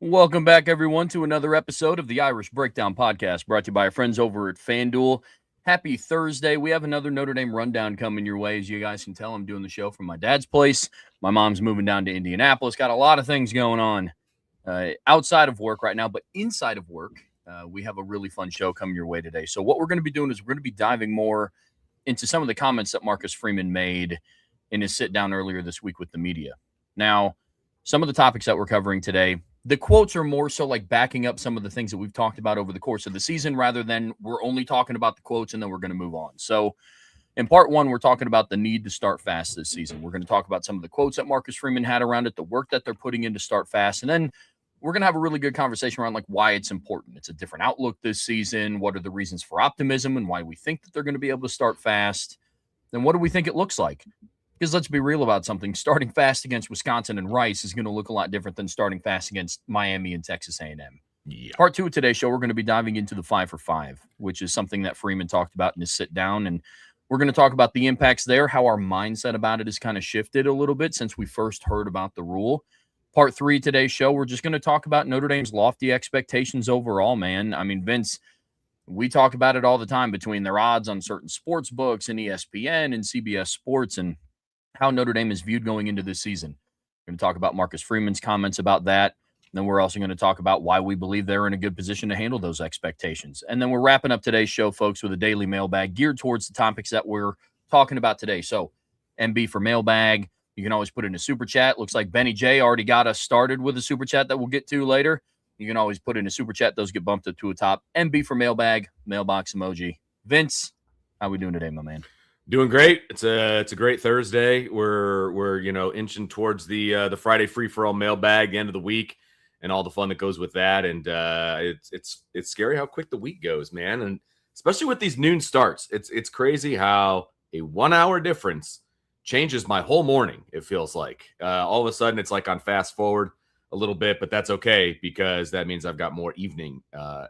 Welcome back, everyone, to another episode of the Irish Breakdown Podcast, brought to you by our friends over at FanDuel. Happy Thursday. We have another Notre Dame rundown coming your way. As you guys can tell, I'm doing the show from my dad's place. My mom's moving down to Indianapolis. Got a lot of things going on outside of work right now, but inside of work, we have a really fun show coming your way today. So what we're going to be doing is we're going to be diving more into some of the comments that Marcus Freeman made in his sit-down earlier this week with the media. Now, some of the topics that we're covering today, the quotes are more so like backing up some of the things that we've talked about over the course of the season rather than we're only talking about the quotes and then we're going to move on. So in part one, we're talking about the need to start fast this season. We're going to talk about some of the quotes that Marcus Freeman had around it, the work that they're putting in to start fast. And then we're going to have a really good conversation around like why it's important. It's a different outlook this season. What are the reasons for optimism and why we think that they're going to be able to start fast? Then what do we think it looks like? Because let's be real about something. Starting fast against Wisconsin and Rice is going to look a lot different than starting fast against Miami and Texas A&M. Yeah. Part two of today's show, we're going to be diving into the 5 for 5, which is something that Freeman talked about in his sit down. And we're going to talk about the impacts there, how our mindset about it has kind of shifted a little bit since we first heard about the rule. Part three of today's show, we're just going to talk about Notre Dame's lofty expectations overall, man. I mean, Vince, we talk about it all the time between their odds on certain sports books and ESPN and CBS Sports and how Notre Dame is viewed going into this season. We're going to talk about Marcus Freeman's comments about that. And then we're also going to talk about why we believe they're in a good position to handle those expectations. And then we're wrapping up today's show, folks, with a daily mailbag geared towards the topics that we're talking about today. So MB for mailbag. You can always put in a super chat. Looks like Benny J already got us started with a super chat that we'll get to later. You can always put in a super chat. Those get bumped up to a top. MB for mailbag, mailbox emoji. Vince, how we doing today, my man? Doing great. It's a great Thursday. We're inching towards the Friday free for all mailbag, the end of the week, and all the fun that goes with that. And it's scary how quick the week goes, man. And especially with these noon starts, it's crazy how a 1 hour difference changes my whole morning. It feels like all of a sudden it's like on fast forward a little bit, but that's okay because that means I've got more evening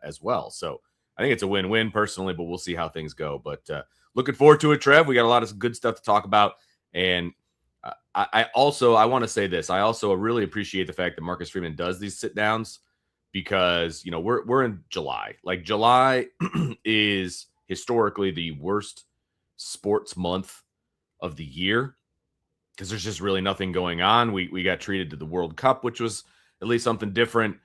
as well. So I think it's a win-win personally, but we'll see how things go. But looking forward to it, Trev. We got a lot of good stuff to talk about. And I want to say this. I also really appreciate the fact that Marcus Freeman does these sit downs because, we're in July. Like July is historically the worst sports month of the year because there's just really nothing going on. We got treated to the World Cup, which was at least something different.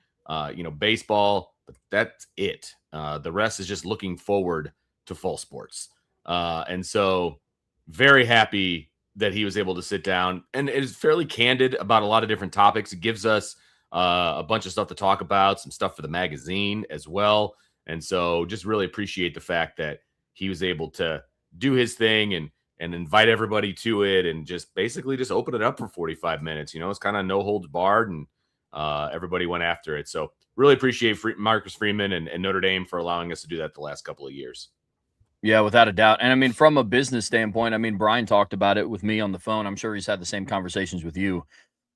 Baseball, but that's it. The rest is just looking forward to fall sports. And so very happy that he was able to sit down and is fairly candid about a lot of different topics. It gives us a bunch of stuff to talk about, some stuff for the magazine as well. And so just really appreciate the fact that he was able to do his thing and invite everybody to it and just basically just open it up for 45 minutes. It's kind of no holds barred and everybody went after it. So really appreciate Marcus Freeman and Notre Dame for allowing us to do that the last couple of years. Yeah, without a doubt. And I mean, from a business standpoint, Brian talked about it with me on the phone. I'm sure he's had the same conversations with you.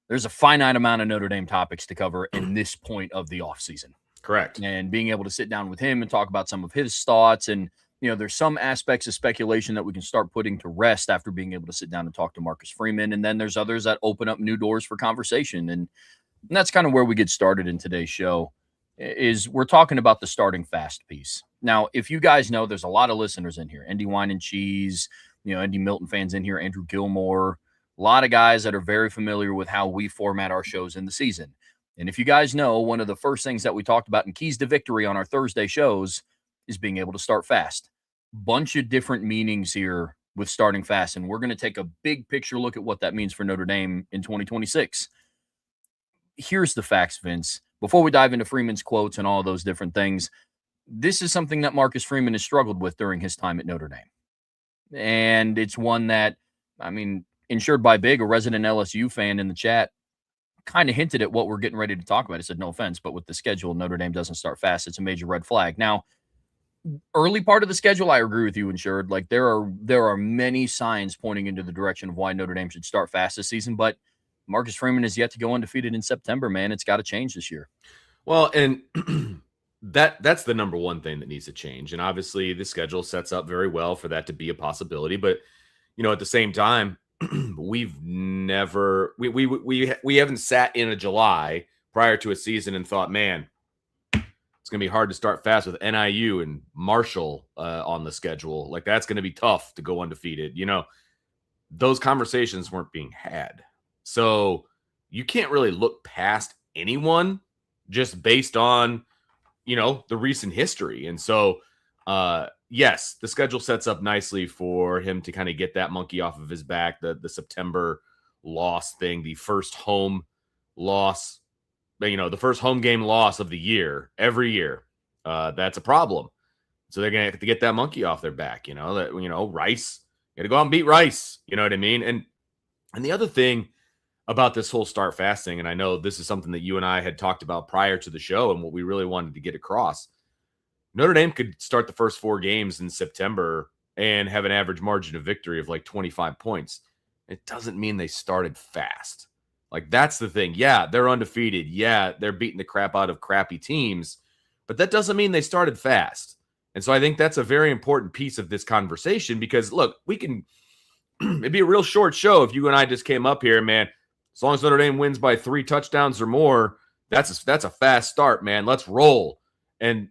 There's a finite amount of Notre Dame topics to cover in this point of the offseason. Correct. And being able to sit down with him and talk about some of his thoughts. And, there's some aspects of speculation that we can start putting to rest after being able to sit down and talk to Marcus Freeman. And then there's others that open up new doors for conversation. And that's kind of where we get started in today's show. Is we're talking about the starting fast piece. Now, if you guys know, there's a lot of listeners in here. Andy Wine and Cheese, Andy Milton fans in here, Andrew Gilmore, a lot of guys that are very familiar with how we format our shows in the season. And if you guys know, one of the first things that we talked about in Keys to Victory on our Thursday shows is being able to start fast. Bunch of different meanings here with starting fast. And we're going to take a big picture look at what that means for Notre Dame in 2026. Here's the facts, Vince. Before we dive into Freeman's quotes and all those different things, this is something that Marcus Freeman has struggled with during his time at Notre Dame. And it's one that, Insured by Big, a resident LSU fan in the chat, kind of hinted at what we're getting ready to talk about. He said, no offense, but with the schedule, Notre Dame doesn't start fast. It's a major red flag. Now, early part of the schedule, I agree with you, Insured. Like there are many signs pointing into the direction of why Notre Dame should start fast this season, but Marcus Freeman is yet to go undefeated in September, man. It's got to change this year. Well, and that's the number one thing that needs to change. And obviously the schedule sets up very well for that to be a possibility. But, at the same time, we've never we haven't sat in a July prior to a season and thought, man, it's going to be hard to start fast with NIU and Marshall on the schedule. Like, that's going to be tough to go undefeated. Those conversations weren't being had. So you can't really look past anyone just based on, the recent history. And so, yes, the schedule sets up nicely for him to kind of get that monkey off of his back. The September loss thing, the first home loss, the first home game loss of the year, every year, that's a problem. So they're going to have to get that monkey off their back, Rice, got to go out and beat Rice. You know what I mean? And the other thing about this whole start fasting, and I know this is something that you and I had talked about prior to the show and what we really wanted to get across. Notre Dame could start the first 4 games in September and have an average margin of victory of like 25 points. It doesn't mean they started fast. Like, that's the thing. Yeah, they're undefeated. Yeah, they're beating the crap out of crappy teams, but that doesn't mean they started fast. And so I think that's a very important piece of this conversation because, look, it'd be a real short show if you and I just came up here, man. As long as Notre Dame wins by 3 touchdowns or more, that's a fast start, man. Let's roll. And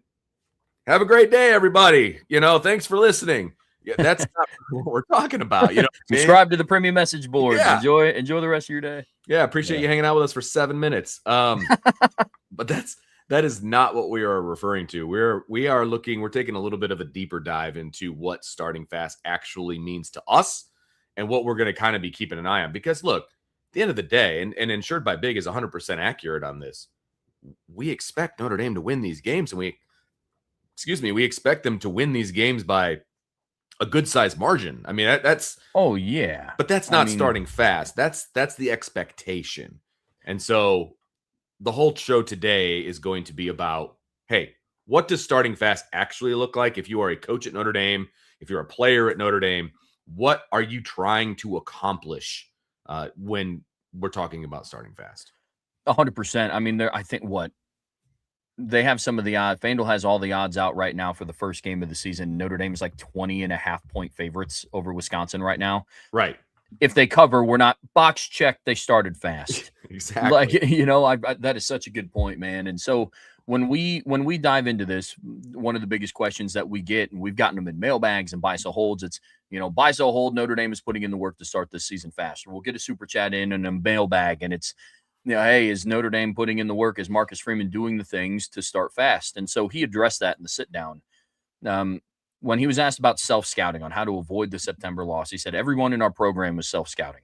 have a great day, everybody. Thanks for listening. Yeah, that's not what we're talking about. Subscribe to the premium message board. Yeah. Enjoy the rest of your day. Yeah, appreciate you hanging out with us for 7 minutes. But that is not what we are referring to. We're taking a little bit of a deeper dive into what starting fast actually means to us and what we're going to kind of be keeping an eye on. Because look, at the end of the day, and Insured by Big is 100% accurate on this. We expect Notre Dame to win these games, and we expect them to win these games by a good sized margin. I mean, that's oh yeah, but that's not starting fast. That's the expectation. And so the whole show today is going to be about, hey, what does starting fast actually look like? If you are a coach at Notre Dame, if you're a player at Notre Dame, what are you trying to accomplish when we're talking about starting fast? 100%. I mean, I think they have some of the odds. FanDuel has all the odds out right now for the first game of the season. Notre Dame is like 20.5-point favorites over Wisconsin right now. Right. If they cover, we're not box check. They started fast. Exactly. Like, that is such a good point, man. And so when we dive into this, one of the biggest questions that we get, and we've gotten them in mailbags and buy so holds, it's, buy so hold, Notre Dame is putting in the work to start this season faster. We'll get a super chat in and a mailbag, and it's, hey, is Notre Dame putting in the work? Is Marcus Freeman doing the things to start fast? And so he addressed that in the sit down. When he was asked about self-scouting on how to avoid the September loss, he said, everyone in our program was self-scouting.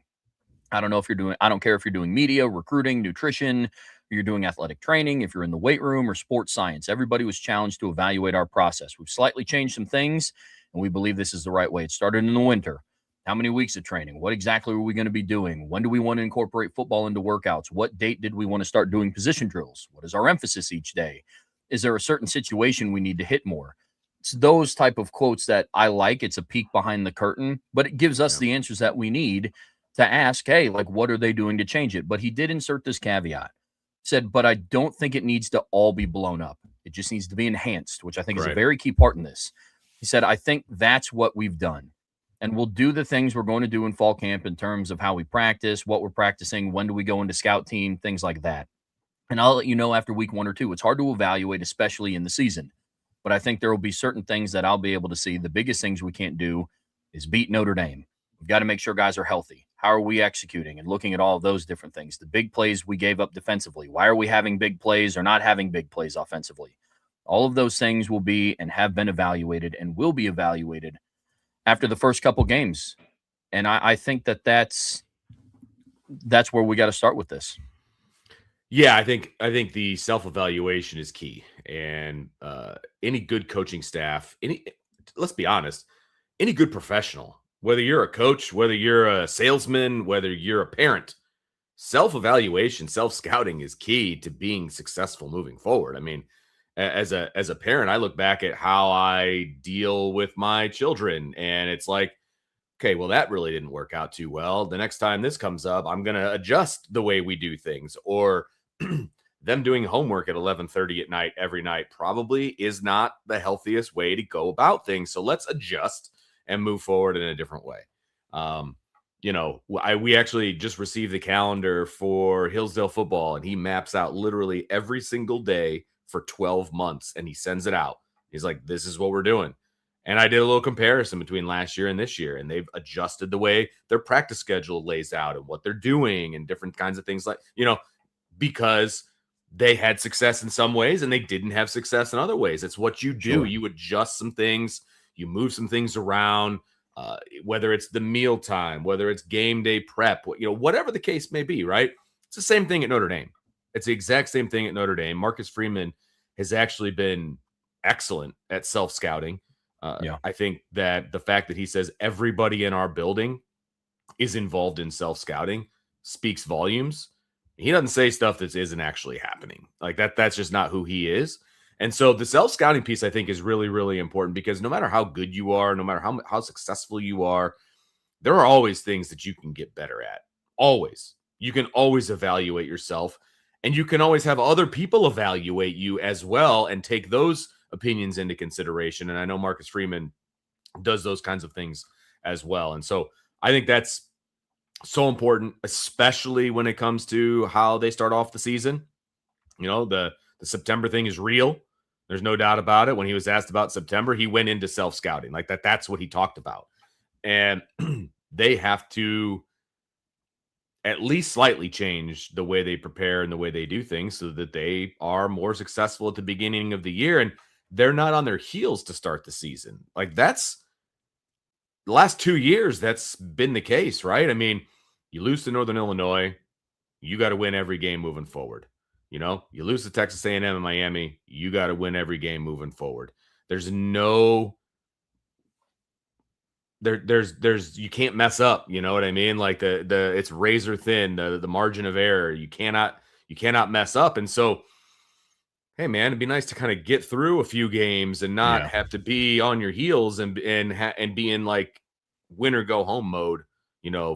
I don't care if you're doing media, recruiting, nutrition, or you're doing athletic training, if you're in the weight room or sports science, everybody was challenged to evaluate our process. We've slightly changed some things, and we believe this is the right way. It started in the winter. How many weeks of training? What exactly are we going to be doing? When do we want to incorporate football into workouts? What date did we want to start doing position drills? What is our emphasis each day? Is there a certain situation we need to hit more? It's those type of quotes that I like. It's a peek behind the curtain, but it gives us the answers that we need to ask, hey, like, what are they doing to change it? But he did insert this caveat. Said, but I don't think it needs to all be blown up. It just needs to be enhanced, which I think is a very key part in this. He said, I think that's what we've done. And we'll do the things we're going to do in fall camp in terms of how we practice, what we're practicing, when do we go into scout team, things like that. And I'll let you know after week 1 or 2. It's hard to evaluate, especially in the season. But I think there will be certain things that I'll be able to see. The biggest things we can't do is beat Notre Dame. We've got to make sure guys are healthy. How are we executing and looking at all of those different things? The big plays we gave up defensively. Why are we having big plays or not having big plays offensively? All of those things will be and have been evaluated and will be evaluated after the first couple games. And I think that's where we got to start with this. Yeah, I think the self-evaluation is key. And any good coaching staff, let's be honest, any good professional, whether you're a coach, whether you're a salesman, whether you're a parent, self-evaluation, self-scouting is key to being successful moving forward. I mean, as a parent, I look back at how I deal with my children, and it's like, okay, well, that really didn't work out too well. The next time this comes up, I'm going to adjust the way we do things. Or them doing homework at 11:30 at night every night probably is not the healthiest way to go about things. So let's adjust and move forward in a different way. we actually just received the calendar for Hillsdale football, and he maps out literally every single day for 12 months, and he sends it out. He's like, this is what we're doing. And I did a little comparison between last year and this year, and they've adjusted the way their practice schedule lays out and what they're doing and different kinds of things, like, because they had success in some ways and they didn't have success in other ways. It's what you do. Sure. You adjust some things, you move some things around, whether it's the meal time, whether it's game day prep, whatever the case may be, right? It's the same thing at Notre Dame. It's the exact same thing at Notre Dame. Marcus Freeman has actually been excellent at self-scouting. I think that the fact that he says everybody in our building is involved in self-scouting speaks volumes. He doesn't say stuff that isn't actually happening. Like that's just not who he is. And so the self-scouting piece, I think, is really, really important, because no matter how good you are, no matter how successful you are, there are always things that you can get better at. Always. You can always evaluate yourself, and you can always have other people evaluate you as well and take those opinions into consideration. And I know Marcus Freeman does those kinds of things as well. And so I think that's so important, especially when it comes to how they start off the season. The September thing is real. There's no doubt about it. When he was asked about September, he went into self-scouting like that. That's what he talked about. And they have to at least slightly change the way they prepare and the way they do things so that they are more successful at the beginning of the year. And they're not on their heels to start the season. Like, that's the last 2 years, that's been the case, right? I mean, you lose to Northern Illinois, you got to win every game moving forward. You lose to Texas A&M and Miami, you got to win every game moving forward. There's you can't mess up. You know what I mean? Like it's razor thin, the margin of error. You cannot mess up. And so, hey man, it'd be nice to kind of get through a few games and not have to be on your heels and be in like win or go home mode,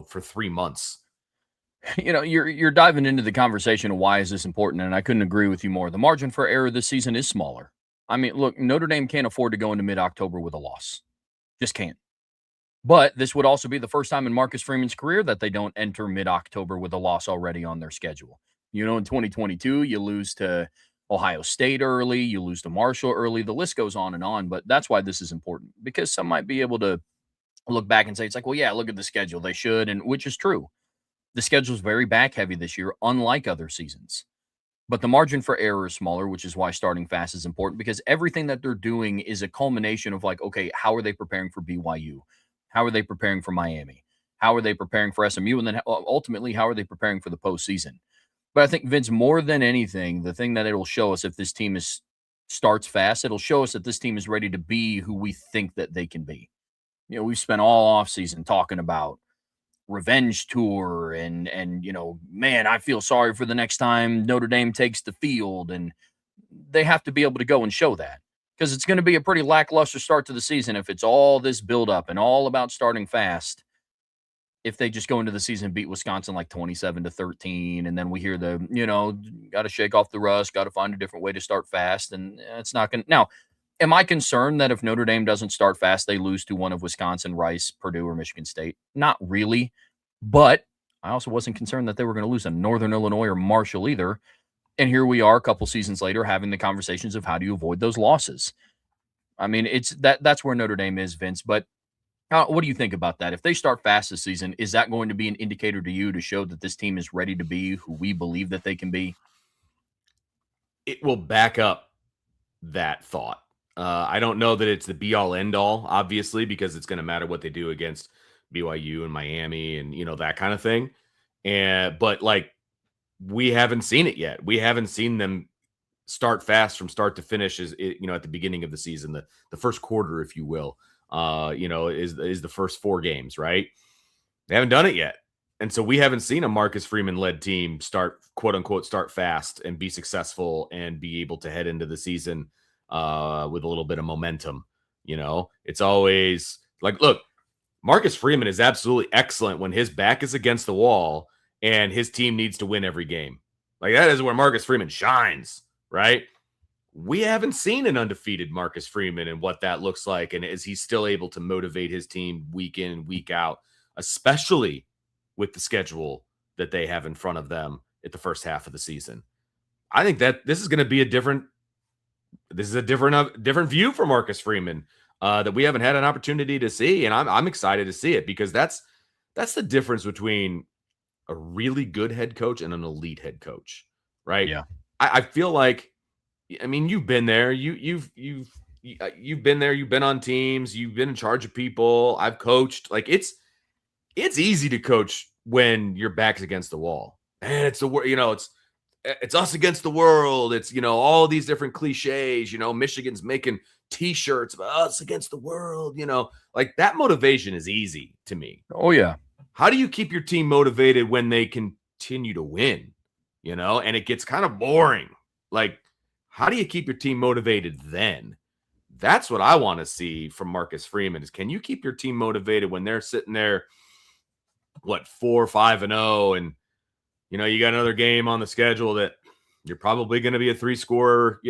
for 3 months. You're diving into the conversation of why is this important, and I couldn't agree with you more. The margin for error this season is smaller. I mean, look, Notre Dame can't afford to go into mid-October with a loss. Just can't. But this would also be the first time in Marcus Freeman's career that they don't enter mid-October with a loss already on their schedule. In 2022, you lose to Ohio State early, you lose to Marshall early, the list goes on, but that's why this is important, because some might be able to look back and say, it's like, well, yeah, look at the schedule. They should, and which is true. The schedule is very back heavy this year, unlike other seasons. But the margin for error is smaller, which is why starting fast is important, because everything that they're doing is a culmination of like, okay, how are they preparing for BYU? How are they preparing for Miami? How are they preparing for SMU? And then ultimately, how are they preparing for the postseason? But I think, Vince, more than anything, the thing that it'll show us if this team starts fast, it'll show us that this team is ready to be who we think that they can be. We've spent all offseason talking about revenge tour and man, I feel sorry for the next time Notre Dame takes the field, and they have to be able to go and show that, because it's going to be a pretty lackluster start to the season if it's all this buildup and all about starting fast. If they just go into the season and beat Wisconsin like 27-13, and then we hear got to shake off the rust, got to find a different way to start fast, and it's not going to. Now, am I concerned that if Notre Dame doesn't start fast, they lose to one of Wisconsin, Rice, Purdue, or Michigan State? Not really. But I also wasn't concerned that they were going to lose to Northern Illinois or Marshall either. And here we are a couple seasons later having the conversations of how do you avoid those losses. I mean, that's where Notre Dame is, Vince. But what do you think about that? If they start fast this season, is that going to be an indicator to you to show that this team is ready to be who we believe that they can be? It will back up that thought. I don't know that it's the be-all, end-all, obviously, because it's going to matter what they do against BYU and Miami and, that kind of thing. But, like, we haven't seen it yet. We haven't seen them start fast from start to finish, at the beginning of the season. The first quarter, if you will, is the first 4 games, right? They haven't done it yet. And so we haven't seen a Marcus Freeman-led team start, quote-unquote, start fast and be successful and be able to head into the season with a little bit of momentum. It's always like, look, Marcus Freeman is absolutely excellent when his back is against the wall and his team needs to win every game. Like, that is where Marcus Freeman shines, right? We haven't seen an undefeated Marcus Freeman and what that looks like. And is he still able to motivate his team week in and week out, especially with the schedule that they have in front of them at the first half of the season. I think that this is going to be a different view for Marcus Freeman that we haven't had an opportunity to see, and I'm excited to see it, because that's the difference between a really good head coach and an elite head coach, right? Yeah. I feel like, I mean, you've been there. You've been there. You've been on teams. You've been in charge of people. I've coached. Like, it's easy to coach when your back's against the wall, and it's it's us against the world. It's, all these different cliches. Michigan's making T-shirts about us against the world. Like, that motivation is easy to me. Oh yeah. How do you keep your team motivated when they continue to win? And it gets kind of boring. Like, how do you keep your team motivated then? That's what I want to see from Marcus Freeman, is, can you keep your team motivated when they're sitting there, 4-5-0, and you got another game on the schedule that you're probably going to be a 3-score,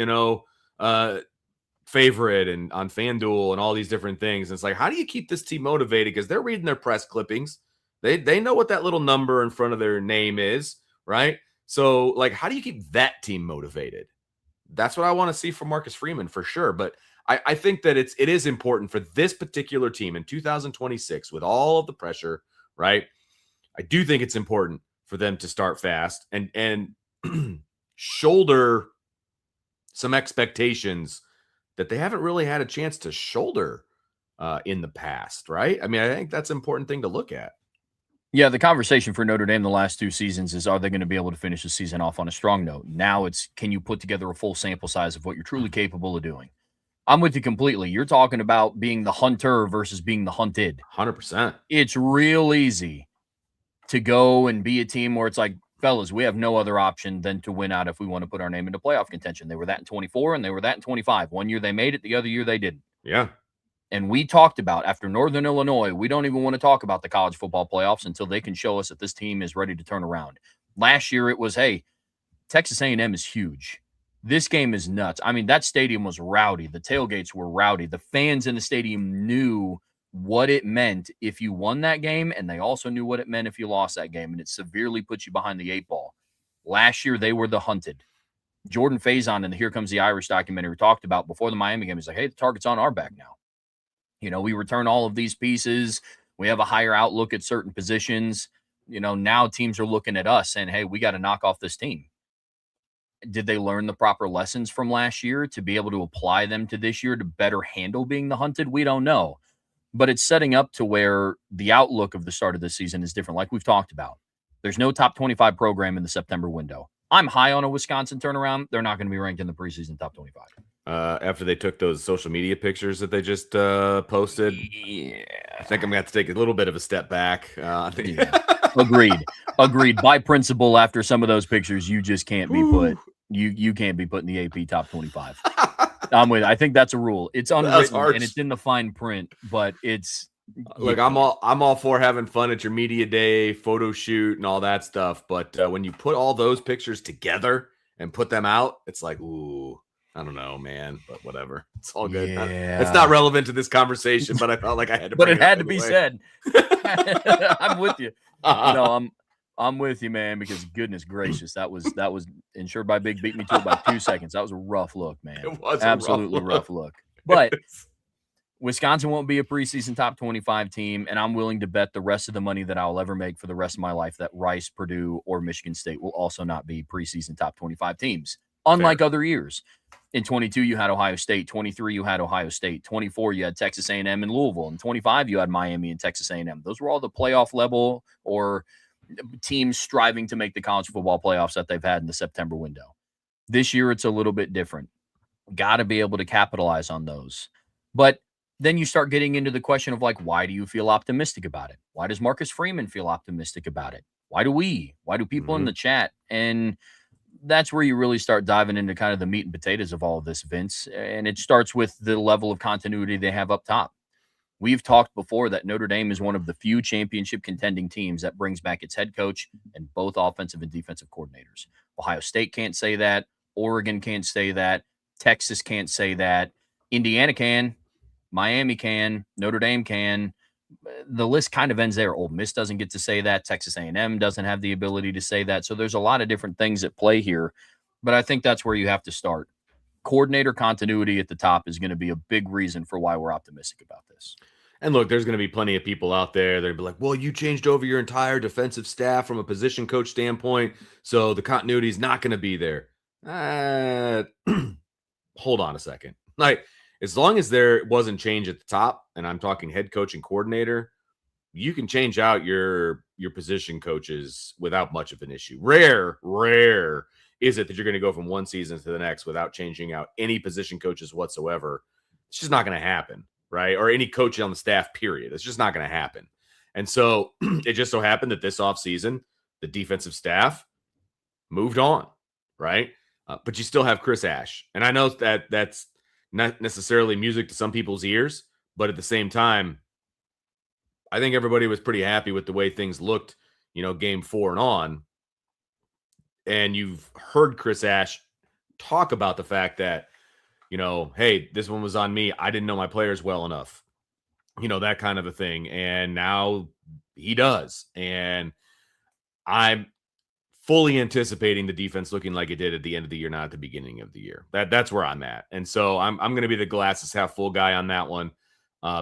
favorite, and on FanDuel and all these different things. And it's like, how do you keep this team motivated? Because they're reading their press clippings. They know what that little number in front of their name is, right? So, like, how do you keep that team motivated? That's what I want to see from Marcus Freeman for sure. But I think that it is important for this particular team in 2026, with all of the pressure, right? I do think it's important for them to start fast and shoulder some expectations that they haven't really had a chance to shoulder in the past, right? I mean, I think that's an important thing to look at. Yeah, the conversation for Notre Dame the last 2 seasons is, are they going to be able to finish the season off on a strong note? Now it's, can you put together a full sample size of what you're truly capable of doing? I'm with you completely. You're talking about being the hunter versus being the hunted. 100%. It's real easy to go and be a team where it's like, fellas, we have no other option than to win out if we want to put our name into playoff contention. They were that in 24 and they were that in 25. One year they made it, the other year they didn't. Yeah. And we talked about, after Northern Illinois, we don't even want to talk about the college football playoffs until they can show us that this team is ready to turn around. Last year it was, hey, Texas A&M is huge. This game is nuts. I mean, that stadium was rowdy. The tailgates were rowdy. The fans in the stadium knew what it meant if you won that game, and they also knew what it meant if you lost that game, and it severely puts you behind the 8 ball. Last year, they were the hunted. Jordan Faison in the Here Comes the Irish documentary talked about before the Miami game. He's like, hey, the target's on our back now. We return all of these pieces. We have a higher outlook at certain positions. Now teams are looking at us saying, hey, we got to knock off this team. Did they learn the proper lessons from last year to be able to apply them to this year to better handle being the hunted? We don't know. But it's setting up to where the outlook of the start of the season is different, like we've talked about. There's no top 25 program in the September window. I'm high on a Wisconsin turnaround. They're not going to be ranked in the preseason top 25. After they took those social media pictures that they just posted, yeah, I think I'm going to have to take a little bit of a step back. Agreed. By principle, after some of those pictures, you just can't be put. You can't be put in the AP top 25. I'm with. I think that's a rule. It's unwritten and it's in the fine print, but it's. Look, I'm all for having fun at your media day, photo shoot, and all that stuff. But when you put all those pictures together and put them out, it's like, ooh, I don't know, man. But whatever, it's all good. Yeah. It's not relevant to this conversation, but I felt like I had to. But it had to be said. I'm with you. No, I'm with you, man. Because goodness gracious, that was Insured by Big beat me to it by 2 seconds. That was a rough look, man. It was absolutely rough look. But Wisconsin won't be a preseason top 25 team, and I'm willing to bet the rest of the money that I'll ever make for the rest of my life that Rice, Purdue, or Michigan State will also not be preseason top 25 teams, unlike other years. In 22, you had Ohio State. 23, you had Ohio State. 24, you had Texas A&M and Louisville. And 25, you had Miami and Texas A&M. Those were all the playoff level or teams striving to make the college football playoffs that they've had in the September window. This year, it's a little bit different. Got to be able to capitalize on those. But then you start getting into the question of, like, why do you feel optimistic about it? Why does Marcus Freeman feel optimistic about it? Why do we? Why do people in the chat? And that's where you really start diving into kind of the meat and potatoes of all of this, Vince. And it starts with the level of continuity they have up top. We've talked before that Notre Dame is one of the few championship contending teams that brings back its head coach and both offensive and defensive coordinators. Ohio State can't say that. Oregon can't say that. Texas can't say that. Indiana can. Miami can. Notre Dame can. The list kind of ends there. Ole Miss doesn't get to say that. Texas A&M doesn't have the ability to say that. So there's a lot of different things at play here, but I think that's where you have to start. Coordinator continuity at the top is going to be a big reason for why we're optimistic about this. And look, there's going to be plenty of people out there that'll be like, well, you changed over your entire defensive staff from a position coach standpoint, so the continuity is not going to be there. Hold on a second. Like, as long as there wasn't change at the top, and I'm talking head coach and coordinator, you can change out your position coaches without much of an issue. Rare is it that you're going to go from one season to the next without changing out any position coaches whatsoever. It's just not going to happen. Right? Or any coach on the staff, period. It's just not going to happen. And so it just so happened that this offseason, the defensive staff moved on, right? But you still have Chris Ash. And I know that that's not necessarily music to some people's ears, but at the same time, I think everybody was pretty happy with the way things looked, game 4 and on. And you've heard Chris Ash talk about the fact that, hey, this one was on me. I didn't know my players well enough, that kind of a thing. And now he does. And I'm fully anticipating the defense looking like it did at the end of the year, not at the beginning of the year. That's where I'm at. And so I'm going to be the glasses half full guy on that one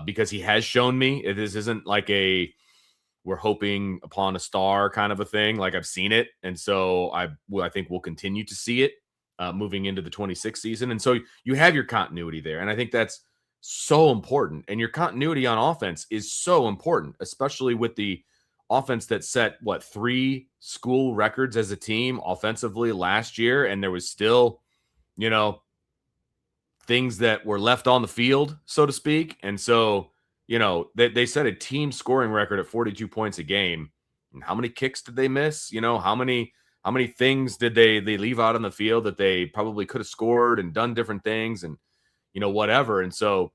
because he has shown me this isn't like we're hoping upon a star kind of a thing. Like I've seen it. And so I think we'll continue to see it. Moving into the 26th season. And so you have your continuity there. And I think that's so important. And your continuity on offense is so important, especially with the offense that set, 3 school records as a team offensively last year. And there was still, things that were left on the field, so to speak. And so, they set a team scoring record at 42 points a game. And how many kicks did they miss? How many things did they leave out on the field that they probably could have scored and done different things and, whatever. And so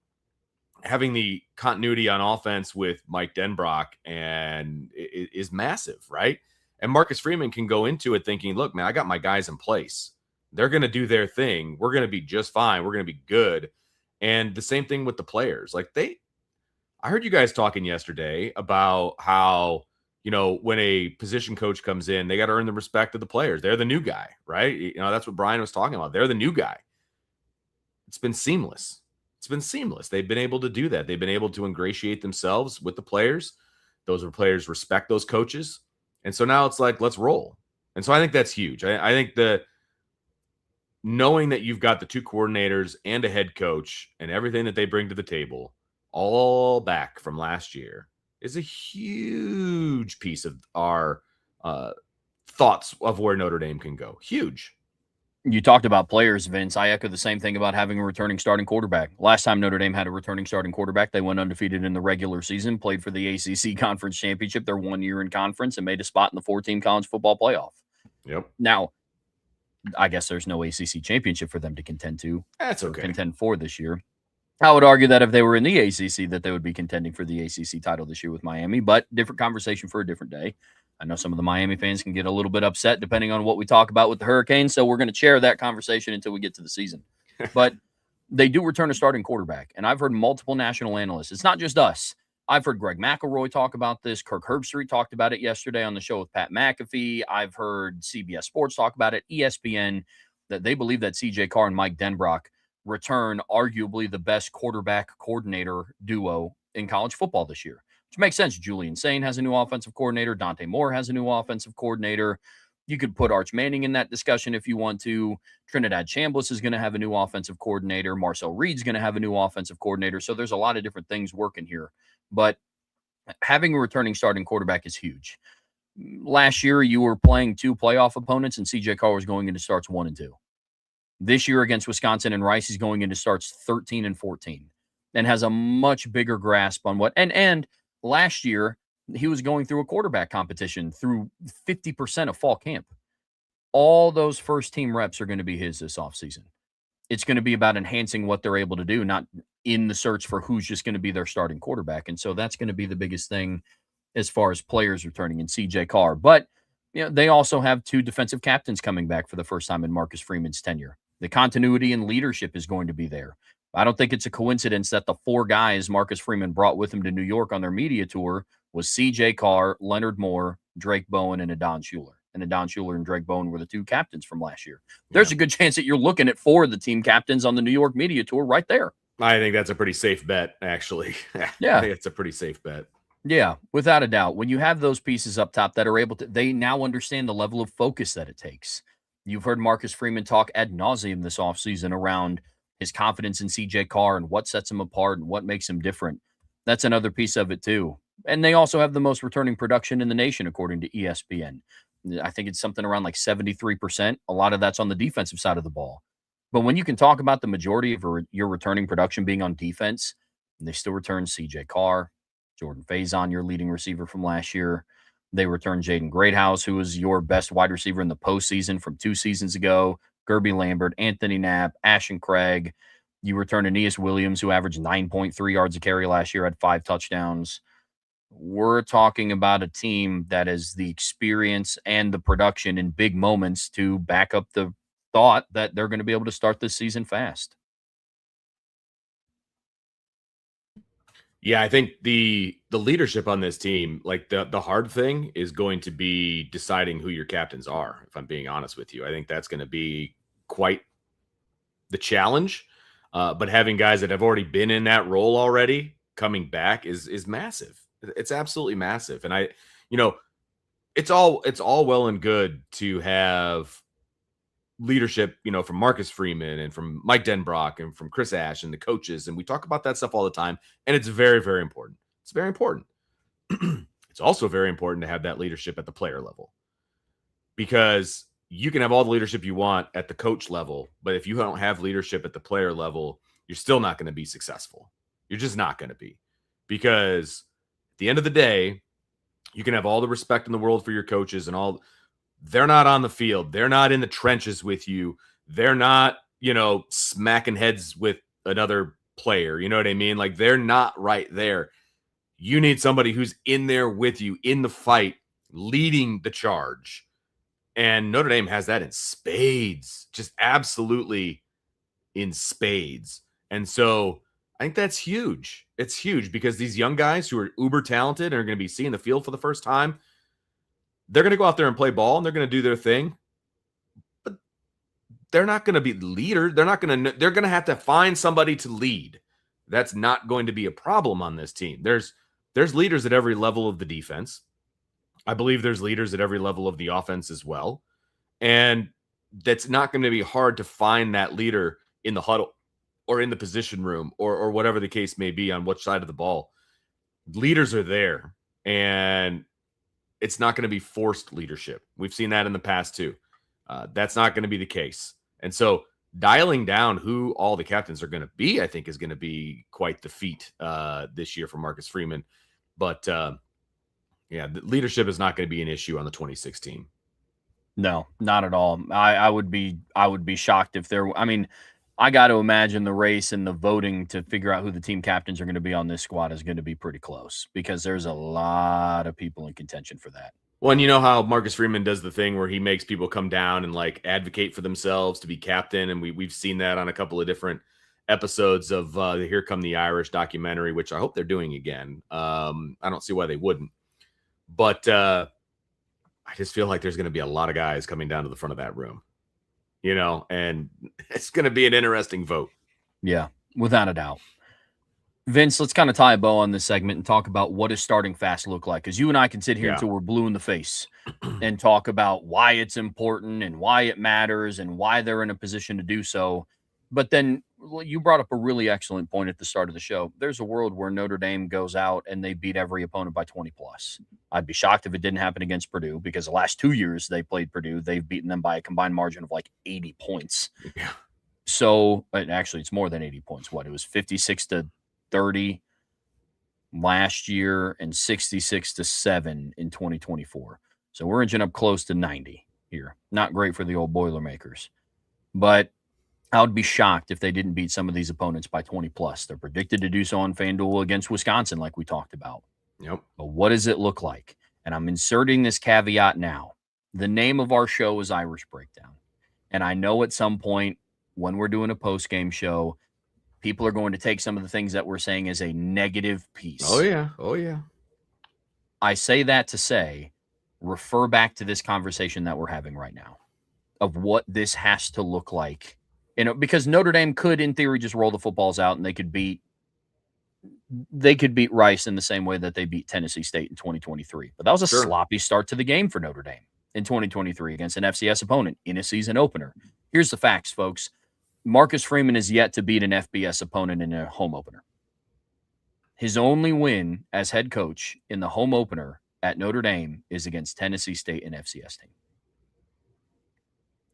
having the continuity on offense with Mike Denbrock and is massive, right? And Marcus Freeman can go into it thinking, look, man, I got my guys in place. They're going to do their thing. We're going to be just fine. We're going to be good. And the same thing with the players. I heard you guys talking yesterday about how, when a position coach comes in, they got to earn the respect of the players. They're the new guy, right? That's what Brian was talking about. They're the new guy. It's been seamless. They've been able to do that. They've been able to ingratiate themselves with the players. Those players respect those coaches. And so now it's like, let's roll. And so I think that's huge. I think knowing that you've got the 2 coordinators and a head coach and everything that they bring to the table, all back from last year, is a huge piece of our thoughts of where Notre Dame can go. Huge. You talked about players, Vince. I echo the same thing about having a returning starting quarterback. Last time Notre Dame had a returning starting quarterback, they went undefeated in the regular season, played for the ACC Conference Championship, their 1 year in conference, and made a spot in the 4-team college football playoff. Yep. Now, I guess there's no ACC championship for them to contend to. That's okay. Contend for this year. I would argue that if they were in the ACC, that they would be contending for the ACC title this year with Miami, but different conversation for a different day. I know some of the Miami fans can get a little bit upset depending on what we talk about with the Hurricanes, so we're going to chair that conversation until we get to the season. But they do return a starting quarterback, and I've heard multiple national analysts. It's not just us. I've heard Greg McElroy talk about this. Kirk Herbstreit talked about it yesterday on the show with Pat McAfee. I've heard CBS Sports talk about it, ESPN, that they believe that CJ Carr and Mike Denbrock return arguably the best quarterback coordinator duo in college football this year, which makes sense. Julian Sain has a new offensive coordinator. Dante Moore has a new offensive coordinator. You could put Arch Manning in that discussion if you want to. Trinidad Chambliss is going to have a new offensive coordinator. Marcel Reed's going to have a new offensive coordinator. So there's a lot of different things working here. But having a returning starting quarterback is huge. Last year, you were playing 2 playoff opponents, and CJ Carr was going into starts 1 and 2. This year against Wisconsin and Rice, he's going into starts 13 and 14 and has a much bigger grasp on what. And last year, he was going through a quarterback competition through 50% of fall camp. All those first-team reps are going to be his this offseason. It's going to be about enhancing what they're able to do, not in the search for who's just going to be their starting quarterback. And so that's going to be the biggest thing as far as players returning in CJ Carr. But they also have 2 defensive captains coming back for the first time in Marcus Freeman's tenure. The continuity and leadership is going to be there. I don't think it's a coincidence that the 4 guys Marcus Freeman brought with him to New York on their media tour was C.J. Carr, Leonard Moore, Drake Bowen, and Adon Schuler. And Adon Schuler and Drake Bowen were the 2 captains from last year. There's a good chance that you're looking at 4 of the team captains on the New York media tour right there. I think that's a pretty safe bet, actually. Yeah. I think it's a pretty safe bet. Yeah, without a doubt. When you have those pieces up top that are able to, they now understand the level of focus that it takes. You've heard Marcus Freeman talk ad nauseum this offseason around his confidence in C.J. Carr and what sets him apart and what makes him different. That's another piece of it, too. And they also have the most returning production in the nation, according to ESPN. I think it's something around like 73%. A lot of that's on the defensive side of the ball. But when you can talk about the majority of your returning production being on defense, they still return C.J. Carr, Jordan Faison, your leading receiver from last year. They returned Jaden Greathouse, who was your best wide receiver in the postseason from 2 seasons ago. Gerby Lambert, Anthony Knapp, Ashton Craig. You return Aeneas Williams, who averaged 9.3 yards a carry last year, had 5 touchdowns. We're talking about a team that has the experience and the production in big moments to back up the thought that they're going to be able to start this season fast. Yeah, I think the leadership on this team, like the hard thing is going to be deciding who your captains are, if I'm being honest with you. I think that's going to be quite the challenge. But having guys that have already been in that role already coming back is massive. It's absolutely massive. And it's all well and good to have leadership, from Marcus Freeman and from Mike Denbrock and from Chris Ash and the coaches. And we talk about that stuff all the time. And it's very, very important. It's very important. It's also very important to have that leadership at the player level, because you can have all the leadership you want at the coach level, but if you don't have leadership at the player level, you're still not going to be successful. You're just not going to be, because at the end of the day, you can have all the respect in the world for your coaches and all. They're not on the field. They're not in the trenches with you. They're not, smacking heads with another player. You know what I mean? Like, they're not right there. You need somebody who's in there with you in the fight, leading the charge. And Notre Dame has that in spades, just absolutely in spades. And so I think that's huge. It's huge because these young guys who are uber talented and are going to be seeing the field for the first time, they're going to go out there and play ball and they're going to do their thing, but they're not going to be leader. They're going to have to find somebody to lead. That's not going to be a problem on this team. There's leaders at every level of the defense. I believe there's leaders at every level of the offense as well. And that's not going to be hard to find that leader in the huddle or in the position room or whatever the case may be on which side of the ball. Leaders are there, and it's not going to be forced leadership. We've seen that in the past too. That's not going to be the case. And so dialing down who all the captains are going to be, I think, is going to be quite the feat this year for Marcus Freeman. But the leadership is not going to be an issue on the 26 team. No, not at all. I would be shocked if there. I mean, I got to imagine the race and the voting to figure out who the team captains are going to be on this squad is going to be pretty close, because there's a lot of people in contention for that. Well, and you know how Marcus Freeman does the thing where he makes people come down and like advocate for themselves to be captain. And we've seen that on a couple of different episodes of the Here Come the Irish documentary, which I hope they're doing again. I don't see why they wouldn't. But I just feel like there's going to be a lot of guys coming down to the front of that room, and it's going to be an interesting vote. Yeah, without a doubt. Vince, let's kind of tie a bow on this segment and talk about what does starting fast look like, because you and I can sit here until we're blue in the face and talk about why it's important and why it matters and why they're in a position to do so. But then you brought up a really excellent point at the start of the show. There's a world where Notre Dame goes out and they beat every opponent by 20 plus. I'd be shocked if it didn't happen against Purdue, because the last 2 years they played Purdue, they've beaten them by a combined margin of like 80 points. Yeah. So actually it's more than 80 points. It was 56-30 last year and 66-7 in 2024. So we're inching up close to 90 here. Not great for the old Boilermakers, but I would be shocked if they didn't beat some of these opponents by 20 plus. They're predicted to do so on FanDuel against Wisconsin, like we talked about. Yep. But what does it look like? And I'm inserting this caveat now. The name of our show is Irish Breakdown. And I know at some point when we're doing a post-game show, people are going to take some of the things that we're saying as a negative piece. Oh, yeah. Oh, yeah. I say that to say, refer back to this conversation that we're having right now of what this has to look like. Because Notre Dame could, in theory, just roll the footballs out and they could beat Rice in the same way that they beat Tennessee State in 2023. But that was a sloppy start to the game for Notre Dame in 2023 against an FCS opponent in a season opener. Here's the facts, folks. Marcus Freeman is yet to beat an FBS opponent in a home opener. His only win as head coach in the home opener at Notre Dame is against Tennessee State, an FCS team.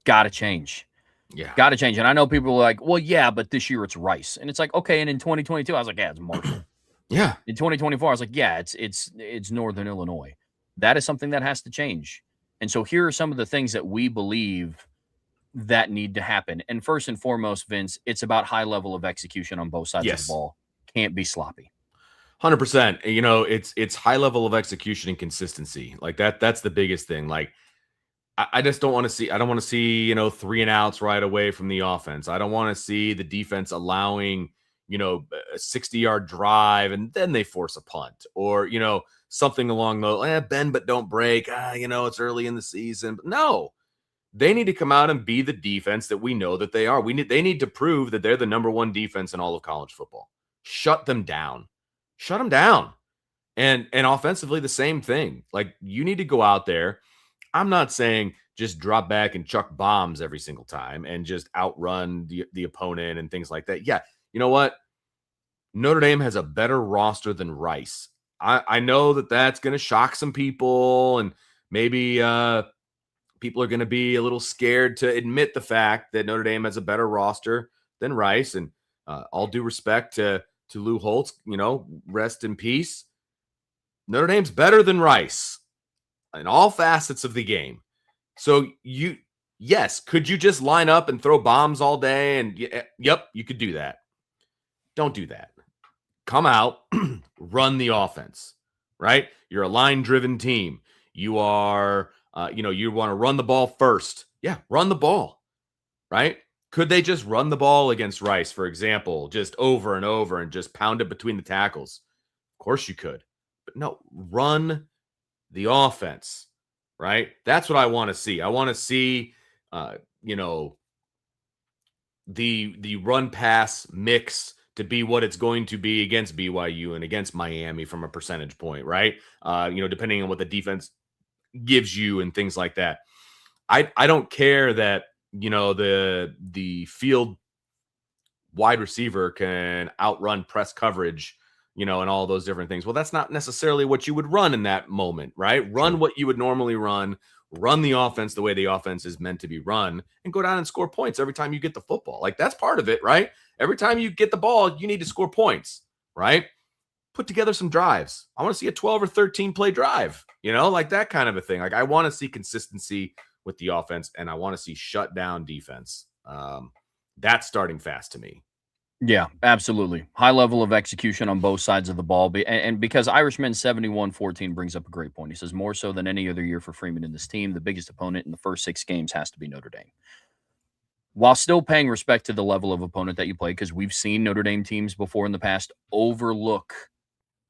Got to change. Yeah. Got to change. And I know people are like, well, yeah, but this year it's Rice. And it's like, okay. And in 2022, I was like, yeah, it's Marshall. Yeah. In 2024, I was like, yeah, it's Northern Illinois. That is something that has to change. And so here are some of the things that we believe that need to happen. And first and foremost, Vince, it's about high level of execution on both sides of the ball. Can't be sloppy. 100%. You know, it's high level of execution and consistency. Like that's the biggest thing. Like I just don't want to see, 3 and outs right away from the offense. I don't want to see the defense allowing, a 60-yard drive and then they force a punt or, something along those, bend but don't break. It's early in the season. But no, they need to come out and be the defense that we know that they are. They need to prove that they're the number one defense in all of college football. Shut them down. Shut them down. And offensively, the same thing. Like, you need to go out there. I'm not saying just drop back and chuck bombs every single time and just outrun the opponent and things like that. Yeah, you know what? Notre Dame has a better roster than Rice. I know that that's going to shock some people, and maybe people are going to be a little scared to admit the fact that Notre Dame has a better roster than Rice. And all due respect to Lou Holtz, rest in peace. Notre Dame's better than Rice in all facets of the game. So could you just line up and throw bombs all day? And yep, you could do that. Don't do that. Come out, run the offense, right? You're a line-driven team. You are, you want to run the ball first. Yeah, run the ball, right? Could they just run the ball against Rice, for example, just over and over and just pound it between the tackles? Of course you could. But no, run the offense, right? That's what I want to see. I want to see, the run pass mix to be what it's going to be against BYU and against Miami from a percentage point, right? Depending on what the defense gives you and things like that. I don't care that, the field wide receiver can outrun press coverage, and all those different things. Well, that's not necessarily what you would run in that moment, right? Run what you would normally run the offense the way the offense is meant to be run, and go down and score points every time you get the football. Like, that's part of it, right? Every time you get the ball, you need to score points, right? Put together some drives. I want to see a 12 or 13 play drive, like that kind of a thing. Like, I want to see consistency with the offense, and I want to see shut down defense. That's starting fast to me. Yeah, absolutely. High level of execution on both sides of the ball. And because Irishman 71-14 brings up a great point. He says, more so than any other year for Freeman in this team, the biggest opponent in the first 6 games has to be Notre Dame. While still paying respect to the level of opponent that you play, because we've seen Notre Dame teams before in the past overlook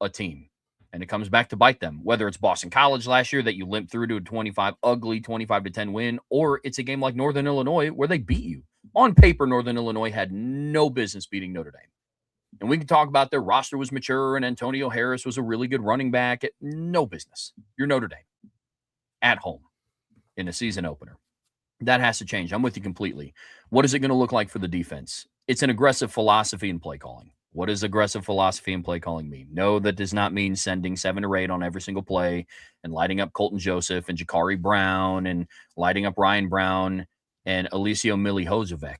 a team. And it comes back to bite them, whether it's Boston College last year that you limped through to a ugly 25-10 win, or it's a game like Northern Illinois where they beat you. On paper, Northern Illinois had no business beating Notre Dame. And we can talk about their roster was mature and Antonio Harris was a really good running back. No business. You're Notre Dame at home in a season opener. That has to change. I'm with you completely. What is it going to look like for the defense? It's an aggressive philosophy in play calling. What does aggressive philosophy and play calling mean? No, that does not mean sending 7 or 8 on every single play and lighting up Colton Joseph and Jakari Brown and lighting up Ryan Brown and Alicio Milihojevic.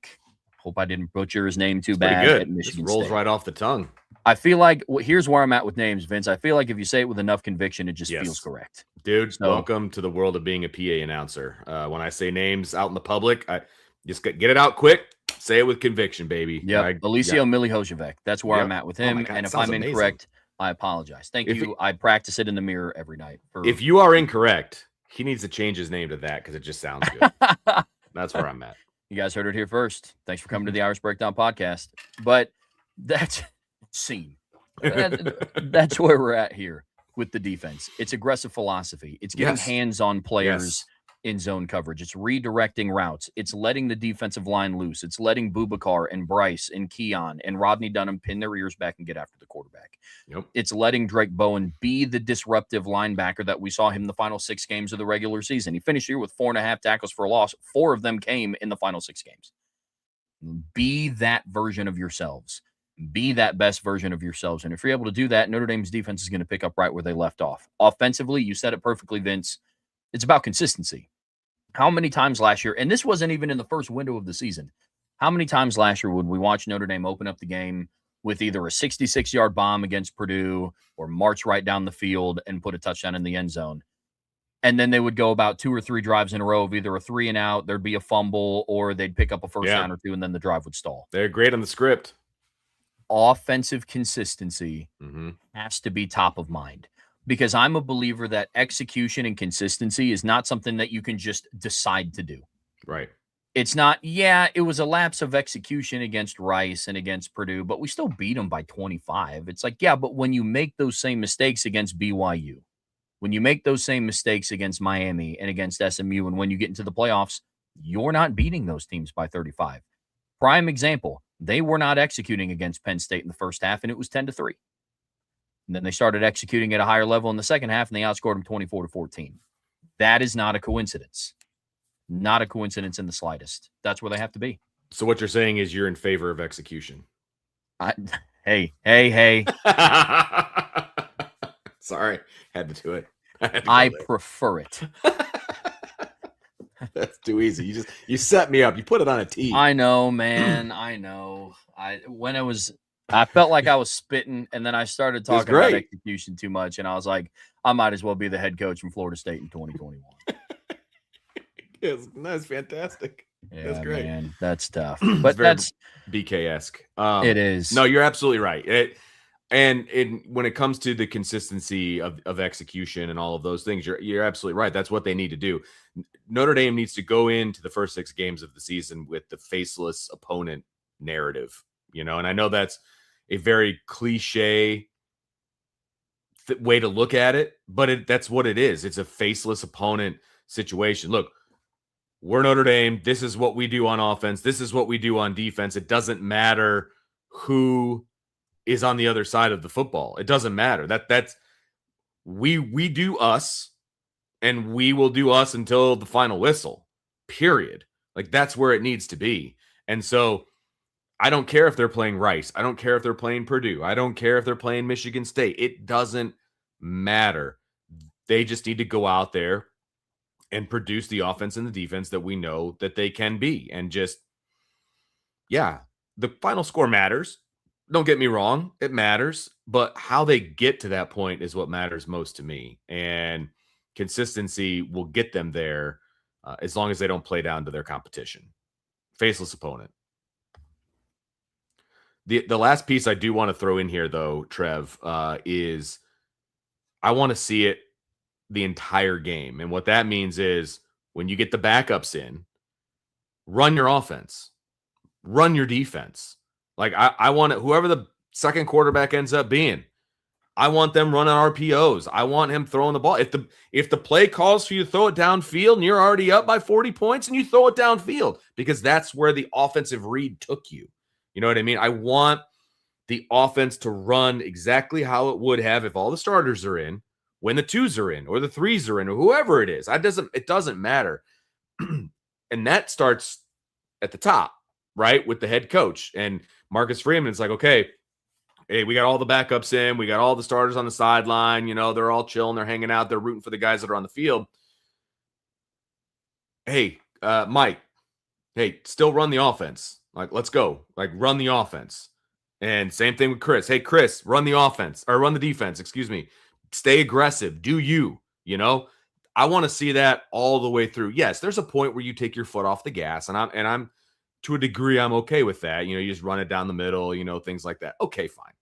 Hope I didn't butcher his name too bad. Pretty good. At Michigan rolls State. Right off the tongue. I feel like here's where I'm at with names, Vince. I feel like if you say it with enough conviction, it just feels correct. Dude, welcome to the world of being a PA announcer. When I say names out in the public, I just get it out quick. Say it with conviction, baby. Yeah, Alicio Milihojevic. That's where I'm at with him. God, and if I'm incorrect, I apologize. Thank you. I practice it in the mirror every night. If you are incorrect, he needs to change his name to that because it just sounds good. That's where I'm at. You guys heard it here first. Thanks for coming to the Irish Breakdown podcast. But That's scene. That's where we're at here with the defense. It's aggressive philosophy. It's getting Yes. hands on players Yes. in zone coverage. It's redirecting routes. It's letting the defensive line loose. It's letting Bubakar and Bryce and Keon and Rodney Dunham pin their ears back and get after the quarterback. Yep. It's letting Drake Bowen be the disruptive linebacker that we saw him the final 6 games of the regular season. He finished the year with 4.5 tackles for a loss. 4 of them came in the final 6 games. Be that version of yourselves. Be that best version of yourselves. And if you're able to do that, Notre Dame's defense is going to pick up right where they left off. Offensively, you said it perfectly, Vince. It's about consistency. How many times last year, and this wasn't even in the first window of the season, how many times last year would we watch Notre Dame open up the game with either a 66-yard bomb against Purdue or march right down the field and put a touchdown in the end zone? And then they would go about 2 or 3 drives in a row of either a 3 and out, there'd be a fumble, or they'd pick up a first down or 2, and then the drive would stall. They're great on the script. Offensive consistency has to be top of mind, because I'm a believer that execution and consistency is not something that you can just decide to do. Right. It's not, it was a lapse of execution against Rice and against Purdue, but we still beat them by 25. It's like, but when you make those same mistakes against BYU, when you make those same mistakes against Miami and against SMU, and when you get into the playoffs, you're not beating those teams by 35. Prime example, they were not executing against Penn State in the first half, and it was 10-3. And then they started executing at a higher level in the second half, and they outscored them 24-14. That is not a coincidence. Not a coincidence in the slightest. That's where they have to be. So what you're saying is you're in favor of execution. Hey. Sorry, had to do it. I prefer it. That's too easy. You set me up. You put it on a tee. I know, man. I know. I felt like I was spitting, and then I started talking about execution too much, and I was like, I might as well be the head coach from Florida State in 2021. That's fantastic. Yeah, that's great. Man, that's tough. But that's BK-esque. It is. No, you're absolutely right. And when it comes to the consistency of execution and all of those things, you're absolutely right. That's what they need to do. Notre Dame needs to go into the first 6 games of the season with the faceless opponent narrative, and I know that's a very cliche way to look at it, but that's what it is. It's a faceless opponent situation. Look, we're Notre Dame. This is what we do on offense. This is what we do on defense. It doesn't matter who is on the other side of the football. It doesn't matter. That's we do us, and we will do us until the final whistle. Period. Like, that's where it needs to be. And so I don't care if they're playing Rice. I don't care if they're playing Purdue. I don't care if they're playing Michigan State. It doesn't matter. They just need to go out there and produce the offense and the defense that we know that they can be. And just, the final score matters. Don't get me wrong. It matters. But how they get to that point is what matters most to me. And consistency will get them there as long as they don't play down to their competition. Faceless opponent. The last piece I do want to throw in here, though, Trev, is I want to see it the entire game. And what that means is when you get the backups in, run your offense, run your defense. Like, I want it, whoever the second quarterback ends up being, I want them running RPOs. I want him throwing the ball. If the play calls for you to throw it downfield and you're already up by 40 points, and you throw it downfield, because that's where the offensive read took you. You know what I mean? I want the offense to run exactly how it would have if all the starters are in, when the 2s are in, or the 3s are in, or whoever it is. It doesn't matter. And that starts at the top, right? With the head coach. And Marcus Freeman, it's like, okay, hey, we got all the backups in. We got all the starters on the sideline. They're all chilling. They're hanging out. They're rooting for the guys that are on the field. Hey, Mike, hey, still run the offense. Like, let's go. Like, run the offense. And same thing with Chris. Hey, Chris, run the offense, or run the defense, excuse me. Stay aggressive. Do you, I want to see that all the way through. Yes, there's a point where you take your foot off the gas, and I'm to a degree, I'm okay with that. You just run it down the middle, things like that. Okay, fine.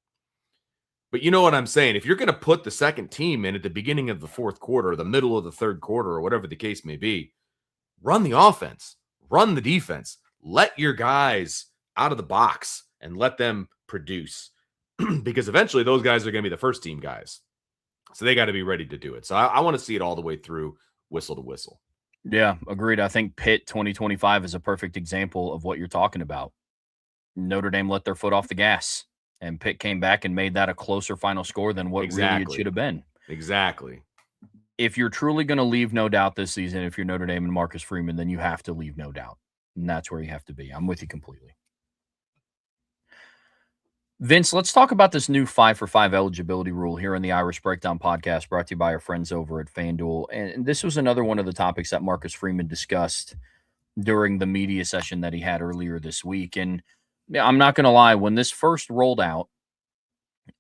But you know what I'm saying? If you're going to put the second team in at the beginning of the fourth quarter, or the middle of the third quarter, or whatever the case may be, run the offense, run the defense, let your guys out of the box and let them produce because eventually those guys are going to be the first team guys. So they got to be ready to do it. So I want to see it all the way through, whistle to whistle. Yeah, agreed. I think Pitt 2025 is a perfect example of what you're talking about. Notre Dame let their foot off the gas, and Pitt came back and made that a closer final score than what really it should have been. Exactly. If you're truly going to leave no doubt this season, if you're Notre Dame and Marcus Freeman, then you have to leave no doubt. And that's where you have to be. I'm with you completely. Vince, let's talk about this new 5-for-5 eligibility rule here on the Irish Breakdown podcast, brought to you by our friends over at FanDuel. And this was another one of the topics that Marcus Freeman discussed during the media session that he had earlier this week. And I'm not going to lie, when this first rolled out,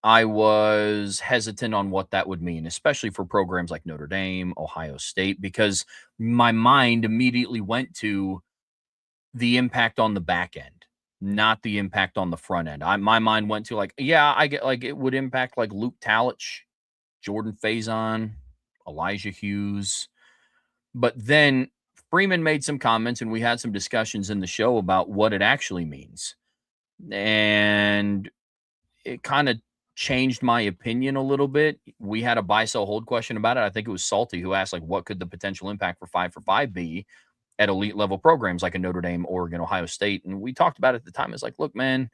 I was hesitant on what that would mean, especially for programs like Notre Dame, Ohio State, because my mind immediately went to the impact on the back end, not the impact on the front end. My mind went to I get it would impact like Luke Talich, Jordan Faison, Elijah Hughes. But then Freeman made some comments and we had some discussions in the show about what it actually means. And it kind of changed my opinion a little bit. We had a buy, sell, hold question about it. I think it was Salty who asked, what could the potential impact for 5-for-5 be at elite level programs like a Notre Dame, Oregon, Ohio State? And we talked about it at the time. It's like, look, man,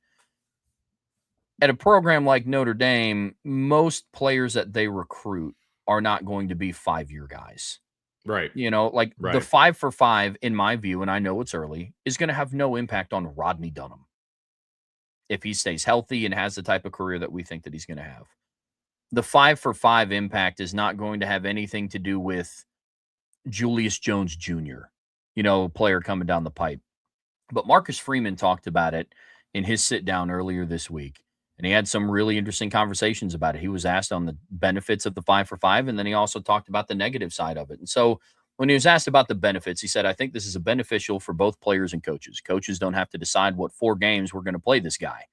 at a program like Notre Dame, most players that they recruit are not going to be 5-year guys. Right. The 5-for-5, in my view, and I know it's early, is going to have no impact on Rodney Dunham if he stays healthy and has the type of career that we think that he's going to have. The 5-for-5 impact is not going to have anything to do with Julius Jones Jr., player coming down the pipe. But Marcus Freeman talked about it in his sit down earlier this week, and he had some really interesting conversations about it. He was asked on the benefits of the 5-for-5, and then he also talked about the negative side of it. And so when he was asked about the benefits, he said, I think this is beneficial for both players and coaches. Coaches don't have to decide what 4 games we're going to play this guy.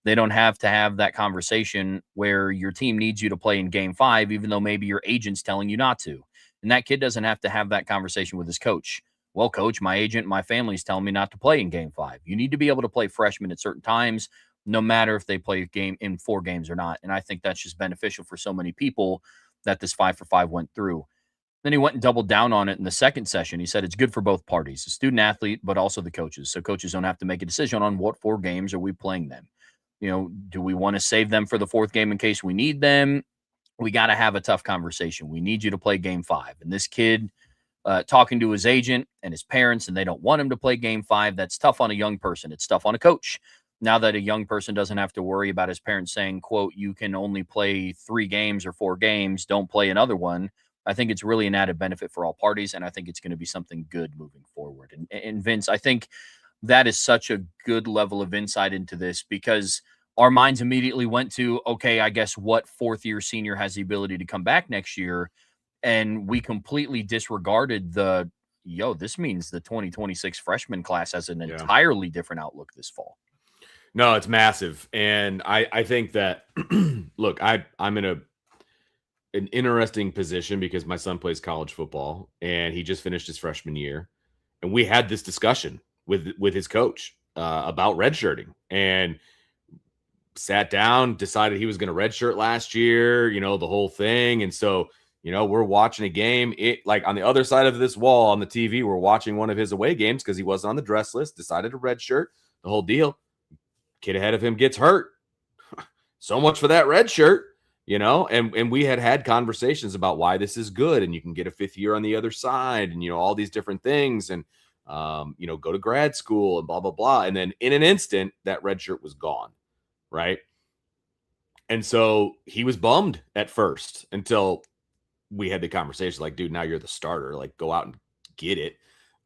They don't have to have that conversation where your team needs you to play in game 5, even though maybe your agent's telling you not to. And that kid doesn't have to have that conversation with his coach. Well, coach, my agent and my family's telling me not to play in game 5. You need to be able to play freshmen at certain times, no matter if they play a game in 4 games or not. And I think that's just beneficial for so many people that this 5-for-5 went through. Then he went and doubled down on it in the second session. He said it's good for both parties, the student athlete, but also the coaches. So coaches don't have to make a decision on what 4 games are we playing them. Do we want to save them for the 4th game in case we need them? We got to have a tough conversation. We need you to play game 5. And this kid talking to his agent and his parents, and they don't want him to play game 5. That's tough on a young person. It's tough on a coach. Now that a young person doesn't have to worry about his parents saying, quote, you can only play 3 games or 4 games, don't play another one. I think it's really an added benefit for all parties, and I think it's going to be something good moving forward. And Vince, I think that is such a good level of insight into this, because our minds immediately went to, okay, I guess what 4th-year senior has the ability to come back next year? And we completely disregarded this means the 2026 freshman class has an entirely different outlook this fall. No, it's massive. And I think that, look, I'm in an interesting position because my son plays college football and he just finished his freshman year. And we had this discussion with his coach about redshirting, and sat down, decided he was going to redshirt last year, the whole thing. And so, we're watching a game. It, like, on the other side of this wall on the TV, we're watching one of his away games because he wasn't on the dress list, decided to redshirt, the whole deal. Kid ahead of him gets hurt. So much for that red shirt, and we had conversations about why this is good, and you can get a 5th year on the other side, and all these different things, and go to grad school and blah blah blah. And then in an instant, that red shirt was gone, right? And so he was bummed at first until we had the conversation, like, dude, now you're the starter, like, go out and get it.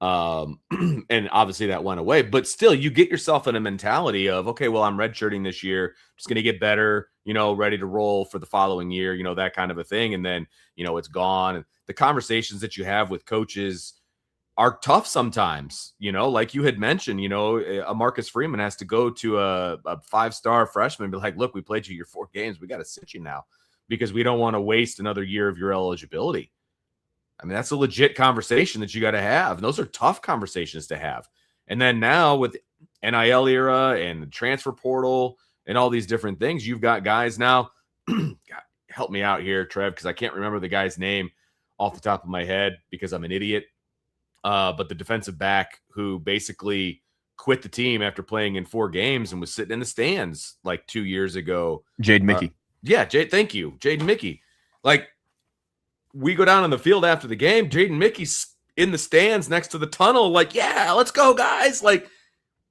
And obviously that went away, but still you get yourself in a mentality of, okay, well, I'm redshirting this year, just going to get better, ready to roll for the following year, that kind of a thing. And then, it's gone. And the conversations that you have with coaches are tough sometimes, like you had mentioned, a Marcus Freeman has to go to a 5-star freshman and be like, look, we played you your 4 games. We got to sit you now because we don't want to waste another year of your eligibility. I mean, that's a legit conversation that you got to have. And those are tough conversations to have. And then now with NIL era and the transfer portal, and all these different things. You've got guys now. God, help me out here, Trev, because I can't remember the guy's name off the top of my head because I'm an idiot. But the defensive back who basically quit the team after playing in 4 games and was sitting in the stands like 2 years ago. Jaden Mickey. Thank you. Jaden Mickey. Like, we go down on the field after the game, Jaden Mickey's in the stands next to the tunnel, like, yeah, let's go, guys. Like,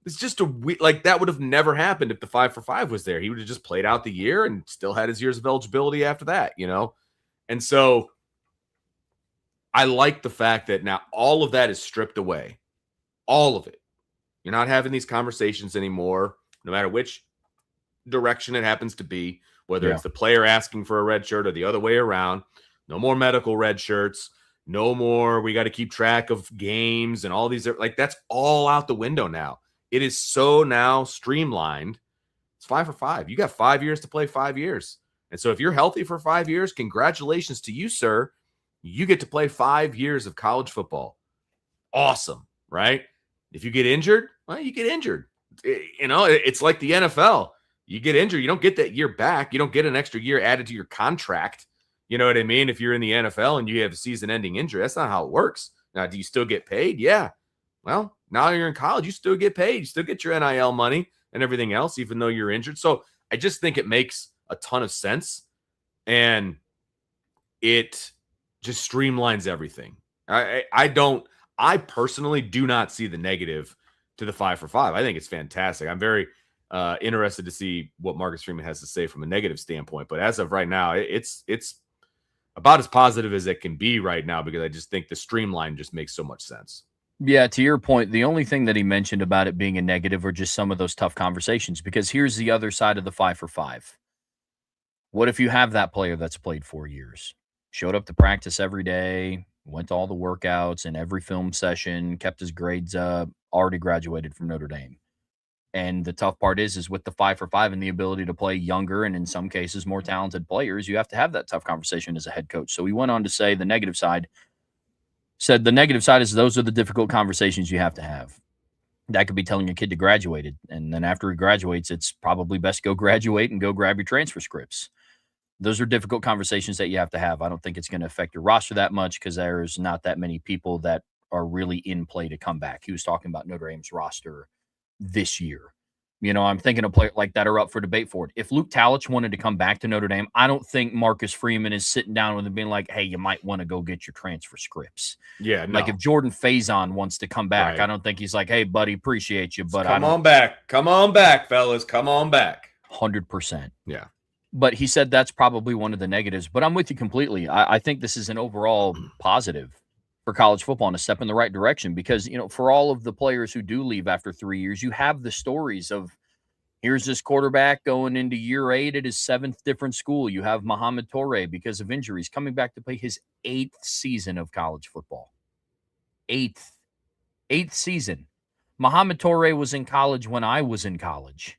it's just like, that would have never happened if the 5 for 5 was there. He would have just played out the year and still had his years of eligibility after that, you know? And so I like the fact that now all of that is stripped away. All of it. You're not having these conversations anymore, no matter which direction it happens to be, whether it's the player asking for a red shirt or the other way around. No more medical red shirts. No more, we got to keep track of games and all these. Like, that's all out the window now. It is so now streamlined. It's 5 for 5. You got 5 years to play 5 years. And so if you're healthy for 5 years, congratulations to you, sir. You get to play 5 years of college football. Awesome, right? If you get injured, well, you get injured. You know, it's like the NFL. You get injured, you don't get that year back. You don't get an extra year added to your contract. You know what I mean? If you're in the NFL and you have a season-ending injury, that's not how it works. Now, do you still get paid? Yeah. Well, now you're in college, you still get paid. You still get your NIL money and everything else, even though you're injured. So I just think it makes a ton of sense. And it just streamlines everything. I personally do not see the negative to the 5 for 5. I think it's fantastic. I'm very interested to see what Marcus Freeman has to say from a negative standpoint. But as of right now, it's about as positive as it can be right now, because I just think the streamline just makes so much sense. Yeah, to your point, the only thing that he mentioned about it being a negative are just some of those tough conversations, because here's the other side of the 5 for 5. What if you have that player that's played 4 years, showed up to practice every day, went to all the workouts and every film session, kept his grades up, already graduated from Notre Dame? And the tough part is with the 5 for 5 and the ability to play younger and in some cases more talented players, you have to have that tough conversation as a head coach. So he went on to say the negative side is those are the difficult conversations you have to have. That could be telling a kid to graduate, and then after he graduates, it's probably best to go graduate and go grab your transfer scripts. Those are difficult conversations that you have to have. I don't think it's going to affect your roster that much because there's not that many people that are really in play to come back. He was talking about Notre Dame's roster this year. You know, I'm thinking of players like that are up for debate for it. If Luke Talich wanted to come back to Notre Dame, I don't think Marcus Freeman is sitting down with him being like, hey, you might want to go get your transfer scripts. Yeah, no. Like if Jordan Faison wants to come back, Right. I don't think he's like, hey, buddy, appreciate you, but Come on back, fellas. Come on back. 100%. Yeah. But he said that's probably one of the negatives. But I'm with you completely. I think this is an overall positive for college football and a step in the right direction because, you know, for all of the players who do leave after 3 years, you have the stories of here's this quarterback going into year 8 at his 7th different school. You have Muhammad Toure because of injuries coming back to play his 8th season of college football. 8th season. Muhammad Toure was in college when I was in college.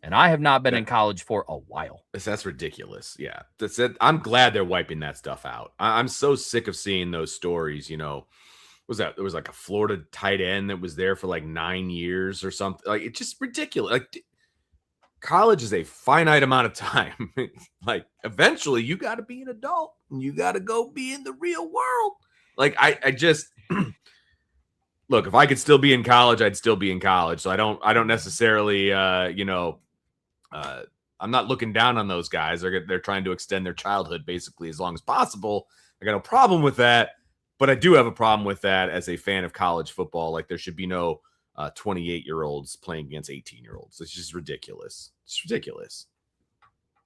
And I have not been in college for a while. That's ridiculous. Yeah. That's it. I'm glad they're wiping that stuff out. I'm so sick of seeing those stories. You know, there was like a Florida tight end that was there for like 9 years or something. Like, it's just ridiculous. Like, college is a finite amount of time. Like, eventually you got to be an adult and you got to go be in the real world. Like, I just look, if I could still be in college, I'd still be in college. So I don't necessarily, I'm not looking down on those guys. They're trying to extend their childhood basically as long as possible. I got no problem with that, but I do have a problem with that as a fan of college football. Like, there should be no 28-year-olds playing against 18-year-olds. It's just ridiculous. It's ridiculous.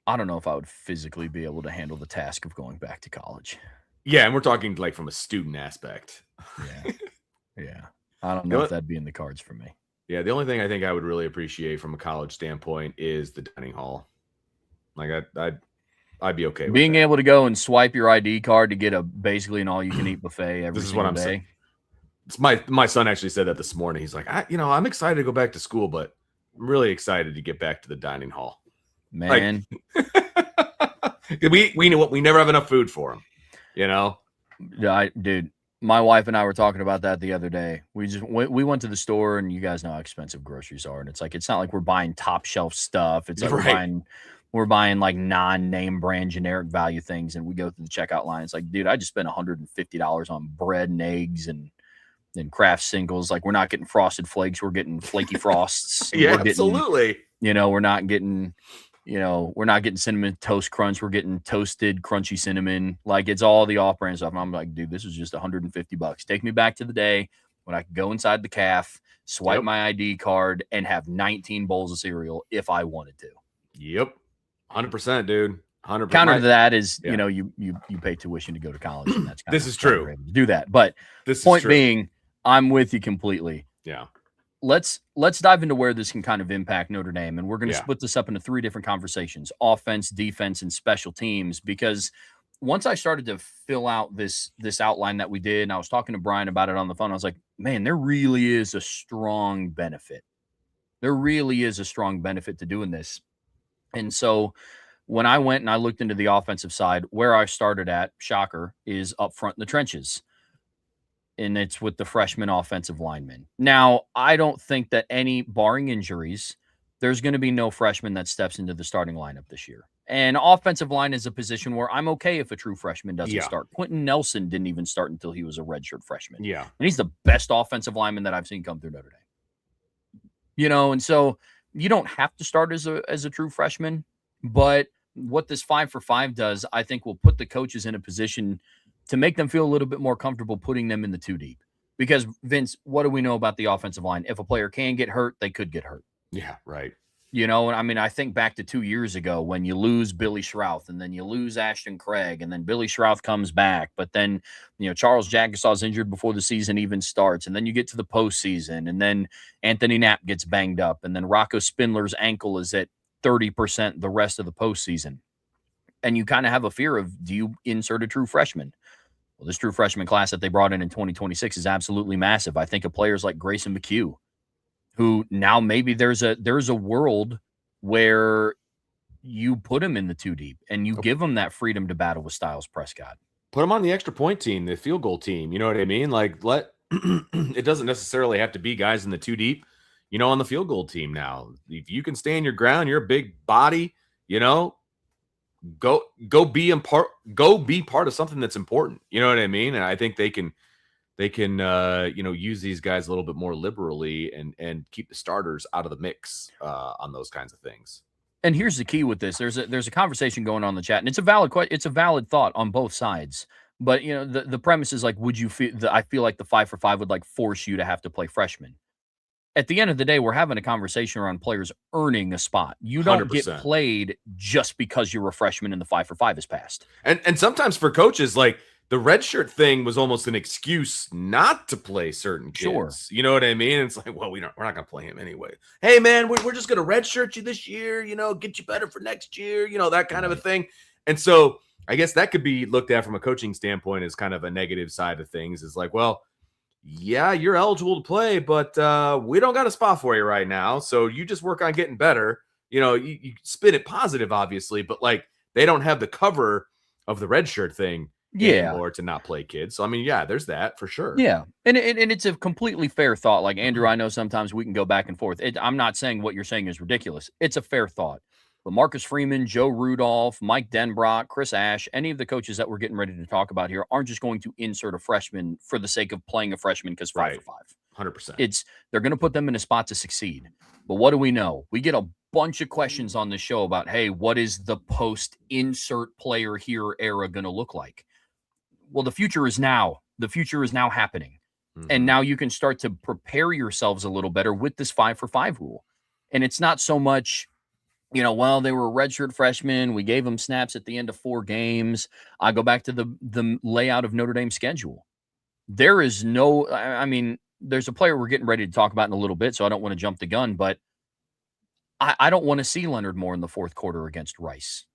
I don't know if I would physically be able to handle the task of going back to college. Yeah, and we're talking like from a student aspect. Yeah. Yeah. I don't know if that'd be in the cards for me. Yeah, the only thing I think I would really appreciate from a college standpoint is the dining hall. Like, I'd be okay with being that. able to go and swipe your ID card to get a all you can eat buffet every This is what I'm day. saying. It's my son actually said that this morning. He's like, I'm excited to go back to school, but I'm really excited to get back to the dining hall. Man, like, we never have enough food for him. You know, dude, My wife and I were talking about that the other day. We went to the store, and you guys know how expensive groceries are. And it's not like we're buying top shelf stuff. It's like Right. we're buying like non-name brand generic value things. And we go through the checkout line. It's like, dude, I just spent $150 on bread and eggs and Kraft singles. Like, we're not getting Frosted Flakes, we're getting Flaky Frosts. And Yeah, we're getting, absolutely. we're not getting, we're not getting Cinnamon Toast Crunch. We're getting toasted crunchy cinnamon. Like, it's all the off-brand stuff. And I'm like, dude, this is just $150. Take me back to the day when I could go inside the calf, swipe my ID card, and have 19 bowls of cereal if I wanted to. Yep. 100%, dude. 100%. Counter to that is, you pay tuition to go to college, and that's this is true. To do that. But this point being, I'm with you completely. Yeah. Let's dive into where this can kind of impact Notre Dame, and we're going to split this up into 3 different conversations: offense, defense, and special teams. Because once I started to fill out this outline that we did, and I was talking to Brian about it on the phone, I was like, man, there really is a strong benefit. There really is a strong benefit to doing this. And so when I went and I looked into the offensive side, where I started at, shocker, is up front in the trenches. And it's with the freshman offensive linemen. Now, I don't think that barring injuries, there's going to be no freshman that steps into the starting lineup this year. And offensive line is a position where I'm okay if a true freshman doesn't start. Quentin Nelson didn't even start until he was a redshirt freshman. Yeah. And he's the best offensive lineman that I've seen come through Notre Dame. And so you don't have to start as a true freshman, but what this 5-for-5 does, I think, will put the coaches in a position to make them feel a little bit more comfortable putting them in the 2 deep. Because, Vince, what do we know about the offensive line? If a player can get hurt, they could get hurt. Yeah, right. I mean, I think back to 2 years ago when you lose Billy Schrouth, and then you lose Ashton Craig, and then Billy Schrouth comes back. But then, Charles Jagusaw's injured before the season even starts. And then you get to the postseason, and then Anthony Knapp gets banged up. And then Rocco Spindler's ankle is at 30% the rest of the postseason. And you kind of have a fear of, do you insert a true freshman? Well, this true freshman class that they brought in 2026 is absolutely massive. I think of players like Grayson McHugh, who now maybe there's a world where you put him in the 2 deep and you give him that freedom to battle with Styles Prescott. Put him on the extra point team, the field goal team. You know what I mean? Like, it doesn't necessarily have to be guys in the 2 deep, on the field goal team now. If you can stand your ground, you're a big body, go be part of something that's important. You know what I mean? And I think they can use these guys a little bit more liberally and keep the starters out of the mix on those kinds of things. And here's the key with this: there's a conversation going on in the chat, and it's a valid thought on both sides. But the premise is like, would you feel? I feel like the 5-for-5 would like force you to have to play freshmen. At the end of the day, we're having a conversation around players earning a spot. You don't 100%. get played just because you're a freshman and the 5-for-5 is passed. And sometimes for coaches, like, the redshirt thing was almost an excuse not to play certain kids. Sure. You know what I mean? It's like, well, we're not going to play him anyway. Hey, man, we're just going to redshirt you this year, get you better for next year, that kind of a thing. And so I guess that could be looked at from a coaching standpoint as kind of a negative side of things. Is like, well, yeah, you're eligible to play, but we don't got a spot for you right now. So you just work on getting better. You spin it positive, obviously, but like, they don't have the cover of the redshirt thing anymore to not play kids. So I mean, yeah, there's that for sure. Yeah, and it's a completely fair thought. Like, Andrew, I know sometimes we can go back and forth. I'm not saying what you're saying is ridiculous. It's a fair thought. But Marcus Freeman, Joe Rudolph, Mike Denbrock, Chris Ash, any of the coaches that we're getting ready to talk about here aren't just going to insert a freshman for the sake of playing a freshman because 5-for-5. 100%. They're going to put them in a spot to succeed. But what do we know? We get a bunch of questions on the show about, hey, what is the post-insert player here era going to look like? Well, the future is now. The future is now happening. Mm-hmm. And now you can start to prepare yourselves a little better with this 5-for-5 rule. And it's not so much, well, they were a redshirt freshman. We gave them snaps at the end of 4 games. I go back to the layout of Notre Dame's schedule. There is no, I mean, there's a player we're getting ready to talk about in a little bit, so I don't want to jump the gun, but I don't want to see Leonard Moore in the 4th quarter against Rice.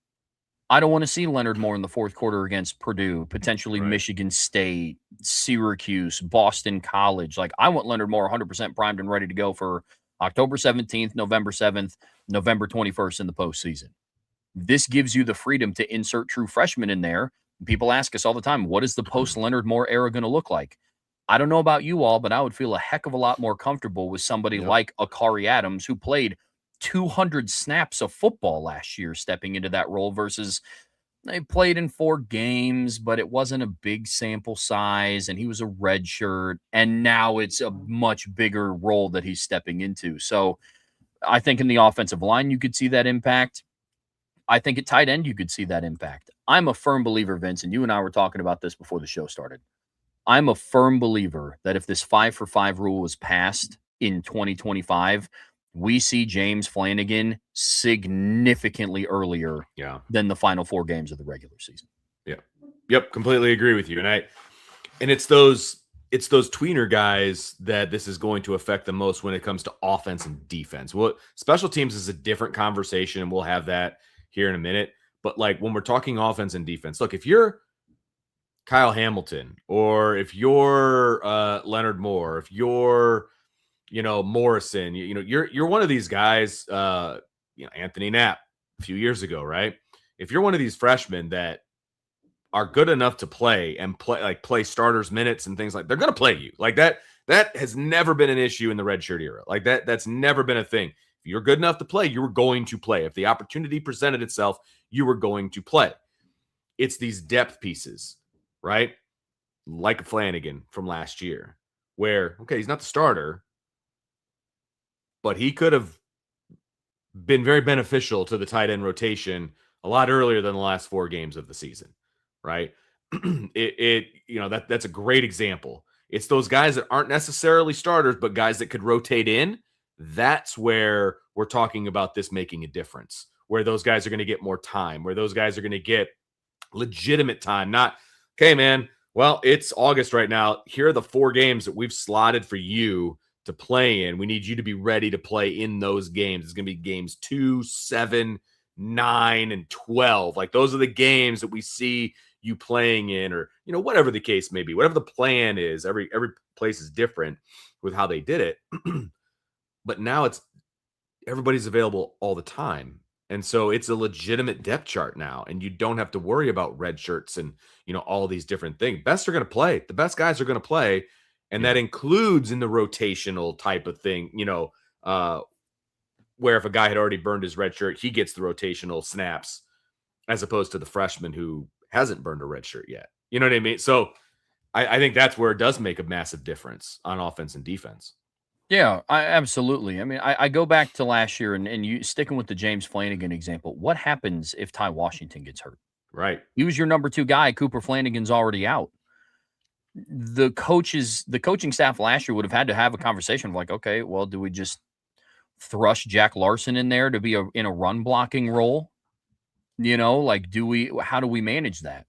I don't want to see Leonard Moore in the 4th quarter against Purdue, potentially Michigan State, Syracuse, Boston College. Like, I want Leonard Moore 100% primed and ready to go for October 17th, November 7th, November 21st in the postseason. This gives you the freedom to insert true freshmen in there People ask us all the time, what is the post-Leonard Moore era going to look like? I don't know about you all, but I would feel a heck of a lot more comfortable with somebody like Akari Adams, who played 200 snaps of football last year, stepping into that role versus they played in 4 games, but it wasn't a big sample size, and he was a redshirt, and now it's a much bigger role that he's stepping into. So I think in the offensive line, you could see that impact. I think at tight end, you could see that impact. I'm a firm believer, Vince, and you and I were talking about this before the show started. I'm a firm believer that if this 5-for-5 rule was passed in 2025, we see James Flanagan significantly earlier than the final 4 games of the regular season. Yep, completely agree with you. And it's those tweener guys that this is going to affect the most when it comes to offense and defense. Well, special teams is a different conversation, and we'll have that here in a minute. But like when we're talking offense and defense, look, if you're Kyle Hamilton, or if you're Leonard Moore, if you're Morrison, you're one of these guys, Anthony Knapp a few years ago, right? If you're one of these freshmen that are good enough to play starters minutes and things like, they're going to play you like that. That has never been an issue in the redshirt era. Like that's never been a thing. If you're good enough to play, you were going to play. If the opportunity presented itself, you were going to play. It's these depth pieces, right? Like Flanagan from last year, where, okay, he's not the starter, but he could have been very beneficial to the tight end rotation a lot earlier than the last 4 games of the season, right? That's a great example. It's those guys that aren't necessarily starters, but guys that could rotate in. That's where we're talking about this making a difference, where those guys are going to get more time, where those guys are going to get legitimate time. Not, okay, man, well, it's August right now. Here are the 4 games that we've slotted for you to play in. We need you to be ready to play in those games. It's going to be games 2, 7, 9, and 12. Like those are the games that we see you playing in, or, whatever the case may be, whatever the plan is. Every place is different with how they did it. But now everybody's available all the time. And so it's a legitimate depth chart now, and you don't have to worry about red shirts and, all these different things. Best are going to play. The best guys are going to play. And that includes in the rotational type of thing, where if a guy had already burned his red shirt, he gets the rotational snaps as opposed to the freshman who hasn't burned a red shirt yet. You know what I mean? So I think that's where it does make a massive difference on offense and defense. Yeah, absolutely. I mean, I go back to last year and you sticking with the James Flanagan example. What happens if Ty Washington gets hurt? Right. He was your number 2 guy. Cooper Flanagan's already out. The coaching staff last year would have had to have a conversation of like, okay, well, do we just thrust Jack Larson in there to be in a run blocking role? How do we manage that?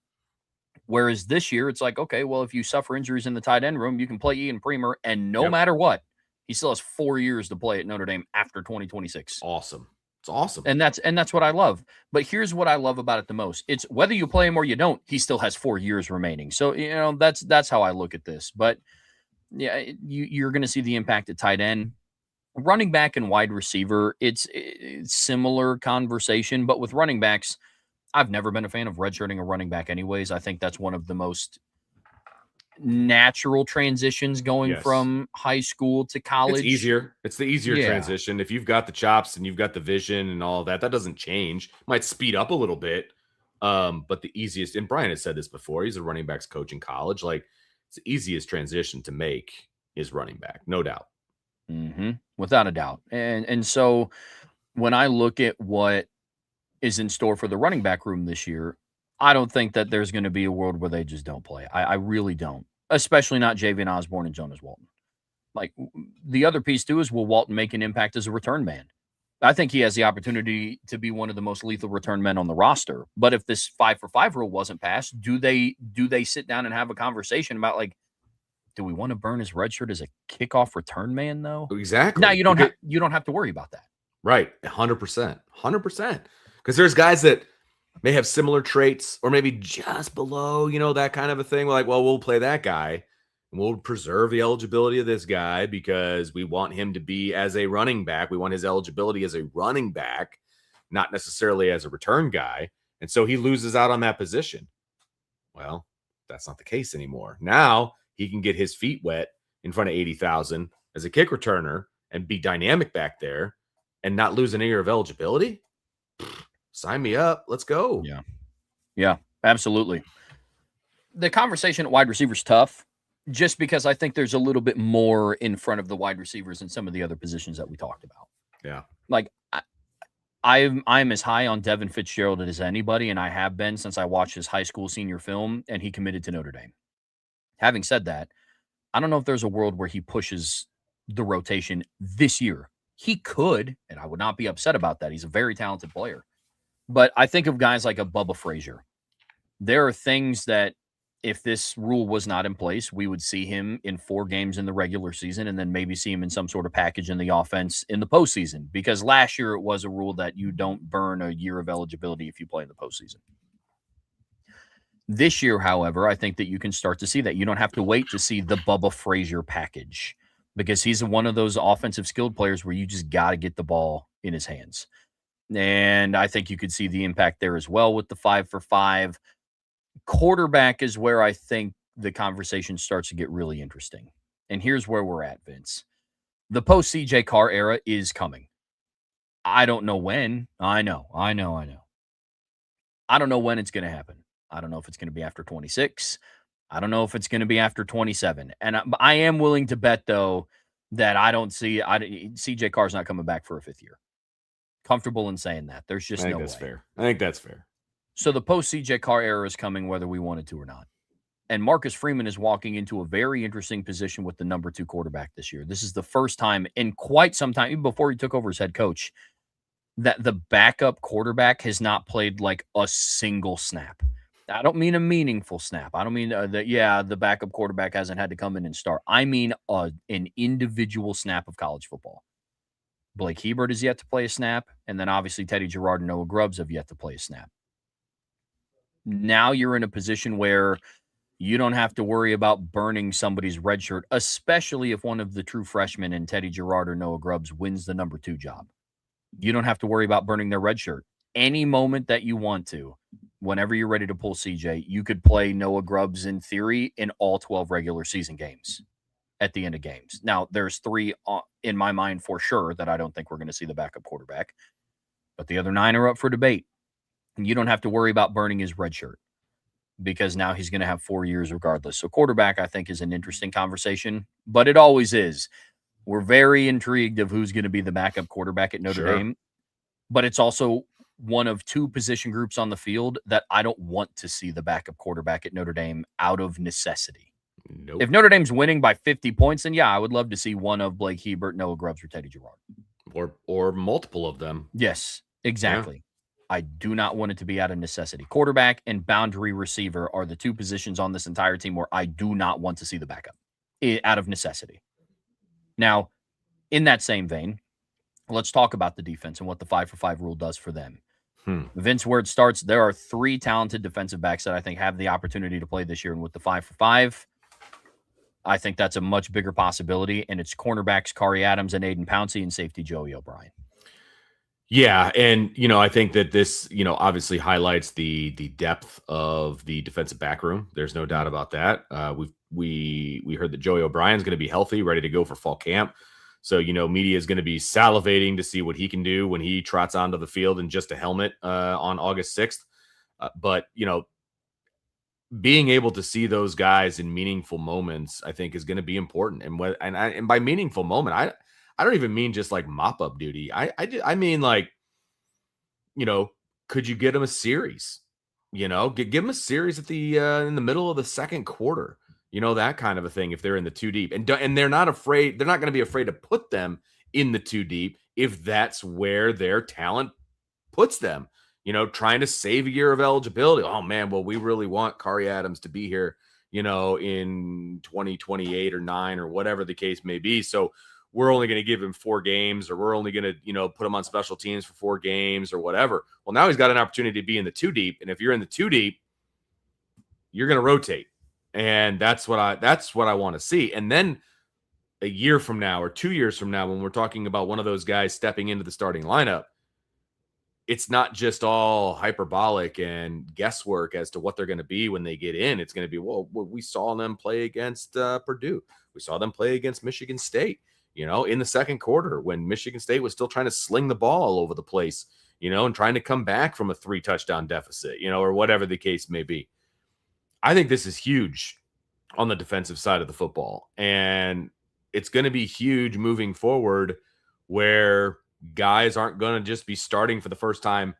Whereas this year, it's like, okay, well, if you suffer injuries in the tight end room, you can play Ian Premer, and no matter what, he still has 4 years to play at Notre Dame after 2026. Awesome. It's awesome. And that's what I love. But here's what I love about it the most. It's whether you play him or you don't, he still has 4 years remaining. So, that's how I look at this. But yeah, you're going to see the impact at tight end. Running back and wide receiver, it's similar conversation. But with running backs, I've never been a fan of redshirting a running back anyways. I think that's one of the most natural transitions going from high school to college. It's easier. It's the easier transition. If you've got the chops and you've got the vision and all that doesn't change. Might speed up a little bit. But the easiest, and Brian has said this before, he's a running backs coach in college. Like, it's the easiest transition to make is running back, no doubt. Mm-hmm. Without a doubt. And so when I look at what is in store for the running back room this year, I don't think that there's going to be a world where they just don't play. I really don't, especially not Javian Osborne and Jonas Walton. Like, the other piece too is, will Walton make an impact as a return man? I think he has the opportunity to be one of the most lethal return men on the roster. But if this 5-for-5 rule wasn't passed, do they sit down and have a conversation about, like, do we want to burn his red shirt as a kickoff return man though? Exactly. Now you don't have to worry about that. Right. 100%. Because there's guys that may have similar traits or maybe just below, that kind of a thing. We're like, well, we'll play that guy and we'll preserve the eligibility of this guy because we want him to be as a running back. We want his eligibility as a running back, not necessarily as a return guy. And so he loses out on that position. Well, that's not the case anymore. Now he can get his feet wet in front of 80,000 as a kick returner and be dynamic back there and not lose an year of eligibility. Sign me up. Let's go. Yeah, absolutely. The conversation at wide receiver is tough just because I think there's a little bit more in front of the wide receivers than some of the other positions that we talked about. Yeah. Like I'm as high on Devin Fitzgerald as anybody, and I have been since I watched his high school senior film and he committed to Notre Dame. Having said that, I don't know if there's a world where he pushes the rotation this year. He could, and I would not be upset about that. He's a very talented player. But I think of guys like a Bubba Frazier. There are things that if this rule was not in place, we would see him in 4 games in the regular season and then maybe see him in some sort of package in the offense in the postseason. Because last year it was a rule that you don't burn a year of eligibility if you play in the postseason. This year, however, I think that you can start to see that. You don't have to wait to see the Bubba Frazier package because he's one of those offensive skilled players where you just got to get the ball in his hands. And I think you could see the impact there as well with the 5 for 5. Quarterback is where I think the conversation starts to get really interesting. And here's where we're at, Vince. The post CJ Carr era is coming. I don't know when. I know. I don't know when it's going to happen. I don't know if it's going to be after 26. I don't know if it's going to be after 27. And I am willing to bet, though, that I don't see CJ Carr's not coming back for a 5th year. Comfortable in saying that. There's just no way. Fair. I think that's fair. So the post CJ Carr era is coming whether we wanted to or not. And Marcus Freeman is walking into a very interesting position with the number 2 quarterback this year. This is the first time in quite some time, even before he took over as head coach, that the backup quarterback has not played like a single snap. I don't mean a meaningful snap. I don't mean the backup quarterback hasn't had to come in and start. I mean an individual snap of college football. Blake Hebert has yet to play a snap, and then obviously Teddy Gerard and Noah Grubbs have yet to play a snap. Now you're in a position where you don't have to worry about burning somebody's red shirt, especially if one of the true freshmen in Teddy Gerard or Noah Grubbs wins the number 2 job. You don't have to worry about burning their red shirt. Any moment that you want to, whenever you're ready to pull CJ, you could play Noah Grubbs in theory in all 12 regular season games at the end of games. Now, there's 3 in my mind for sure that I don't think we're going to see the backup quarterback, but the other 9 are up for debate. And you don't have to worry about burning his red shirt because now he's going to have 4 years regardless. So quarterback, I think, is an interesting conversation, but it always is. We're very intrigued of who's going to be the backup quarterback at Notre Dame, but it's also one of 2 position groups on the field that I don't want to see the backup quarterback at Notre Dame out of necessity. Nope. If Notre Dame's winning by 50 points, then yeah, I would love to see one of Blake Hebert, Noah Grubbs, or Teddy Gerard. Or multiple of them. Yes, exactly. Yeah. I do not want it to be out of necessity. Quarterback and boundary receiver are the 2 positions on this entire team where I do not want to see the backup out of necessity. Now, in that same vein, let's talk about the defense and what the 5 for 5 rule does for them. Vince, where it starts, there are 3 talented defensive backs that I think have the opportunity to play this year. And with the 5 for 5, I think that's a much bigger possibility. And it's cornerbacks Kari Adams and Aiden Pouncey and safety Joey O'Brien. Yeah, and I think that this obviously highlights the depth of the defensive back room. There's no doubt about that. We heard that Joey O'Brien's going to be healthy, ready to go for fall camp. So media is going to be salivating to see what he can do when he trots onto the field in just a helmet on August 6th. But being able to see those guys in meaningful moments, I think, is going to be important. And by meaningful moment, I don't even mean just like mop-up duty. I mean like, could you get them a series? Give them a series at the in the middle of the second quarter. That kind of a thing if they're in the 2 deep. And they're not afraid. They're not going to be afraid to put them in the 2 deep if that's where their talent puts them. Trying to save a year of eligibility. Oh, man, well, we really want Kari Adams to be here, in 2028 or 9 or whatever the case may be. So we're only going to give him 4 games, or we're only going to, put him on special teams for 4 games or whatever. Well, now he's got an opportunity to be in the 2 deep. And if you're in the 2 deep, you're going to rotate. And that's what I want to see. And then a year from now or 2 years from now, when we're talking about one of those guys stepping into the starting lineup, it's not just all hyperbolic and guesswork as to what they're going to be when they get in. It's going to be, well, we saw them play against Purdue. We saw them play against Michigan State, in the second quarter when Michigan State was still trying to sling the ball all over the place, and trying to come back from a 3-touchdown deficit, or whatever the case may be. I think this is huge on the defensive side of the football. And it's going to be huge moving forward where guys aren't going to just be starting for the first time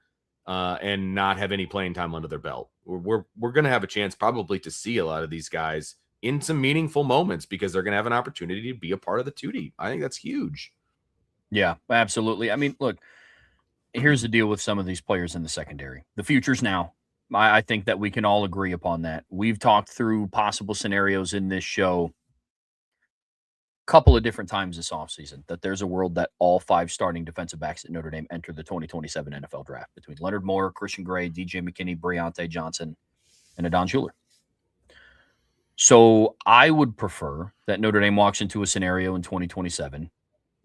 and not have any playing time under their belt. We're going to have a chance probably to see a lot of these guys in some meaningful moments because they're going to have an opportunity to be a part of the 2D. I think that's huge. Yeah, absolutely. I mean, look, here's the deal with some of these players in the secondary. The future's now. I think that we can all agree upon that. We've talked through possible scenarios in this show a couple of different times this offseason that there's a world that all 5 starting defensive backs at Notre Dame enter the 2027 NFL draft between Leonard Moore, Christian Gray, DJ McKinney, Breonte Johnson, and Adon Schuler. So I would prefer that Notre Dame walks into a scenario in 2027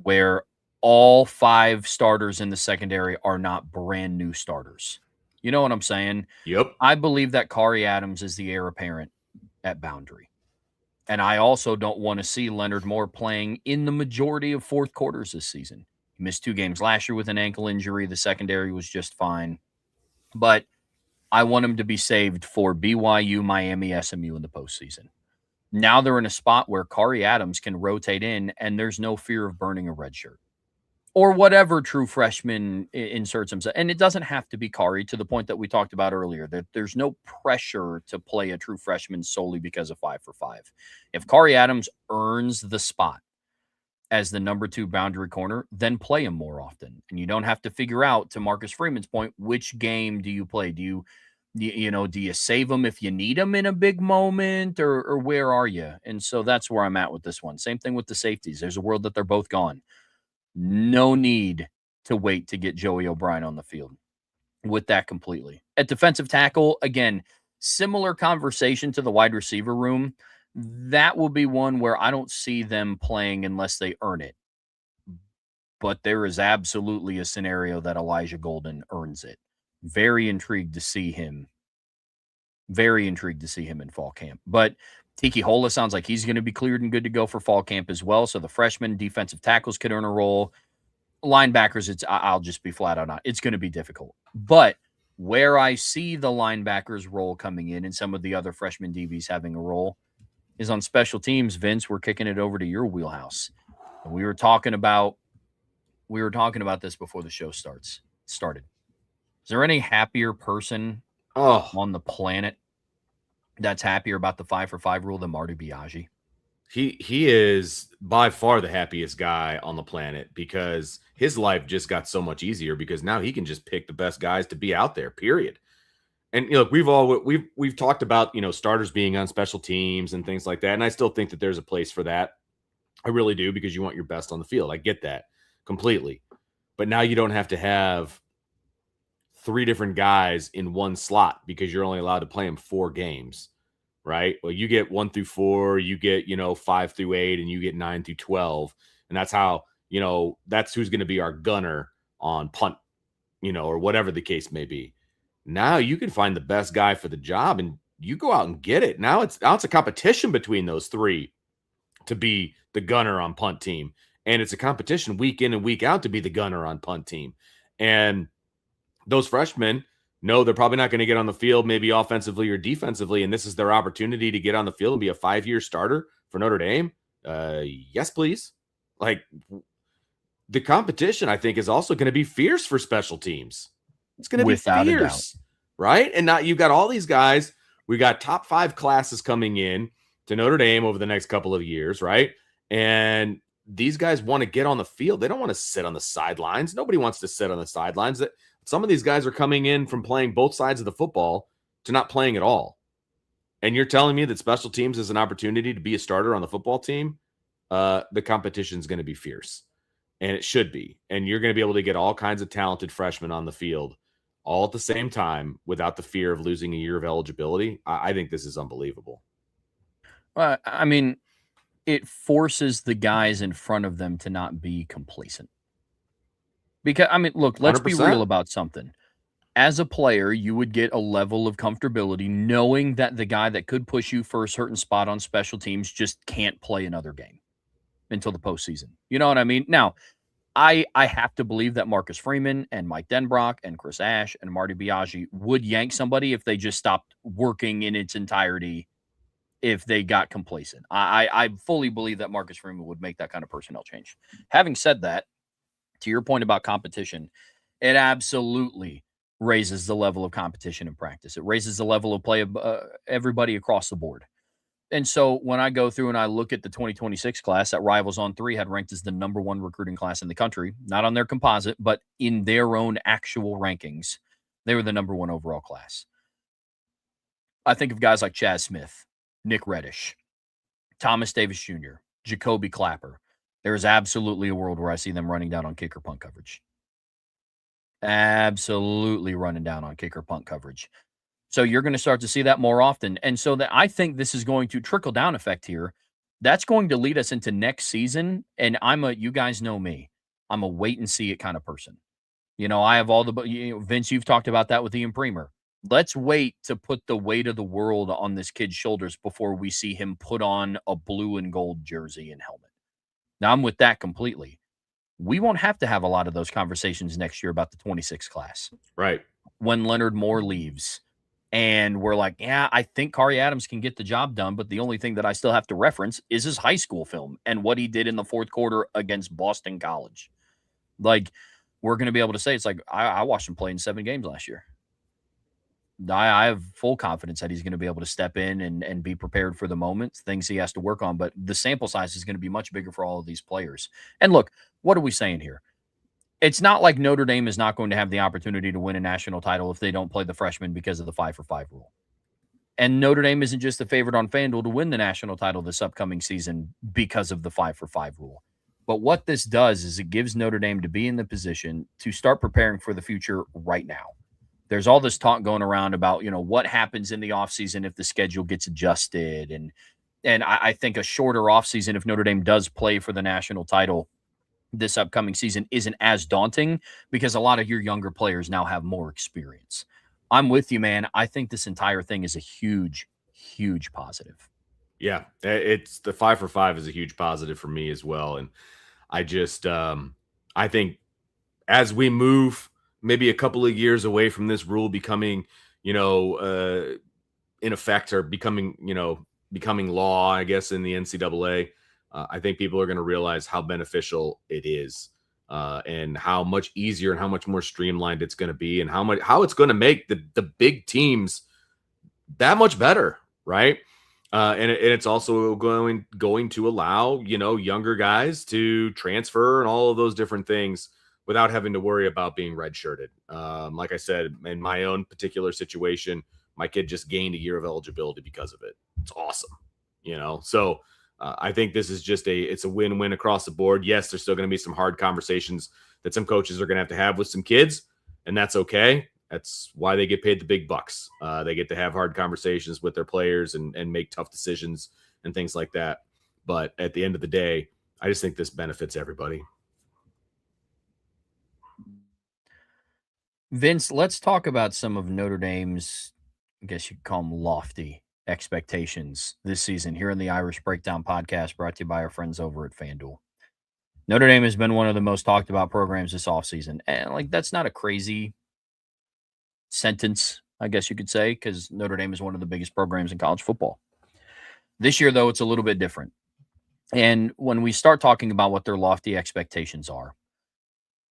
where all 5 starters in the secondary are not brand new starters. You know what I'm saying? Yep. I believe that Kari Adams is the heir apparent at boundary. And I also don't want to see Leonard Moore playing in the majority of fourth quarters this season. He missed 2 games last year with an ankle injury. The secondary was just fine. But I want him to be saved for BYU, Miami, SMU in the postseason. Now they're in a spot where Kari Adams can rotate in, and there's no fear of burning a red shirt. Or whatever true freshman inserts himself. And it doesn't have to be Kari, to the point that we talked about earlier, that there's no pressure to play a true freshman solely because of 5 for 5. If Kari Adams earns the spot as the number 2 boundary corner, then play him more often. And you don't have to figure out, to Marcus Freeman's point, which game do you play? Do you save him if you need him in a big moment, or where are you? And so that's where I'm at with this one. Same thing with the safeties. There's a world that they're both gone. No need to wait to get Joey O'Brien on the field with that completely. At defensive tackle, again, similar conversation to the wide receiver room. That will be one where I don't see them playing unless they earn it. But there is absolutely a scenario that Elijah Golden earns it. Very intrigued to see him. Very intrigued to see him in fall camp. But Tiki Hola sounds like he's going to be cleared and good to go for fall camp as well. So the freshman defensive tackles could earn a role. Linebackers, I'll just be flat out not. It's going to be difficult. But where I see the linebackers role coming in and some of the other freshman DBs having a role is on special teams. Vince, we're kicking it over to your wheelhouse. And we were talking about this before the show started. Is there any happier person on the planet that's happier about the 5 for 5 rule than Marty Biaggi? He is by far the happiest guy on the planet because his life just got so much easier because now he can just pick the best guys to be out there, period. And we've talked about, starters being on special teams and things like that. And I still think that there's a place for that. I really do, because you want your best on the field. I get that completely. But now you don't have to have 3 different guys in one slot because you're only allowed to play them 4 games, right? Well, you get 1 through 4, you get, 5 through 8, and you get 9 through 12. And that's how, that's who's going to be our gunner on punt, or whatever the case may be. Now you can find the best guy for the job and you go out and get it. Now it's a competition between those 3 to be the gunner on punt team. And it's a competition week in and week out to be the gunner on punt team. And those freshmen know they're probably not going to get on the field, maybe offensively or defensively. And this is their opportunity to get on the field and be a 5-year starter for Notre Dame. Yes, please. Like, the competition, I think, is also going to be fierce for special teams. It's going to be fierce, right? And now you've got all these guys. We got top 5 classes coming in to Notre Dame over the next couple of years, right? And these guys want to get on the field. They don't want to sit on the sidelines. Nobody wants to sit on the sidelines. Some of these guys are coming in from playing both sides of the football to not playing at all. And you're telling me that special teams is an opportunity to be a starter on the football team? The competition is going to be fierce. And it should be. And you're going to be able to get all kinds of talented freshmen on the field all at the same time without the fear of losing a year of eligibility. I think this is unbelievable. I mean, it forces the guys in front of them to not be complacent. Because, I mean, look, let's be real 100%. about something. As a player, you would get a level of comfortability knowing that the guy that could push you for a certain spot on special teams just can't play another game until the postseason. You know what I mean? Now, I have to believe that Marcus Freeman and Mike Denbrock and Chris Ash and Marty Biaggi would yank somebody if they just stopped working in its entirety if they got complacent. I fully believe that Marcus Freeman would make that kind of personnel change. Having said that, to your point about competition, it absolutely raises the level of competition in practice. It raises the level of play of everybody across the board. And so when I go through and I look at the 2026 class that Rivals on 3 had ranked as the number one recruiting class in the country, not on their composite, but in their own actual rankings, they were the number one overall class. I think of guys like Chaz Smith, Nick Reddish, Thomas Davis Jr., Jacoby Clapper. There is absolutely a world where I see them running down on kicker punt coverage. Absolutely running down on kicker punt coverage. So you're going to start to see that more often. And so that I think this is going to trickle down effect here. That's going to lead us into next season. And you guys know me, I'm a wait and see it kind of person. You know, I have all the, Vince, you've talked about that with Ian Premer. Let's wait to put the weight of the world on this kid's shoulders before we see him put on a blue and gold jersey and helmet. Now I'm with that completely. We won't have to have a lot of those conversations next year about the 26 class. Right. When Leonard Moore leaves and we're like, yeah, I think Kari Adams can get the job done. But the only thing that I still have to reference is his high school film and what he did in the fourth quarter against Boston College. Like, we're going to be able to say, it's like, I watched him play in 7 games last year. I have full confidence that he's going to be able to step in and be prepared for the moment, things he has to work on. But the sample size is going to be much bigger for all of these players. And look, what are we saying here? It's not like Notre Dame is not going to have the opportunity to win a national title if they don't play the freshmen because of the 5-for-5 rule. And Notre Dame isn't just the favorite on FanDuel to win the national title this upcoming season because of the 5-for-5 rule. But what this does is it gives Notre Dame to be in the position to start preparing for the future right now. There's all this talk going around about, what happens in the offseason if the schedule gets adjusted. And I think a shorter offseason, if Notre Dame does play for the national title this upcoming season, isn't as daunting because a lot of your younger players now have more experience. I'm with you, man. I think this entire thing is a huge, huge positive. Yeah, it's the 5-for-5 is a huge positive for me as well. And I just, I think as we move maybe a couple of years away from this rule becoming, in effect or becoming law, I guess, in the NCAA, I think people are going to realize how beneficial it is and how much easier and how much more streamlined it's going to be and how it's going to make the big teams that much better, right? And it's also going to allow, younger guys to transfer and all of those different things without having to worry about being redshirted. Like I said, in my own particular situation, my kid just gained a year of eligibility because of it. It's awesome, So I think this is it's a win-win across the board. Yes, there's still going to be some hard conversations that some coaches are going to have with some kids, and that's okay. That's why they get paid the big bucks. They get to have hard conversations with their players and make tough decisions and things like that. But at the end of the day, I just think this benefits everybody. Vince, let's talk about some of Notre Dame's, I guess you could call them lofty expectations this season here in the Irish Breakdown podcast, brought to you by our friends over at FanDuel. Notre Dame has been one of the most talked about programs this offseason. And that's not a crazy sentence, I guess you could say, because Notre Dame is one of the biggest programs in college football. This year, though, it's a little bit different. And when we start talking about what their lofty expectations are,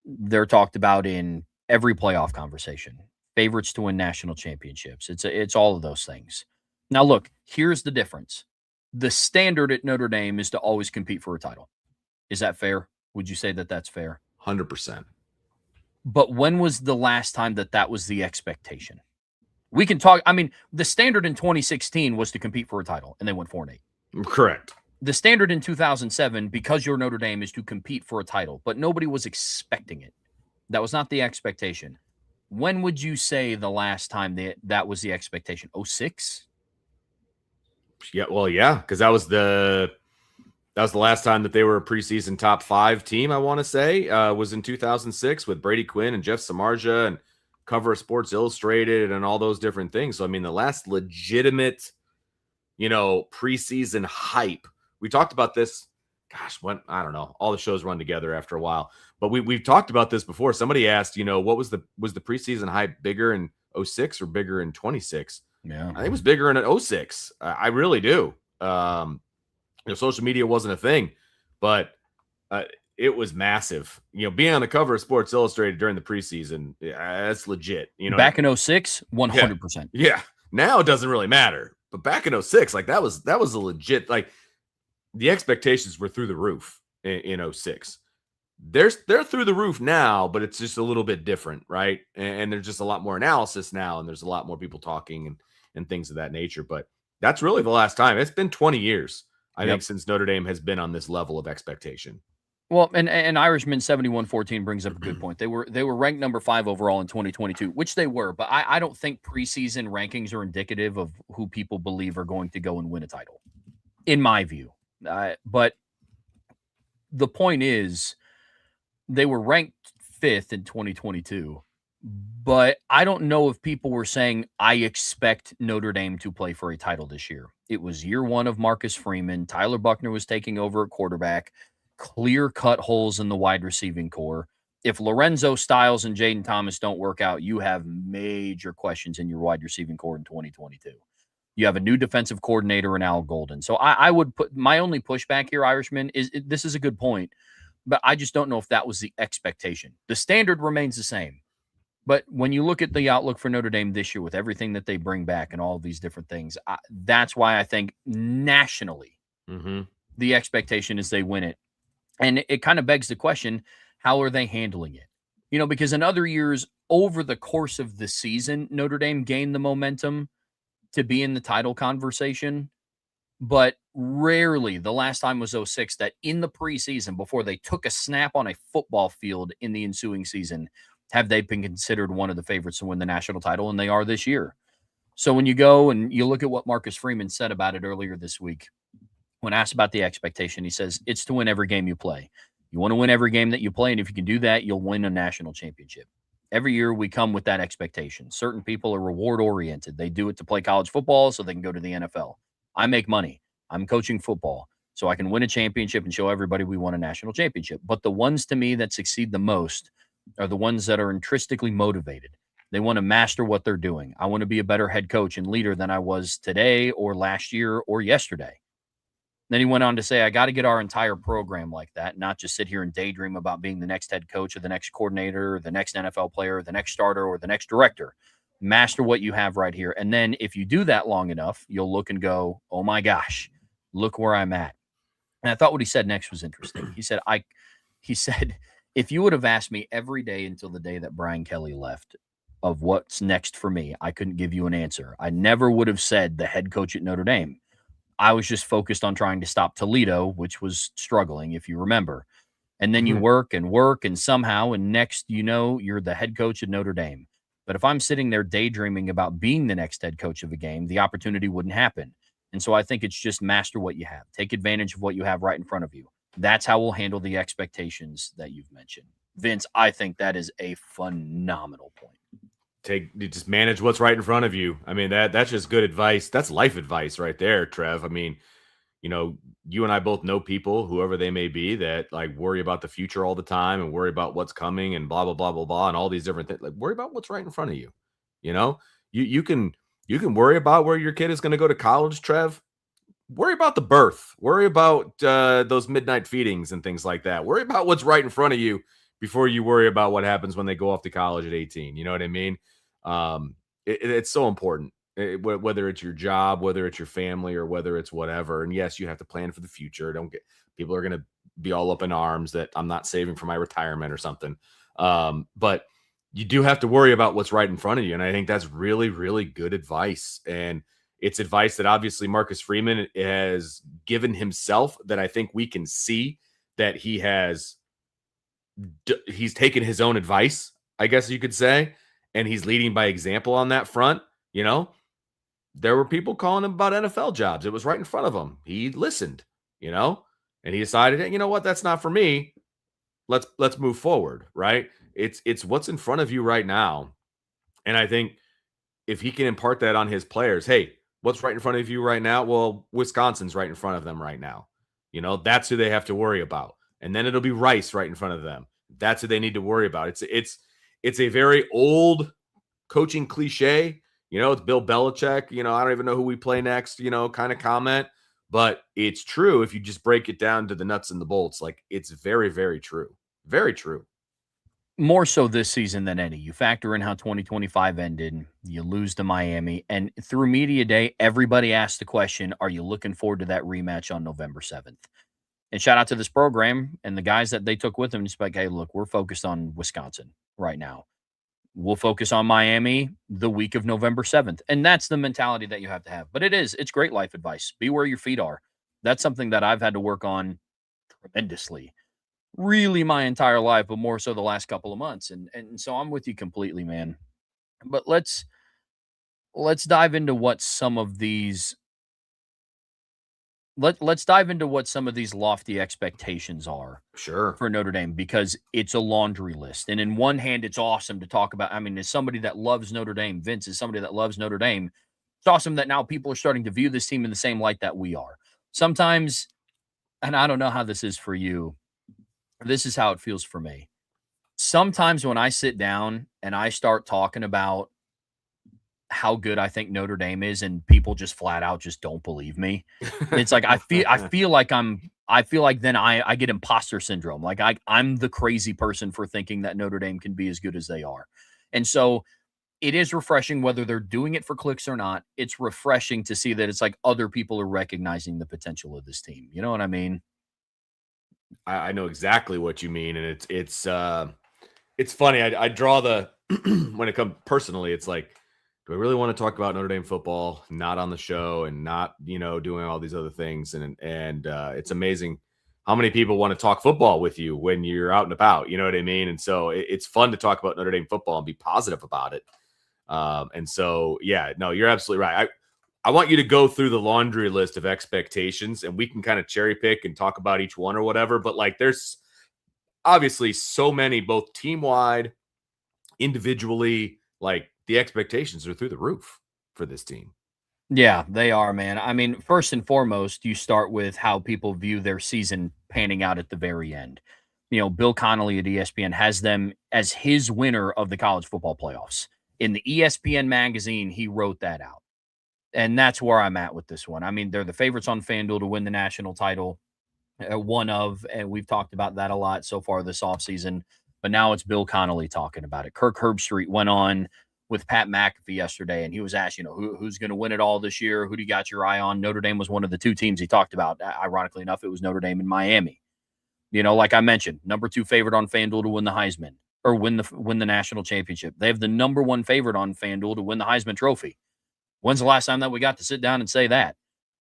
they're talked about in every playoff conversation, favorites to win national championships. It's all of those things. Now, look, here's the difference. The standard at Notre Dame is to always compete for a title. Is that fair? Would you say that that's fair? 100%. But when was the last time that was the expectation? We can talk. I mean, the standard in 2016 was to compete for a title, and they went 4-8. Correct. The standard in 2007, because you're Notre Dame, is to compete for a title, but nobody was expecting it. That was not the expectation. When would you say the last time that was the expectation? 06? Yeah, well, yeah, because that was the That was the last time that they were a preseason top 5 team, I want to say, was in 2006 with Brady Quinn and Jeff Samardzija and cover of Sports Illustrated and all those different things. So, I mean, the last legitimate, preseason hype. We talked about this, I don't know, all the shows run together after a while, but we've talked about this before. Somebody asked, what was the preseason hype bigger in 06 or bigger in 26? Yeah. I think it was bigger in 06. I really do. Social media wasn't a thing, but it was massive. Being on the cover of Sports Illustrated during the preseason, that's legit. Back in 06, 100%. Yeah. Now it doesn't really matter. But back in 06, like that was a legit, like the expectations were through the roof in 06. They're through the roof now, but it's just a little bit different, right? And there's just a lot more analysis now, and there's a lot more people talking and things of that nature. But that's really the last time. It's been 20 years, I think, since Notre Dame has been on this level of expectation. Well, and Irishman 7114 brings up a good point. They were ranked number 5 overall in 2022, which they were, but I don't think preseason rankings are indicative of who people believe are going to go and win a title, in my view. But the point is, they were ranked 5th in 2022, but I don't know if people were saying, I expect Notre Dame to play for a title this year. It was year 1 of Marcus Freeman. Tyler Buckner was taking over at quarterback. Clear-cut holes in the wide receiving core. If Lorenzo Styles and Jaden Thomas don't work out, you have major questions in your wide receiving core in 2022. You have a new defensive coordinator in Al Golden. So I would put my only pushback here, Irishman, is this is a good point, but I just don't know if that was the expectation. The standard remains the same. But when you look at the outlook for Notre Dame this year with everything that they bring back and all of these different things, that's why I think nationally the expectation is they win it. And it kind of begs the question, how are they handling it? Because in other years, over the course of the season, Notre Dame gained the momentum to be in the title conversation. But rarely, the last time was 06, that in the preseason, before they took a snap on a football field in the ensuing season, have they been considered one of the favorites to win the national title, and they are this year. So when you go and you look at what Marcus Freeman said about it earlier this week, when asked about the expectation, he says, it's to win every game you play. You want to win every game that you play, and if you can do that, you'll win a national championship. Every year we come with that expectation. Certain people are reward-oriented. They do it to play college football so they can go to the NFL. I make money. I'm coaching football so I can win a championship and show everybody we won a national championship. But the ones to me that succeed the most are the ones that are intrinsically motivated. They want to master what they're doing. I want to be a better head coach and leader than I was today or last year or yesterday. Then he went on to say, I got to get our entire program like that, not just sit here and daydream about being the next head coach or the next coordinator or the next NFL player or the next starter or the next director. Master what you have right here. And then if you do that long enough, you'll look and go, oh my gosh, look where I'm at. And I thought what he said next was interesting. He said, if you would have asked me every day until the day that Brian Kelly left of what's next for me, I couldn't give you an answer. I never would have said the head coach at Notre Dame. I was just focused on trying to stop Toledo, which was struggling, if you remember. And then you work, and somehow, and next, you're the head coach at Notre Dame. But if I'm sitting there daydreaming about being the next head coach of a game, the opportunity wouldn't happen. And so I think it's just master what you have. Take advantage of what you have right in front of you. That's how we'll handle the expectations that you've mentioned. Vince, I think that is a phenomenal point. Just manage what's right in front of you. I mean, that's just good advice. That's life advice right there, Trev. I mean, you and I both know people, whoever they may be, that like worry about the future all the time and worry about what's coming and blah, blah, blah, blah, blah, and all these different things. Like, worry about what's right in front of you. You can worry about where your kid is going to go to college, Trev. Worry about the birth. Worry about those midnight feedings and things like that. Worry about what's right in front of you before you worry about what happens when they go off to college at 18. You know what I mean? It's so important, whether it's your job, whether it's your family, or whether it's whatever. And yes, you have to plan for the future. People are going to be all up in arms that I'm not saving for my retirement or something. But you do have to worry about what's right in front of you. And I think that's really, really good advice. And it's advice that obviously Marcus Freeman has given himself, that I think we can see that he's taken his own advice, I guess you could say, and he's leading by example on that front. There were people calling him about NFL jobs. It was right in front of him. He listened, and he decided, hey, you know what, that's not for me. Let's move forward, right? It's what's in front of you right now. And I think if he can impart that on his players, hey, what's right in front of you right now? Well, Wisconsin's right in front of them right now. That's who they have to worry about. And then it'll be Rice right in front of them. That's who they need to worry about. It's a very old coaching cliche. It's Bill Belichick. I don't even know who we play next, kind of comment. But it's true if you just break it down to the nuts and the bolts. Like, it's very, very true. Very true. More so this season than any. You factor in how 2025 ended, you lose to Miami, and through media day, everybody asked the question, are you looking forward to that rematch on November 7th? And shout out to this program and the guys that they took with them. Just like, hey, look, we're focused on Wisconsin right now. We'll focus on Miami the week of November 7th. And that's the mentality that you have to have. But it's great life advice. Be where your feet are. That's something that I've had to work on tremendously, really my entire life, but more so the last couple of months. And so I'm with you completely, man. But let's dive into what some of these let's dive into what some of these lofty expectations are Sure. for Notre Dame, because it's a laundry list. And in one hand, it's awesome to talk about. I mean, as somebody that loves Notre Dame, Vince is somebody that loves Notre Dame. It's awesome that now people are starting to view this team in the same light that we are. Sometimes, and I don't know how this is for you, this is how it feels for me. Sometimes when I sit down and I start talking about how good I think Notre Dame is, and people just flat out just don't believe me. It's like I feel like then I get imposter syndrome. Like I'm the crazy person for thinking that Notre Dame can be as good as they are. And so it is refreshing whether they're doing it for clicks or not. It's refreshing to see that it's like other people are recognizing the potential of this team. You know what I mean? I know exactly what you mean, and it's funny. I draw the when it comes personally, it's like, do I really want to talk about Notre Dame football, not on the show and not, doing all these other things? And it's amazing how many people want to talk football with you when you're out and about, you know what I mean? And so it's fun to talk about Notre Dame football and be positive about it. And so, yeah, no, you're absolutely right. I want you to go through the laundry list of expectations, and we can kind of cherry pick and talk about each one or whatever. But like, there's obviously so many, both team wide, individually, like the expectations are through the roof for this team. Yeah, they are, man. I mean, first and foremost, you start with how people view their season panning out at the very end. Bill Connolly at ESPN has them as his winner of the college football playoffs. In the ESPN magazine, he wrote that out. And that's where I'm at with this one. I mean, they're the favorites on FanDuel to win the national title, and we've talked about that a lot so far this offseason. But now it's Bill Connolly talking about it. Kirk Herbstreit went on with Pat McAfee yesterday, and he was asked, who's going to win it all this year? Who do you got your eye on? Notre Dame was one of the two teams he talked about. Ironically enough, it was Notre Dame and Miami. Like I mentioned, number 2 favorite on FanDuel to win the Heisman or win the national championship. They have the number 1 favorite on FanDuel to win the Heisman Trophy. When's the last time that we got to sit down and say that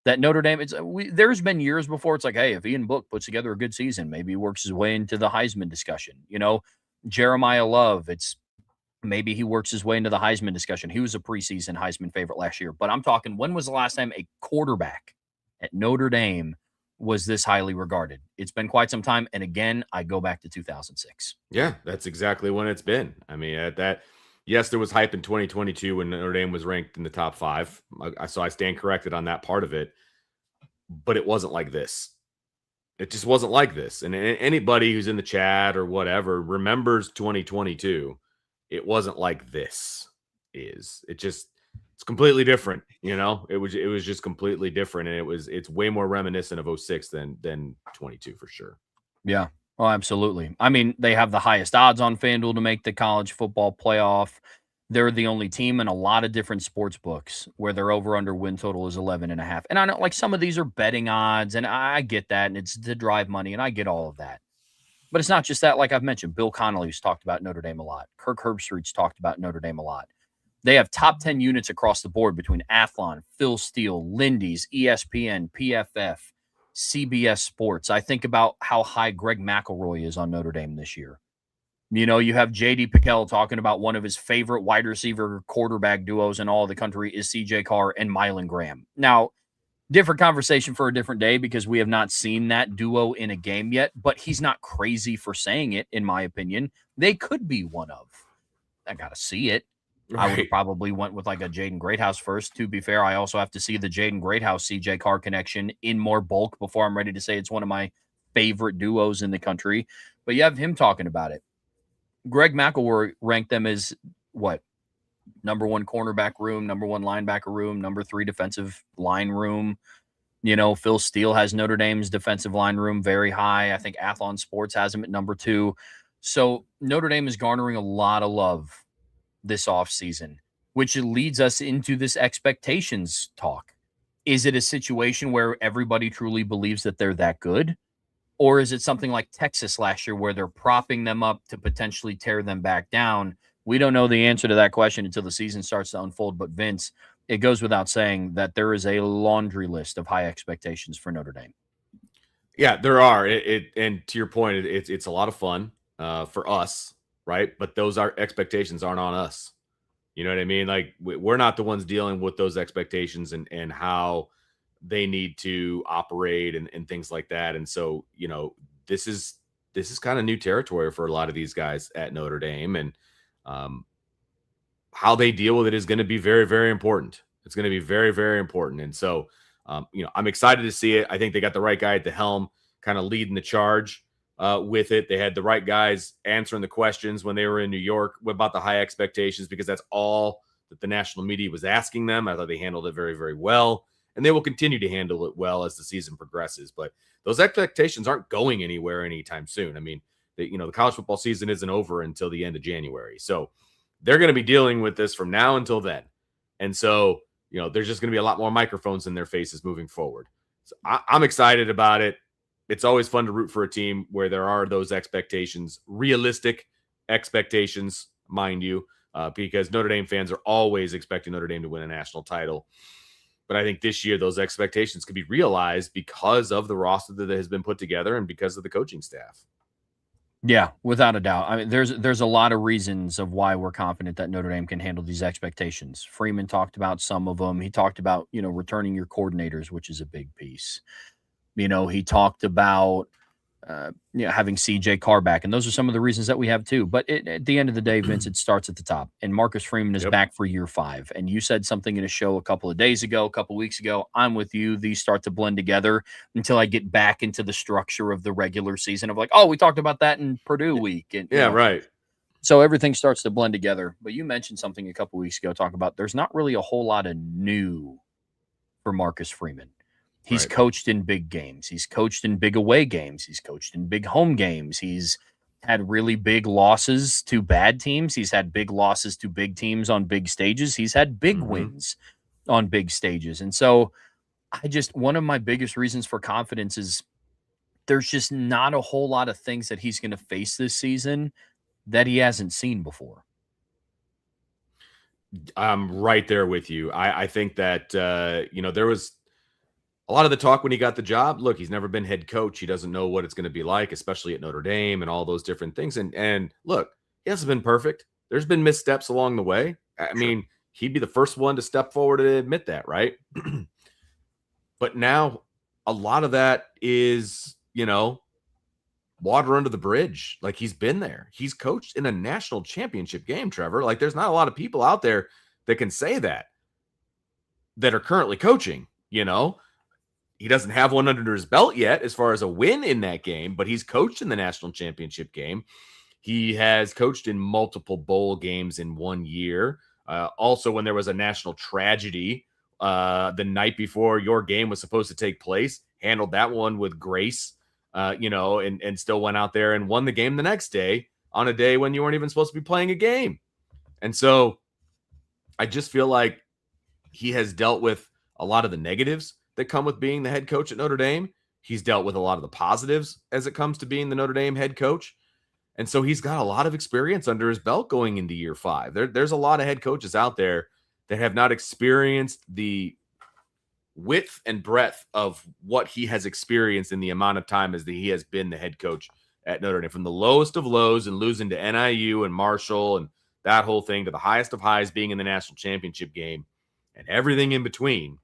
Notre Dame? There's been years before it's like, hey, if Ian Book puts together a good season, maybe he works his way into the Heisman discussion. Jeremiah Love, it's maybe he works his way into the Heisman discussion. He was a preseason Heisman favorite last year. But I'm talking, when was the last time a quarterback at Notre Dame was this highly regarded? It's been quite some time. And again, I go back to 2006. Yeah, that's exactly when it's been. I mean, at that, yes, there was hype in 2022 when Notre Dame was ranked in the top 5. So I stand corrected on that part of it. But it wasn't like this. It just wasn't like this. And anybody who's in the chat or whatever remembers 2022. It wasn't like this is. It's completely different. It was just completely different. And it's way more reminiscent of 06 than 22 for sure. Yeah. Oh, absolutely. I mean, they have the highest odds on FanDuel to make the college football playoff. They're the only team in a lot of different sports books where their over-under win total is 11.5. And I know, like, some of these are betting odds, and I get that, and it's to drive money, and I get all of that. But it's not just that. Like I've mentioned, Bill Connolly's talked about Notre Dame a lot. Kirk Herbstreit's talked about Notre Dame a lot. They have top 10 units across the board between Athlon, Phil Steele, Lindy's, ESPN, PFF, CBS Sports. I think about how high Greg McElroy is on Notre Dame this year. You have J.D. Pickell talking about one of his favorite wide receiver quarterback duos in all of the country is C.J. Carr and Mylan Graham. Now, different conversation for a different day because we have not seen that duo in a game yet, but he's not crazy for saying it, in my opinion. They could be one of. I got to see it. I would have Right. probably went with like a Jaden Greathouse first. To be fair, I also have to see the Jaden Greathouse CJ Carr connection in more bulk before I'm ready to say it's one of my favorite duos in the country. But you have him talking about it. Greg McElroy ranked them as what? Number one cornerback room, number one linebacker room, number three defensive line room. Phil Steele has Notre Dame's defensive line room very high. I think Athlon Sports has him at number two. So Notre Dame is garnering a lot of love this offseason, which leads us into this expectations talk. Is it a situation where everybody truly believes that they're that good? Or is it something like Texas last year where they're propping them up to potentially tear them back down? We don't know the answer to that question until the season starts to unfold. But Vince, it goes without saying that there is a laundry list of high expectations for Notre Dame. Yeah, there are. And to your point, it's a lot of fun for us, right? But those expectations aren't on us. You know what I mean? Like we're not the ones dealing with those expectations and how they need to operate and things like that. And so, this is kind of new territory for a lot of these guys at Notre Dame, and how they deal with it is going to be very, very important. It's going to be very, very important. And so, I'm excited to see it. I think they got the right guy at the helm, kind of leading the charge with it. They had the right guys answering the questions when they were in New York about the high expectations, because that's all that the national media was asking them. I thought they handled it very, very well, and they will continue to handle it well as the season progresses. But those expectations aren't going anywhere anytime soon. I mean, the college football season isn't over until the end of January. So they're going to be dealing with this from now until then. And so, there's just going to be a lot more microphones in their faces moving forward. So I'm excited about it. It's always fun to root for a team where there are those expectations, realistic expectations, mind you, because Notre Dame fans are always expecting Notre Dame to win a national title. But I think this year those expectations could be realized because of the roster that has been put together and because of the coaching staff. Yeah, without a doubt. I mean, there's a lot of reasons of why we're confident that Notre Dame can handle these expectations. Freeman talked about some of them. He talked about, returning your coordinators, which is a big piece. He talked about having CJ Carr back, and those are some of the reasons that we have too. But at the end of the day, Vince, it starts at the top, and Marcus Freeman is back for year 5. And you said something in a show a couple weeks ago. I'm with you. These start to blend together until I get back into the structure of the regular season of like, oh, we talked about that in Purdue week, and right. So everything starts to blend together. But you mentioned something a couple weeks ago, talk about there's not really a whole lot of new for Marcus Freeman. He's coached in big games. He's coached in big away games. He's coached in big home games. He's had really big losses to bad teams. He's had big losses to big teams on big stages. He's had big wins on big stages. And so one of my biggest reasons for confidence is there's just not a whole lot of things that he's going to face this season that he hasn't seen before. I'm right there with you. I think that, there was a lot of the talk when he got the job. Look, he's never been head coach. He doesn't know what it's going to be like, especially at Notre Dame and all those different things. And look, he hasn't been perfect. There's been missteps along the way. I mean, he'd be the first one to step forward and admit that, right? But now a lot of that is, water under the bridge. Like, he's been there. He's coached in a national championship game, Trevor. Like, there's not a lot of people out there that can say that are currently coaching, He doesn't have one under his belt yet as far as a win in that game, but he's coached in the national championship game. He has coached in multiple bowl games in 1 year. Also, when there was a national tragedy the night before your game was supposed to take place, handled that one with grace, and still went out there and won the game the next day on a day when you weren't even supposed to be playing a game. And so I just feel like he has dealt with a lot of the negatives that come with being the head coach at Notre Dame. He's dealt with a lot of the positives as it comes to being the Notre Dame head coach. And so he's got a lot of experience under his belt going into year 5. There's a lot of head coaches out there that have not experienced the width and breadth of what he has experienced in the amount of time as he has been the head coach at Notre Dame, from the lowest of lows and losing to NIU and Marshall and that whole thing to the highest of highs being in the national championship game and everything in between.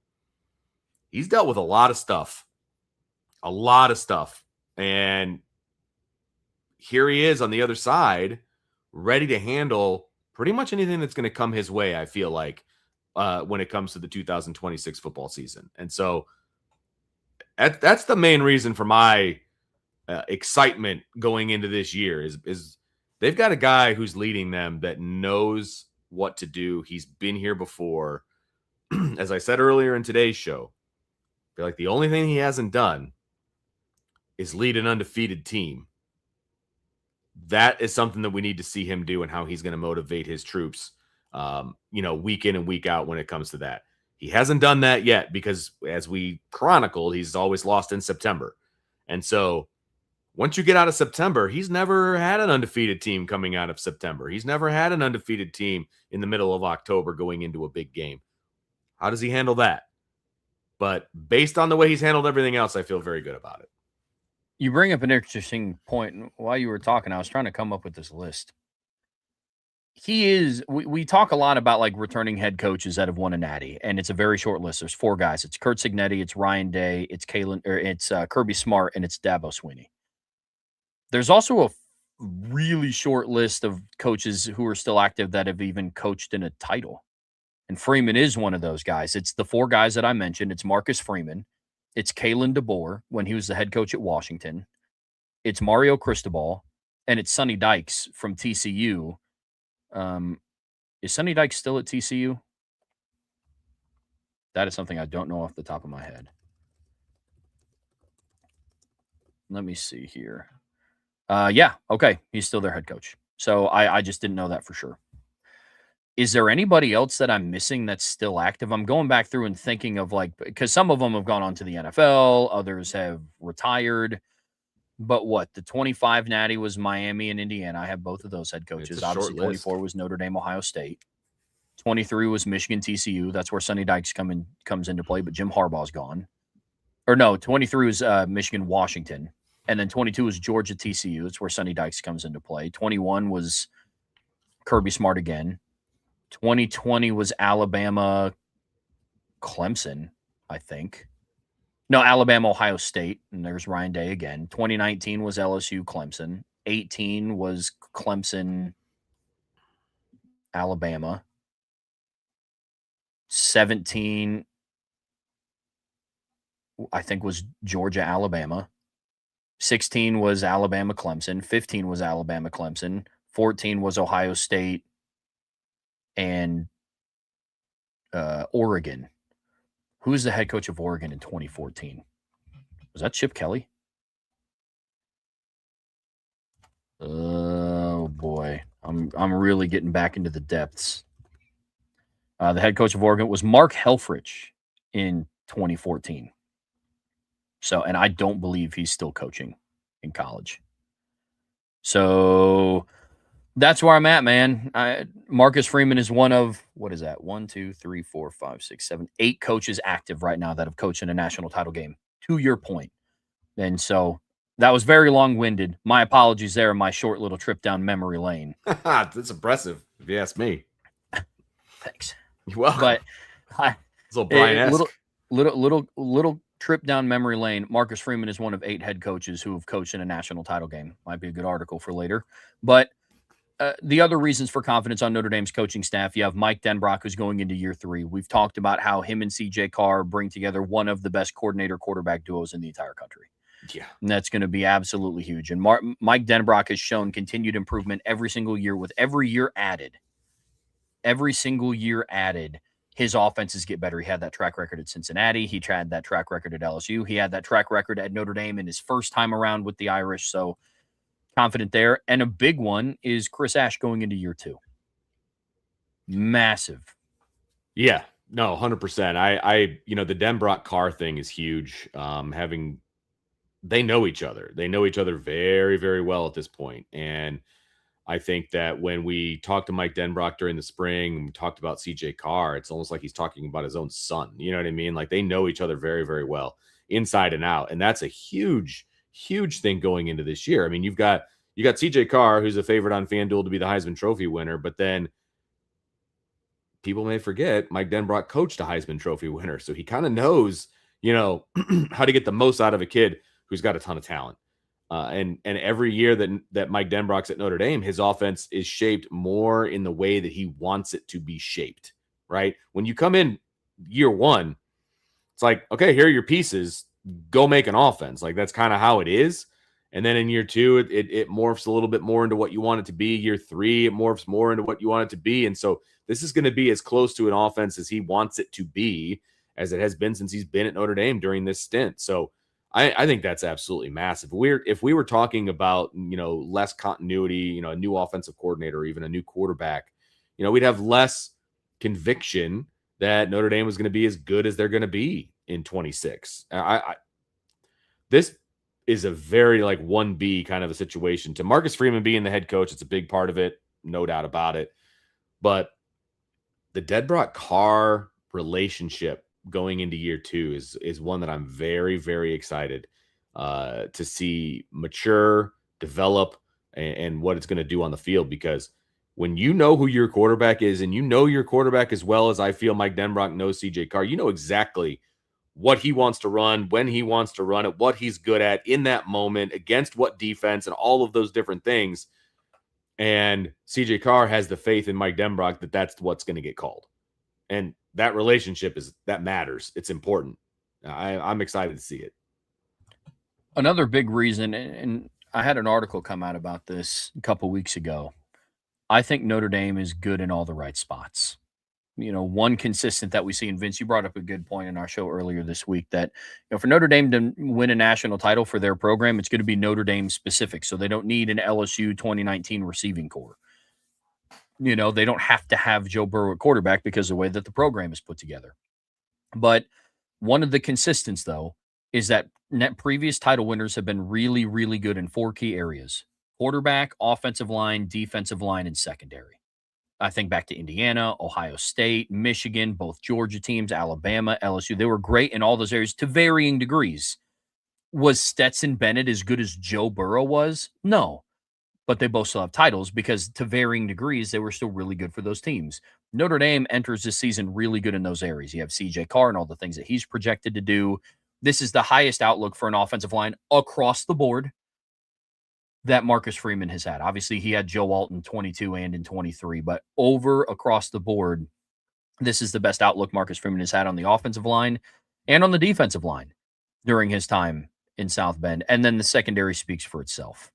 he's dealt with a lot of stuff. And here he is on the other side, ready to handle pretty much anything that's going to come his way, I feel like, when it comes to the 2026 football season. And so that's the main reason for my excitement going into this year is they've got a guy who's leading them that knows what to do. He's been here before. As I said earlier in today's show, I feel like the only thing he hasn't done is lead an undefeated team. That is something that we need to see him do and how he's going to motivate his troops, week in and week out when it comes to that. He hasn't done that yet because, as we chronicled, he's always lost in September. And so once you get out of September, he's never had an undefeated team coming out of September. He's never had an undefeated team in the middle of October going into a big game. How does he handle that? But based on the way he's handled everything else, I feel very good about it. You bring up an interesting point. While you were talking, I was trying to come up with this list. We talk a lot about like returning head coaches that have won a natty, and it's a very short list. There's 4 guys. It's Kurt Signetti, it's Ryan Day, it's Kirby Smart, and it's Dabo Swinney. There's also a really short list of coaches who are still active that have even coached in a title. And Freeman is one of those guys. It's the 4 guys that I mentioned. It's Marcus Freeman. It's Kalen DeBoer when he was the head coach at Washington. It's Mario Cristobal. And it's Sonny Dykes from TCU. Is Sonny Dykes still at TCU? That is something I don't know off the top of my head. Let me see here. Yeah, okay. He's still their head coach. So I just didn't know that for sure. Is there anybody else that I'm missing that's still active? I'm going back through and thinking of because some of them have gone on to the NFL, others have retired. But what? The 25 natty was Miami and Indiana. I have both of those head coaches. Obviously, 24 was Notre Dame, Ohio State. 23 was Michigan, TCU. That's where Sonny Dykes comes into play, but Jim Harbaugh's gone. Or no, 23 was Michigan, Washington. And then 22 was Georgia, TCU. That's where Sonny Dykes comes into play. 21 was Kirby Smart again. 2020 was Alabama, Clemson, I think. No, Alabama, Ohio State, and there's Ryan Day again. 2019 was LSU, Clemson. 18 was Clemson, Alabama. 17, I think, was Georgia, Alabama. 16 was Alabama, Clemson. 15 was Alabama, Clemson. 14 was Ohio State and Oregon. Who was the head coach of Oregon in 2014? Was that Chip Kelly? Oh boy, I'm really getting back into the depths. The head coach of Oregon was Mark Helfrich in 2014. So, and I don't believe he's still coaching in college. So that's where I'm at, man. Marcus Freeman is one of, what is that? 1, 2, 3, 4, 5, 6, 7, 8 coaches active right now that have coached in a national title game, to your point. And so that was very long-winded. My apologies there in my short little trip down memory lane. That's impressive, if you ask me. Thanks. You're welcome. But it's a little Brian-esque. Little trip down memory lane. Marcus Freeman is one of 8 head coaches who have coached in a national title game. Might be a good article for later. But the other reasons for confidence on Notre Dame's coaching staff, you have Mike Denbrock, who's going into year 3. We've talked about how him and CJ Carr bring together one of the best coordinator-quarterback duos in the entire country. Yeah. And that's going to be absolutely huge. And Mike Denbrock has shown continued improvement every single year. With every single year added, his offenses get better. He had that track record at Cincinnati. He had that track record at LSU. He had that track record at Notre Dame in his first time around with the Irish. So confident there. And a big one is Chris Ash going into year 2. Massive. Yeah, no, 100%. I the Denbrock Carr thing is huge. They know each other. They know each other very, very well at this point. And I think that when we talked to Mike Denbrock during the spring, and we talked about CJ Carr, it's almost like he's talking about his own son. You know what I mean? Like, they know each other very, very well inside and out. And that's a huge, huge thing going into this year. I mean, you got CJ Carr, who's a favorite on FanDuel to be the Heisman Trophy winner, but then people may forget Mike Denbrock coached a Heisman Trophy winner. So he kind of knows, how to get the most out of a kid who's got a ton of talent. And every year that Mike Denbrock's at Notre Dame, his offense is shaped more in the way that he wants it to be shaped, right? When you come in year one, it's like, okay, here are your pieces. Go make an offense. Like, that's kind of how it is. And then in year two, it morphs a little bit more into what you want it to be. Year three, it morphs more into what you want it to be. And so this is going to be as close to an offense as he wants it to be as it has been since he's been at Notre Dame during this stint. So I think that's absolutely massive. If we were talking about, less continuity, a new offensive coordinator, or even a new quarterback, we'd have less conviction that Notre Dame was going to be as good as they're going to be in 26. This is a very 1B kind of a situation. To Marcus Freeman being the head coach, it's a big part of it, no doubt about it. But the Denbrock-Carr relationship going into year two is one that I'm very, very excited to see mature, develop, and what it's going to do on the field. Because when you know who your quarterback is, and you know your quarterback as well as I feel Mike Denbrock knows CJ Carr, you know exactly what he wants to run, when he wants to run it, what he's good at in that moment, against what defense, and all of those different things. And CJ Carr has the faith in Mike Denbrock that that's what's going to get called. And that relationship that matters. It's important. I'm excited to see it. Another big reason, and I had an article come out about this a couple weeks ago. I think Notre Dame is good in all the right spots. One consistent that we see, and Vince, you brought up a good point in our show earlier this week, that for Notre Dame to win a national title for their program, it's going to be Notre Dame specific. So they don't need an LSU 2019 receiving corps. They don't have to have Joe Burrow at quarterback because of the way that the program is put together. But one of the consistents, though, is that previous title winners have been really, really good in 4 key areas: quarterback, offensive line, defensive line, and secondary. I think back to Indiana, Ohio State, Michigan, both Georgia teams, Alabama, LSU. They were great in all those areas to varying degrees. Was Stetson Bennett as good as Joe Burrow was? No. But they both still have titles because to varying degrees, they were still really good for those teams. Notre Dame enters this season really good in those areas. You have CJ Carr and all the things that he's projected to do. This is the highest outlook for an offensive line across the board that Marcus Freeman has had. Obviously, he had Joe Alt in 22 and in 23, but across the board, this is the best outlook Marcus Freeman has had on the offensive line and on the defensive line during his time in South Bend. And then the secondary speaks for itself.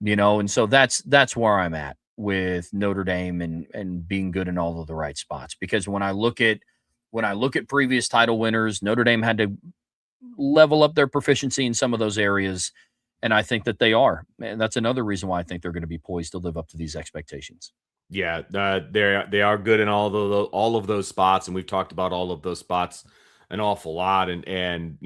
And so that's where I'm at with Notre Dame and being good in all of the right spots. Because when I look at previous title winners, Notre Dame had to level up their proficiency in some of those areas, and I think that they are. And that's another reason why I think they're going to be poised to live up to these expectations. Yeah, they are good in all of those spots, and we've talked about all of those spots an awful lot. And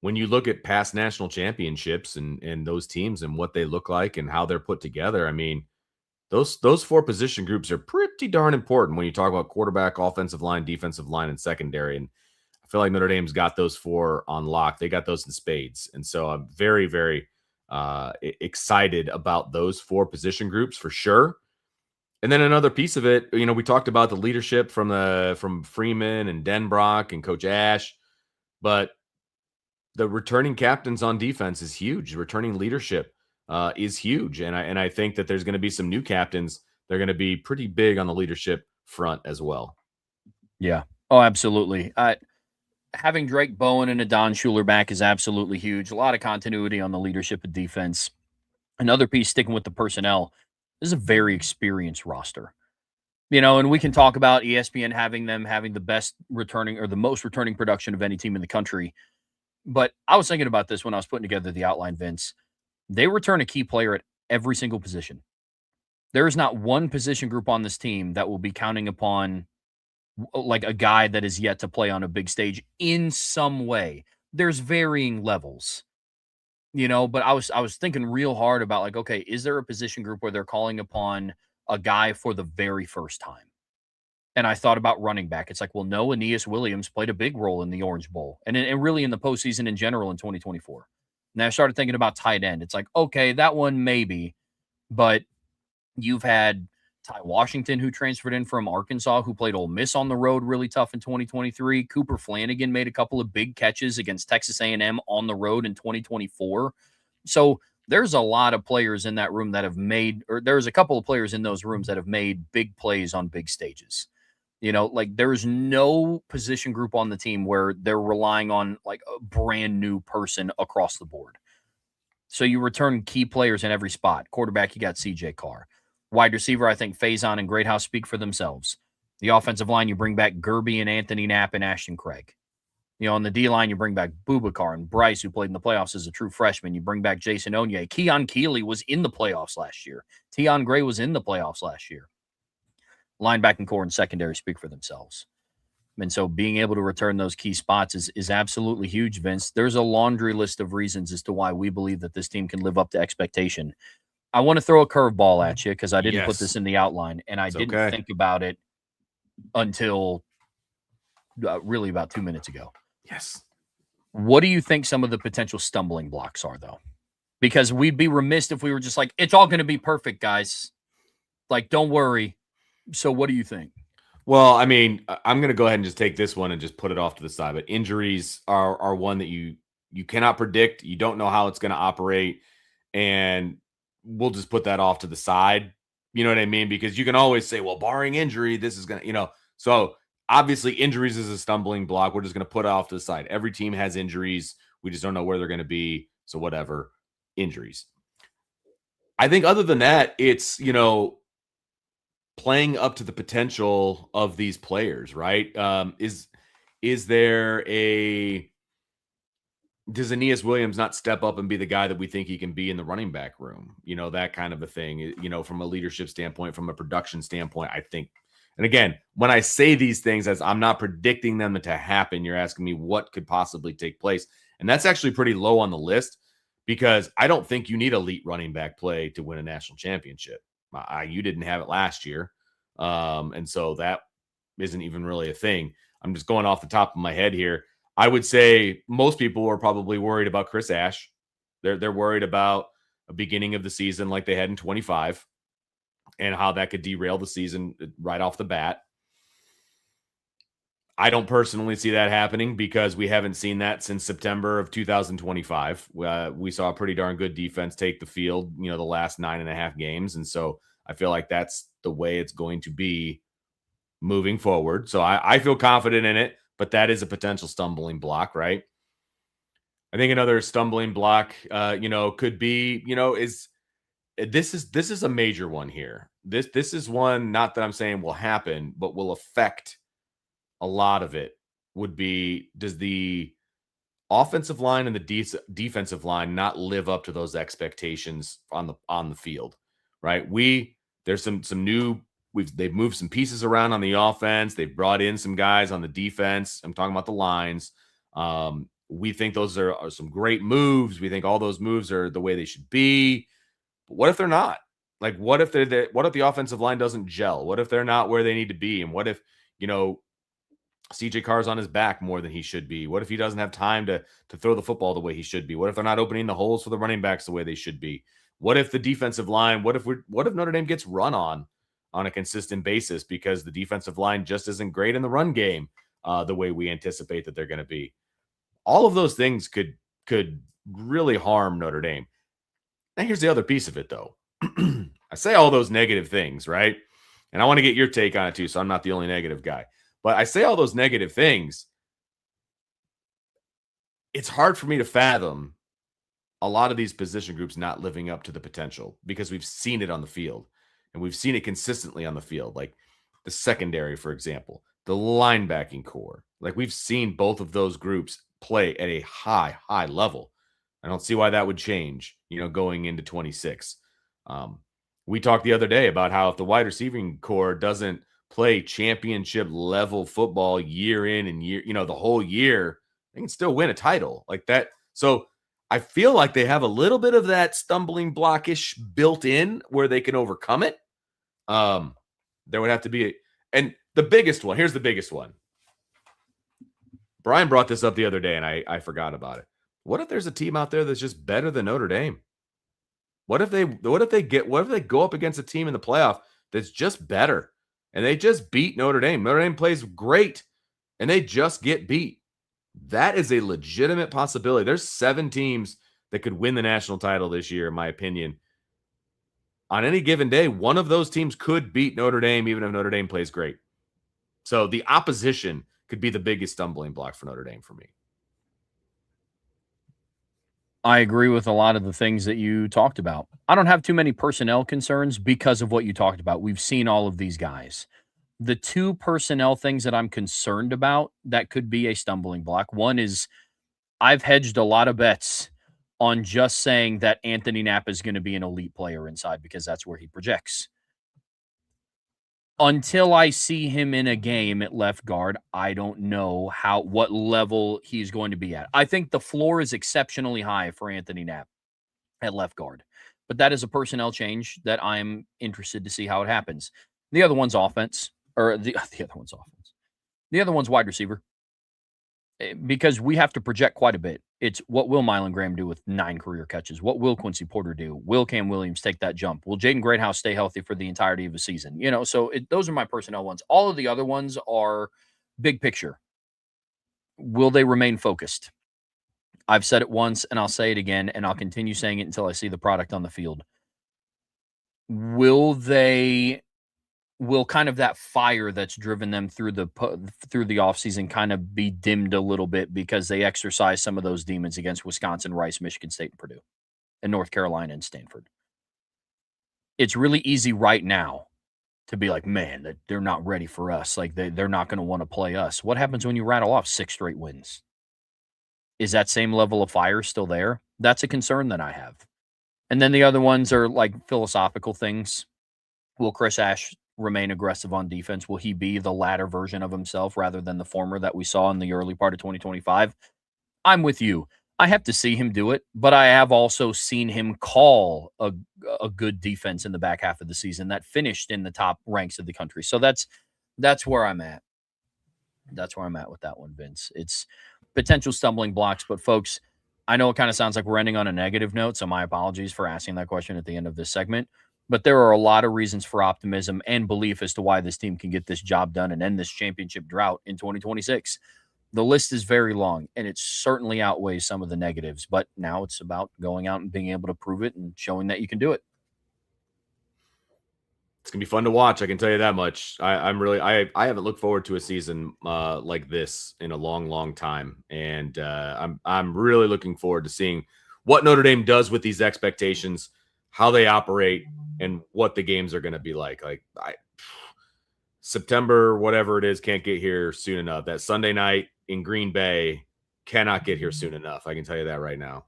when you look at past national championships and those teams and what they look like and how they're put together, I mean, those 4 position groups are pretty darn important when you talk about quarterback, offensive line, defensive line, and secondary. And I feel like Notre Dame's got those 4 on lock. They got those in spades. And so I'm very, very excited about those 4 position groups for sure. And then another piece of it, we talked about the leadership from Freeman and Denbrock and Coach Ash, but the returning captains on defense is huge. Returning leadership is huge. And I think that there's going to be some new captains. They're going to be pretty big on the leadership front as well. Yeah. Oh, absolutely. Having Drake Bowen and a Don Schuler back is absolutely huge. A lot of continuity on the leadership of defense. Another piece, sticking with the personnel, this is a very experienced roster. And we can talk about ESPN having the best returning or the most returning production of any team in the country. But I was thinking about this when I was putting together the outline, Vince. They return a key player at every single position. There is not one position group on this team that will be counting upon a guy that is yet to play on a big stage in some way. There's varying levels, but I was thinking real hard about okay, is there a position group where they're calling upon a guy for the very first time? And I thought about running back. It's well, no, Aeneas Williams played a big role in the Orange Bowl and really in the postseason in general in 2024. And I started thinking about tight end. It's okay, that one maybe, but you've had Ty Washington, who transferred in from Arkansas, who played Ole Miss on the road really tough in 2023. Cooper Flanagan made a couple of big catches against Texas A&M on the road in 2024. So there's a lot of players in that room that have made, or there's a couple of players in those rooms that have made big plays on big stages. Like there's no position group on the team where they're relying on like a brand new person across the board. So you return key players in every spot. Quarterback, you got CJ Carr. Wide receiver, I think Faison and Greathouse speak for themselves. The offensive line, you bring back Gerby and Anthony Knapp and Ashton Craig. On the D line, you bring back Bubakar and Bryce, who played in the playoffs as a true freshman. You bring back Jason Onye. Keon Keeley was in the playoffs last year. Tion Gray was in the playoffs last year. Linebacking core and secondary speak for themselves. And so being able to return those key spots is absolutely huge, Vince. There's a laundry list of reasons as to why we believe that this team can live up to expectation. I want to throw a curveball at you because I didn't put this in the outline, and I didn't think about it until really about 2 minutes ago. Yes. What do you think some of the potential stumbling blocks are, though? Because we'd be remiss if we were just like, it's all going to be perfect, guys. Like, don't worry. So what do you think? Well, I mean, I'm going to go ahead and just take this one and just put it off to the side. But injuries are one that you cannot predict. You don't know how it's going to operate. And we'll just put that off to the side. You know what I mean? Because you can always say, well, barring injury, this is going to, So obviously injuries is a stumbling block. We're just going to put it off to the side. Every team has injuries. We just don't know where they're going to be. So whatever, injuries. I think other than that, it's, playing up to the potential of these players, right? Does Aeneas Williams not step up and be the guy that we think he can be in the running back room? That kind of a thing, from a leadership standpoint, from a production standpoint, I think. And again, when I say these things, as I'm not predicting them to happen, you're asking me what could possibly take place. And that's actually pretty low on the list because I don't think you need elite running back play to win a national championship. You didn't have it last year. And so that isn't even really a thing. I'm just going off the top of my head here. I would say most people are probably worried about Chris Ash. They're worried about a beginning of the season like they had in 25 and how that could derail the season right off the bat. I don't personally see that happening because we haven't seen that since September of 2025. We saw a pretty darn good defense take the field, the last 9.5 games. And so I feel like that's the way it's going to be moving forward. So I feel confident in it, but that is a potential stumbling block, right? I think another stumbling block, could be, is this is a major one here. This is one, not that I'm saying will happen, but will affect a lot of it. Would be, does the offensive line and the defensive line not live up to those expectations on the field, right? There's some new, they've moved some pieces around on the offense. They've brought in some guys on the defense. I'm talking about the lines. We think those are some great moves. We think all those moves are the way they should be. But what if they're not? Like, what if the offensive line doesn't gel? What if they're not where they need to be? And what if, CJ Carr's on his back more than he should be? What if he doesn't have time to throw the football the way he should be? What if they're not opening the holes for the running backs the way they should be? What if the defensive line, what if Notre Dame gets run on a consistent basis because the defensive line just isn't great in the run game the way we anticipate that they're going to be? All of those things could really harm Notre Dame. Now, here's the other piece of it, though. I say all those negative things, right? And I want to get your take on it, too, so I'm not the only negative guy. But I say all those negative things. It's hard for me to fathom a lot of these position groups not living up to the potential because we've seen it on the field. And we've seen it consistently on the field, like the secondary, for example, the linebacking core. Like, we've seen both of those groups play at a high level. I don't see why that would change, going into 26. We talked the other day about how if the wide receiving core doesn't play championship level football year in and year, the whole year, they can still win a title like that. So I feel like they have a little bit of that stumbling blockish built in where they can overcome it. There would have to be, and the biggest one, here's the biggest one. Brian brought this up the other day and I forgot about it. What if there's a team out there that's just better than Notre Dame? What if they go up against a team in the playoff that's just better. And they just beat Notre Dame. Notre Dame plays great, and they just get beat. That is a legitimate possibility. There's 7 teams that could win the national title this year, in my opinion. On any given day, one of those teams could beat Notre Dame, even if Notre Dame plays great. So the opposition could be the biggest stumbling block for Notre Dame for me. I agree with a lot of the things that you talked about. I don't have too many personnel concerns because of what you talked about. We've seen all of these guys. The 2 personnel things that I'm concerned about that could be a stumbling block. One is I've hedged a lot of bets on just saying that Anthony Knapp is going to be an elite player inside because that's where he projects. Until I see him in a game at left guard, I don't know what level he's going to be at. I think the floor is exceptionally high for Anthony Knapp at left guard, but that is a personnel change that I'm interested to see how it happens. The other one's offense, or the other one's offense. The other one's wide receiver, because we have to project quite a bit. It's what will Mylan Graham do with 9 career catches? What will Quincy Porter do? Will Cam Williams take that jump? Will Jaden Greathouse stay healthy for the entirety of the season? So those are my personnel ones. All of the other ones are big picture. Will they remain focused? I've said it once and I'll say it again, and I'll continue saying it until I see the product on the field. Will kind of that fire that's driven them through the offseason kind of be dimmed a little bit because they exercise some of those demons against Wisconsin, Rice, Michigan State, and Purdue, and North Carolina and Stanford? It's really easy right now to be like, man, that they're not ready for us. Like they're not going to want to play us. What happens when you rattle off 6 straight wins? Is that same level of fire still there? That's a concern that I have. And then the other ones are like philosophical things. Will Chris Ash remain aggressive on defense? Will he be the latter version of himself rather than the former that we saw in the early part of 2025? I'm with you. I have to see him do it, but I have also seen him call a good defense in the back half of the season that finished in the top ranks of the country. So that's where I'm at. That's where I'm at with that one, Vince. It's potential stumbling blocks, but folks, I know it kind of sounds like we're ending on a negative note, so my apologies for asking that question at the end of this segment. But there are a lot of reasons for optimism and belief as to why this team can get this job done and end this championship drought in 2026. The list is very long, and it certainly outweighs some of the negatives. But now it's about going out and being able to prove it and showing that you can do it. It's gonna be fun to watch. I can tell you that much. I haven't looked forward to a season like this in a long, long time, and I'm really looking forward to seeing what Notre Dame does with these expectations, how they operate, and what the games are going to be like. September, whatever it is, can't get here soon enough. That Sunday night in Green Bay cannot get here soon enough. I can tell you that right now.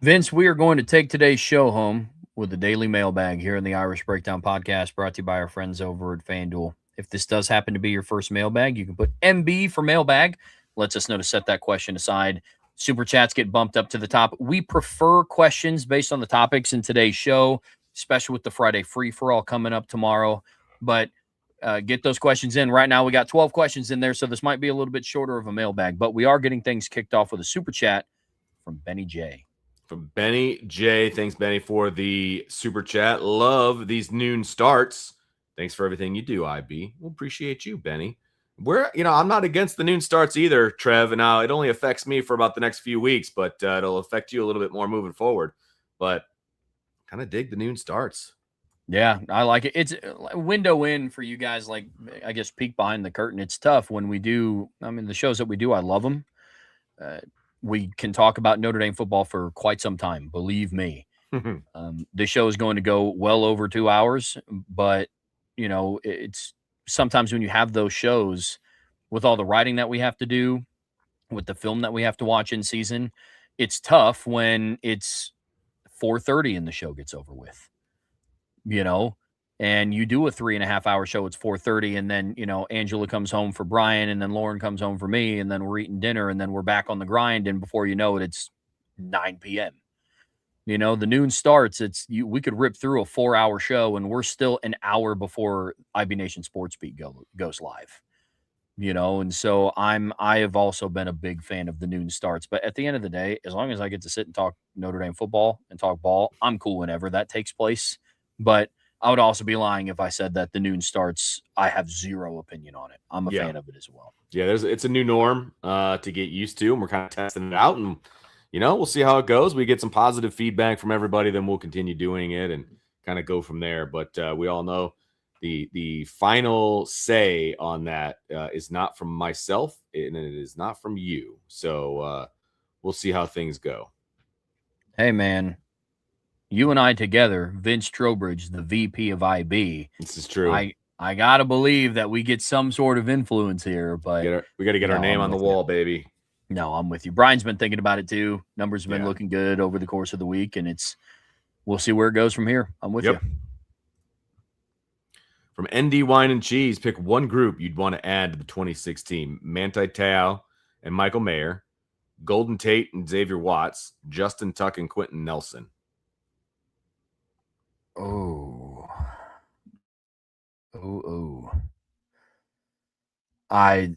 Vince, we are going to take today's show home with the daily mailbag here in the Irish Breakdown Podcast, brought to you by our friends over at FanDuel. If this does happen to be your first mailbag, you can put MB for mailbag. Lets us know to set that question aside. Super chats get bumped up to the top. We prefer questions based on the topics in today's show, especially with the Friday free-for-all coming up tomorrow. But get those questions in. Right now, we got 12 questions in there, so this might be a little bit shorter of a mailbag. But we are getting things kicked off with a super chat from Benny J. From Benny J. Thanks, Benny, for the super chat. Love these noon starts. Thanks for everything you do, IB. We'll appreciate you, Benny. I'm not against the noon starts either, Trev. Now, it only affects me for about the next few weeks, but it'll affect you a little bit more moving forward. But kind of dig the noon starts. Yeah, I like it. It's a window in for you guys, like, I guess, peek behind the curtain. It's tough when we do. I mean, the shows that we do, I love them. We can talk about Notre Dame football for quite some time, believe me. The show is going to go well over 2 hours, but, it's sometimes when you have those shows with all the writing that we have to do, with the film that we have to watch in season, it's tough when it's 4:30 and the show gets over with, and you do a 3.5 hour show. It's 4:30. And then, Angela comes home for Brian, and then Lauren comes home for me, and then we're eating dinner, and then we're back on the grind. And before you know it, it's 9 p.m. The noon starts. We could rip through a 4-hour show, and we're still an hour before IB Nation Sports Beat goes live. And so I have also been a big fan of the noon starts. But at the end of the day, as long as I get to sit and talk Notre Dame football and talk ball, I'm cool whenever that takes place. But I would also be lying if I said that the noon starts, I have zero opinion on it. I'm a Yeah. fan of it as well. Yeah, it's a new norm to get used to, and we're kind of testing it out, and we'll see how it goes. We get some positive feedback from everybody, then we'll continue doing it and kind of go from there. But we all know the final say on that is not from myself, and it is not from you. So we'll see how things go. Hey, man, you and I together, Vince Trowbridge, the VP of IB. This is true. I gotta believe that we get some sort of influence here, but we got to get our name on the wall, baby. No, I'm with you. Brian's been thinking about it too. Numbers have been looking good over the course of the week, and we'll see where it goes from here. I'm with you. From ND Wine and Cheese, pick one group you'd want to add to the 2016. Manti Te'o and Michael Mayer, Golden Tate and Xavier Watts, Justin Tuck and Quentin Nelson. Oh. I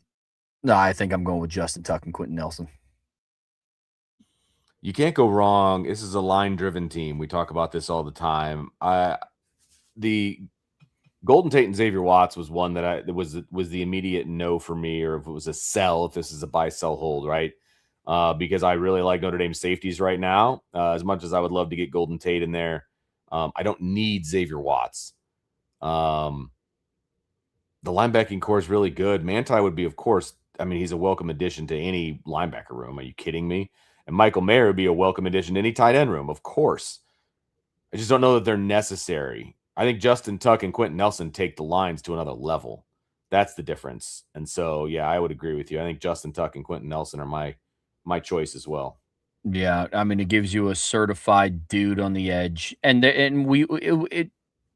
think I'm going with Justin Tuck and Quentin Nelson. You can't go wrong. This is a line-driven team. We talk about this all the time. The Golden Tate and Xavier Watts was one that was the immediate no for me, or if it was a sell, if this is a buy, sell, hold, right? Because I really like Notre Dame safeties right now. As much as I would love to get Golden Tate in there, I don't need Xavier Watts. The linebacking core is really good. Manti would be, of course, he's a welcome addition to any linebacker room. Are you kidding me? And Michael Mayer would be a welcome addition to any tight end room, of course. I just don't know that they're necessary. I think Justin Tuck and Quentin Nelson take the lines to another level. That's the difference. And so, yeah, I would agree with you. I think Justin Tuck and Quentin Nelson are my choice as well. Yeah, it gives you a certified dude on the edge, and it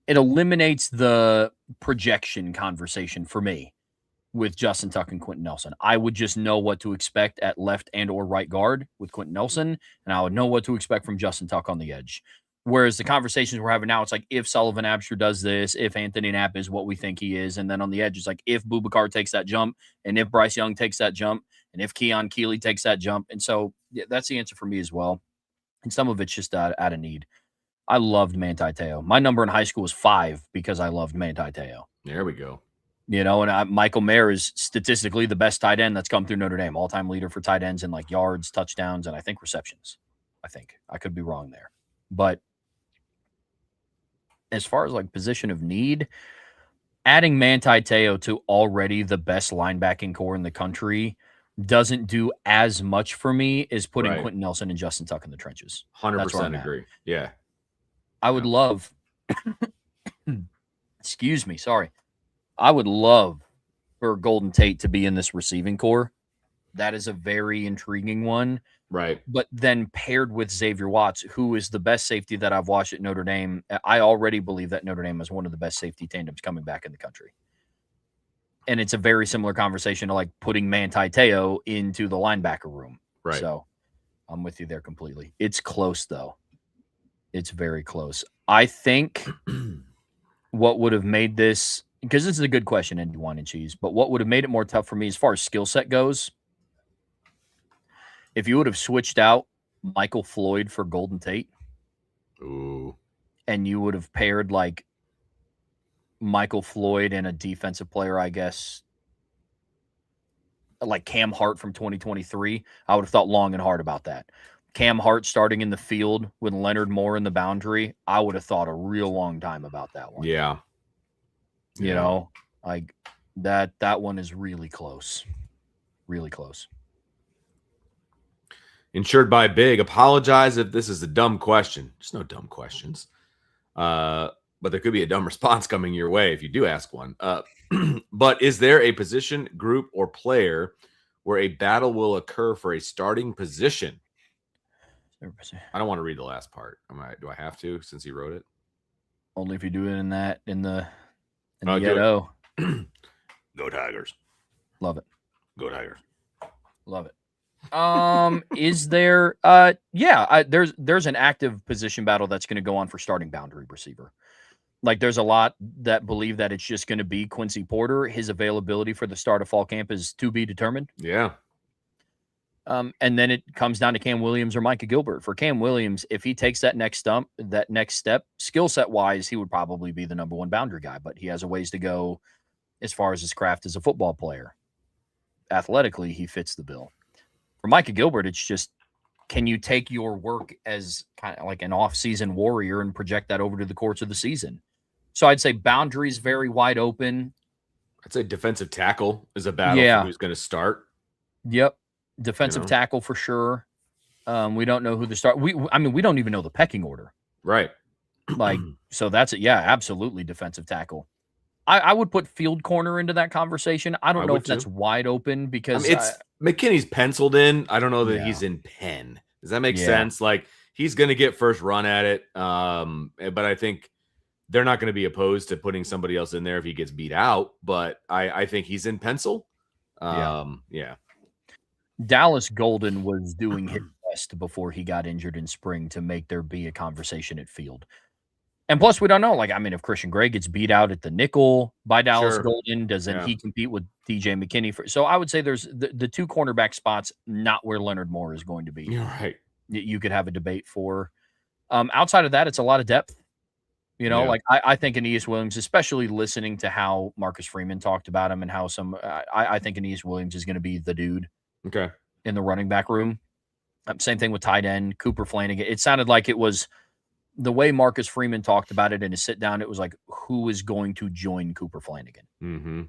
eliminates the projection conversation for me with Justin Tuck and Quentin Nelson. I would just know what to expect at left and or right guard with Quentin Nelson, and I would know what to expect from Justin Tuck on the edge. Whereas the conversations we're having now, it's like if Sullivan Absher does this, if Anthony Knapp is what we think he is, and then on the edge, it's like if Boubacar takes that jump, and if Bryce Young takes that jump, and if Keon Keeley takes that jump. And so that's the answer for me as well. And some of it's just out of need. I loved Manti Te'o. My number in high school was 5 because I loved Manti Te'o. There we go. And Michael Mayer is statistically the best tight end that's come through Notre Dame, all-time leader for tight ends in like yards, touchdowns, and I think receptions. I could be wrong there. But as far as like position of need, adding Manti Te'o to already the best linebacking core in the country doesn't do as much for me as putting Quentin Nelson and Justin Tuck in the trenches. 100% agree. Yeah. I would love, excuse me, sorry. I would love for Golden Tate to be in this receiving core. That is a very intriguing one. Right. But then paired with Xavier Watts, who is the best safety that I've watched at Notre Dame. I already believe that Notre Dame is one of the best safety tandems coming back in the country. And it's a very similar conversation to like putting Manti Te'o into the linebacker room. Right. So I'm with you there completely. It's close, though. It's very close. I think what would have made this, because this is a good question, Andy Wine and Cheese, but what would have made it more tough for me as far as skill set goes, if you would have switched out Michael Floyd for Golden Tate, ooh, and you would have paired like Michael Floyd and a defensive player, I guess, like Cam Hart from 2023, I would have thought long and hard about that. Cam Hart starting in the field with Leonard Moore in the boundary, I would have thought a real long time about that one. Yeah. You know, like that one is really close. Really close. Insured by Big. Apologize if this is a dumb question. There's no dumb questions. But there could be a dumb response coming your way if you do ask one. But is there a position, group, or player where a battle will occur for a starting position? I don't want to read the last part. Do I have to since he wrote it? Only if you do it in the Go Tigers. Love it. Go Tigers. Love it. Is there there's an active position battle that's going to go on for starting boundary receiver. Like, there's a lot that believe that it's just going to be Quincy Porter. His availability for the start of fall camp is to be determined. Yeah. And then it comes down to Cam Williams or Micah Gilbert. For Cam Williams, if he takes that next step, skill set wise, he would probably be the number one boundary guy, but he has a ways to go as far as his craft as a football player. Athletically, he fits the bill. For Micah Gilbert, it's just, can you take your work as kind of like an off-season warrior and project that over to the course of the season? So I'd say boundaries very wide open. I'd say defensive tackle is a battle for who's going to start. Yep. Defensive tackle for sure. We don't know who the start. We don't even know the pecking order. Right. Like, so that's it. Yeah, absolutely. Defensive tackle. I would put field corner into that conversation. I don't know if that's wide open because it's McKinney's penciled in. I don't know that he's in pen. Does that make sense? Like, he's going to get first run at it. But I think they're not going to be opposed to putting somebody else in there if he gets beat out. But I think he's in pencil. Yeah. Dallas Golden was doing his best before he got injured in spring to make there be a conversation at field. And plus, we don't know. Like, I mean, if Christian Gray gets beat out at the nickel by Dallas Golden, doesn't he compete with DJ McKinney? So I would say there's the two cornerback spots, not where Leonard Moore is going to be. You're right. You could have a debate for. Outside of that, it's a lot of depth. Like I think Aeneas Williams, especially listening to how Marcus Freeman talked about him and how I think Aeneas Williams is going to be the dude. Okay. In the running back room. Same thing with tight end, Cooper Flanagan. It sounded like it was the way Marcus Freeman talked about it in a sit down. It was like, who is going to join Cooper Flanagan? Mm-hmm.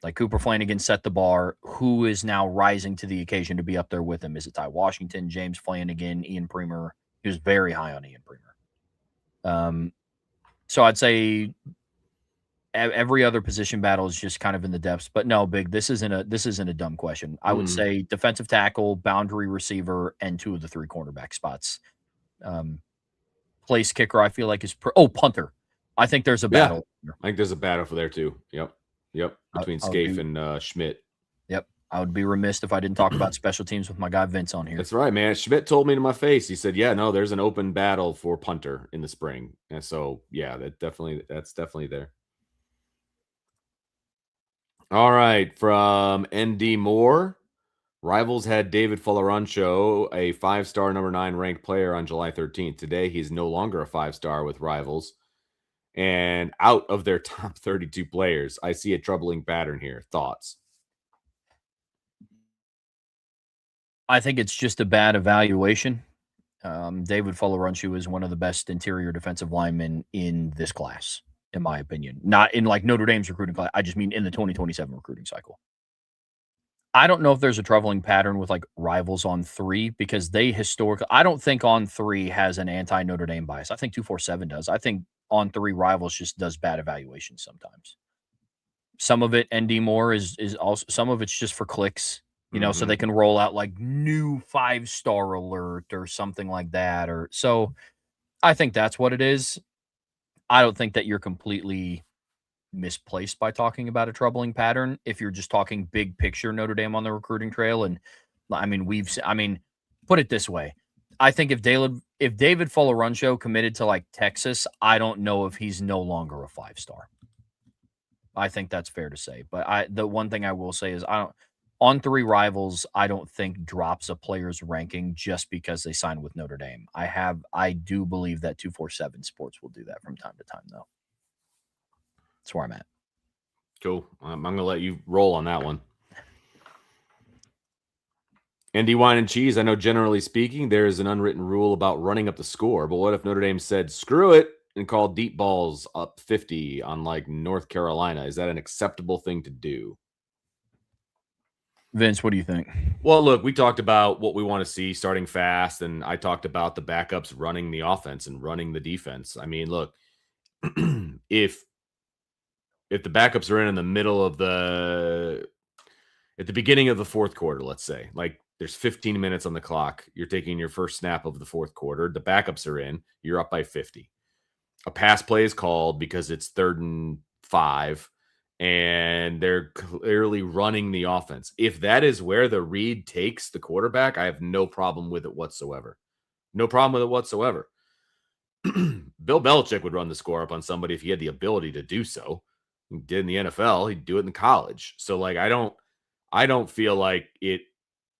Like, Cooper Flanagan set the bar. Who is now rising to the occasion to be up there with him? Is it Ty Washington, James Flanagan, Ian Premer? He was very high on Ian Premer. So I'd say every other position battle is just kind of in the depths, but no, Big, this isn't a dumb question. I would say defensive tackle, boundary receiver, and two of the three cornerback spots. Place kicker, I feel like is punter. I think there's a battle. I think there's a battle for there too. Yep. Between Scaife and Schmidt. Yep. I would be remiss if I didn't talk about special teams with my guy Vince on here. That's right, man. Schmidt told me to my face. He said, "Yeah, no, there's an open battle for punter in the spring." And so, yeah, that's definitely there. All right, from ND Moore, Rivals had David Folarancho, a 5-star number 9 ranked player, on July 13th. Today, he's no longer a 5-star with Rivals. And out of their top 32 players, I see a troubling pattern here. Thoughts? I think it's just a bad evaluation. David Folarancho is one of the best interior defensive linemen in this class, in my opinion. Not in like Notre Dame's recruiting class. I just mean in the 2027 recruiting cycle. I don't know if there's a troubling pattern with like Rivals on 3 because they historically, I don't think on 3 has an anti-Notre Dame bias. I think 247 does. I think on 3 Rivals just does bad evaluations sometimes. Some of it, ND Moore is also, some of it's just for clicks, so they can roll out like new 5-star alert or something like that. Or so I think that's what it is. I don't think that you're completely misplaced by talking about a troubling pattern if you're just talking big picture Notre Dame on the recruiting trail. And I mean, put it this way. I think if David Folarancho committed to like Texas, I don't know if he's no longer a 5-star. I think that's fair to say. But the one thing I will say is on 3 Rivals, I don't think drops a player's ranking just because they signed with Notre Dame. I do believe that 247 Sports will do that from time to time, though. That's where I'm at. Cool. I'm going to let you roll on that one. ND Wine and Cheese, I know generally speaking, there is an unwritten rule about running up the score, but what if Notre Dame said, screw it, and called deep balls up 50 on like North Carolina? Is that an acceptable thing to do? Vince, what do you think? Well, look, we talked about what we want to see starting fast, and I talked about the backups running the offense and running the defense. I mean, look, if the backups are in the middle of at the beginning of the fourth quarter, let's say, like there's 15 minutes on the clock, you're taking your first snap of the fourth quarter, the backups are in, you're up by 50. A pass play is called because it's 3rd and 5, and they're clearly running the offense. If that is where the read takes the quarterback, I have no problem with it whatsoever. No problem with it whatsoever. Bill Belichick would run the score up on somebody if he had the ability to do so. He did in the NFL, he'd do it in college. So like I don't feel like it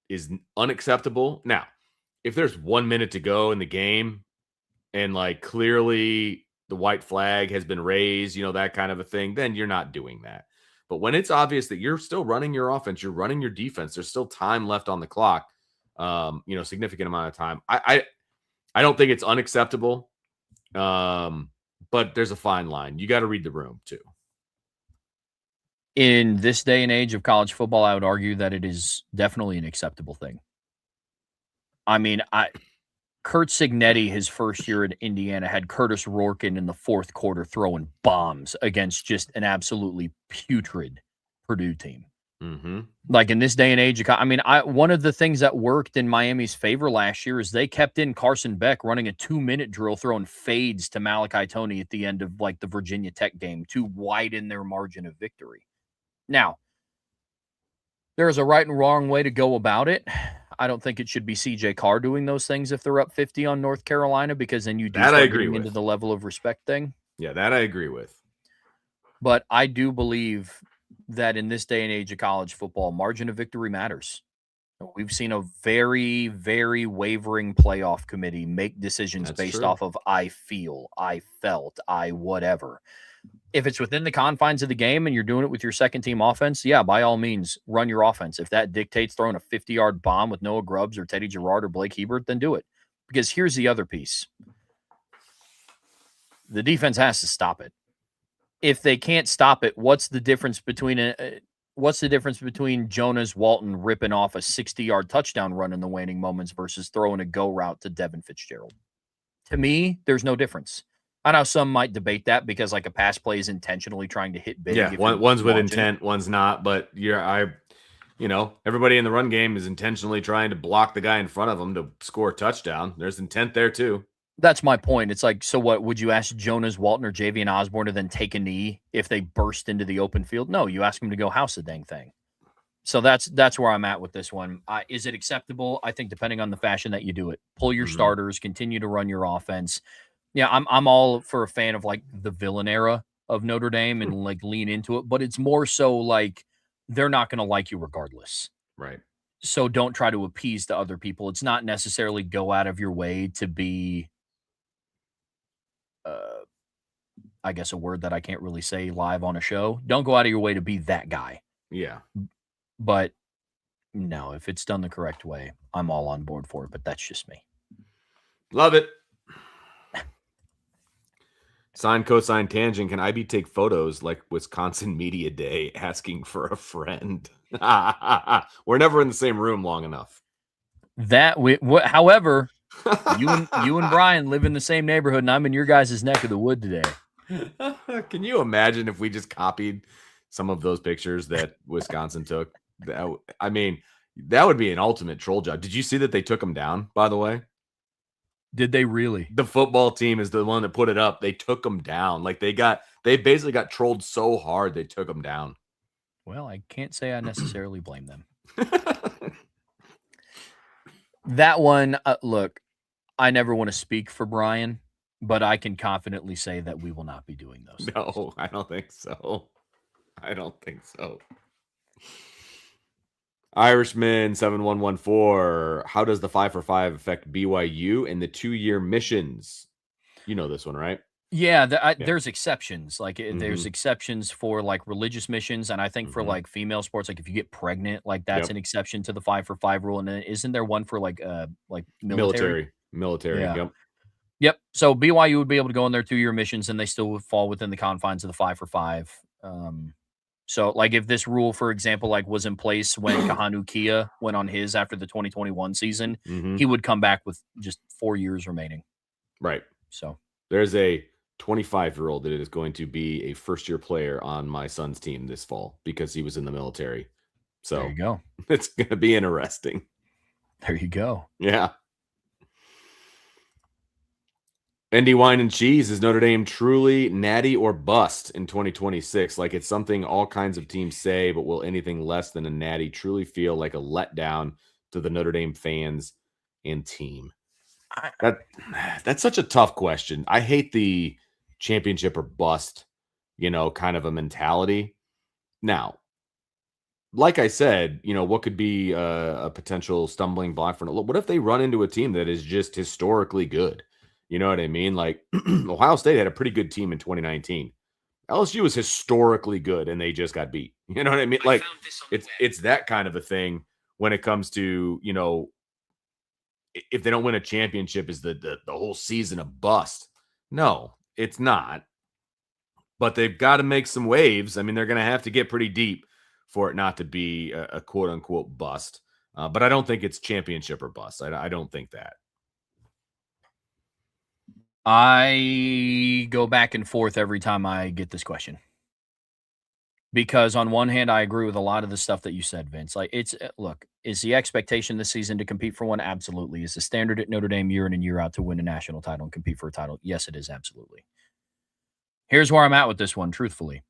is unacceptable. Now, if there's 1 minute to go in the game and like clearly the white flag has been raised, that kind of a thing, then you're not doing that. But when it's obvious that you're still running your offense, you're running your defense, there's still time left on the clock, significant amount of time. I don't think it's unacceptable. But there's a fine line. You got to read the room too. In this day and age of college football, I would argue that it is definitely an acceptable thing. I mean, Kurt Signetti, his first year at Indiana, had Curtis Rourke in the fourth quarter throwing bombs against just an absolutely putrid Purdue team. Mm-hmm. Like in this day and age, I mean, one of the things that worked in Miami's favor last year is they kept in Carson Beck running a 2-minute drill, throwing fades to Malachi Toney at the end of like the Virginia Tech game to widen their margin of victory. Now, there's a right and wrong way to go about it. I don't think it should be CJ Carr doing those things if they're up 50 on North Carolina, because then you do start getting into the level of respect thing. Yeah, that I agree with. But I do believe that in this day and age of college football, margin of victory matters. We've seen a very, very wavering playoff committee make decisions based off of I feel, I felt, I whatever. If it's within the confines of the game and you're doing it with your second team offense, yeah, by all means, run your offense. If that dictates throwing a 50-yard bomb with Noah Grubbs or Teddy Gerard or Blake Hebert, then do it. Because here's the other piece. The defense has to stop it. If they can't stop it, what's the difference between Jonas Walton ripping off a 60-yard touchdown run in the waning moments versus throwing a go route to Devin Fitzgerald? To me, there's no difference. I know some might debate that because like a pass play is intentionally trying to hit big. Yeah, one's with intent, one's not. But everybody in the run game is intentionally trying to block the guy in front of them to score a touchdown. There's intent there too. That's my point. It's like, so what, would you ask Jonas Walton or Javian Osborne to then take a knee if they burst into the open field? No, you ask them to go house the dang thing. So that's where I'm at with this one. Is it acceptable? I think depending on the fashion that you do it. Pull your starters, continue to run your offense. Yeah, I'm all for a fan of like the villain era of Notre Dame and like lean into it, but it's more so like they're not going to like you regardless. Right. So don't try to appease the other people. It's not necessarily go out of your way to be I guess a word that I can't really say live on a show. Don't go out of your way to be that guy. Yeah. But no, if it's done the correct way, I'm all on board for it, but that's just me. Love it. Sine, cosine, tangent. Can IB take photos like Wisconsin Media Day asking for a friend? We're never in the same room long enough. However, you and Brian live in the same neighborhood, and I'm in your guys' neck of the wood today. Can you imagine if we just copied some of those pictures that Wisconsin took? That would be an ultimate troll job. Did you see that they took them down, by the way? Did they really? The football team is the one that put it up. They took them down. Like they basically got trolled so hard they took them down. Well, I can't say I necessarily blame them. That one, look, I never want to speak for Brian, but I can confidently say that we will not be doing those things. No, I don't think so. Irishman 7114. How does the 5 for 5 affect BYU and the 2-year missions? You know this one, right? Yeah, there's exceptions. Like there's exceptions for like religious missions, and I think for like female sports, like if you get pregnant, like that's an exception to the 5 for 5 rule. And then isn't there one for like military? Yeah. Yep. So BYU would be able to go on their 2-year missions, and they still would fall within the confines of the 5 for 5. So like if this rule, for example, like was in place when Kahanu Kia went on his after the 2021 season, he would come back with just 4 years remaining. Right. So there's a 25-year-old that is going to be a first-year player on my son's team this fall because he was in the military. So there you go. It's going to be interesting. There you go. Yeah. ND Wine and Cheese, is Notre Dame truly natty or bust in 2026? Like it's something all kinds of teams say, but will anything less than a natty truly feel like a letdown to the Notre Dame fans and team? That's such a tough question. I hate the championship or bust, kind of a mentality. Now, like I said, what could be a potential stumbling block for what if they run into a team that is just historically good? You know what I mean? Like Ohio State had a pretty good team in 2019. LSU was historically good and they just got beat. You know what I mean? Like it's that kind of a thing when it comes to, if they don't win a championship, is the whole season a bust? No, it's not. But they've got to make some waves. I mean, they're going to have to get pretty deep for it not to be a quote unquote bust. But I don't think it's championship or bust. I don't think that. I go back and forth every time I get this question. Because on one hand, I agree with a lot of the stuff that you said, Vince. Like, look, is the expectation this season to compete for one? Absolutely. Is the standard at Notre Dame year in and year out to win a national title and compete for a title? Yes, it is. Absolutely. Here's where I'm at with this one, truthfully.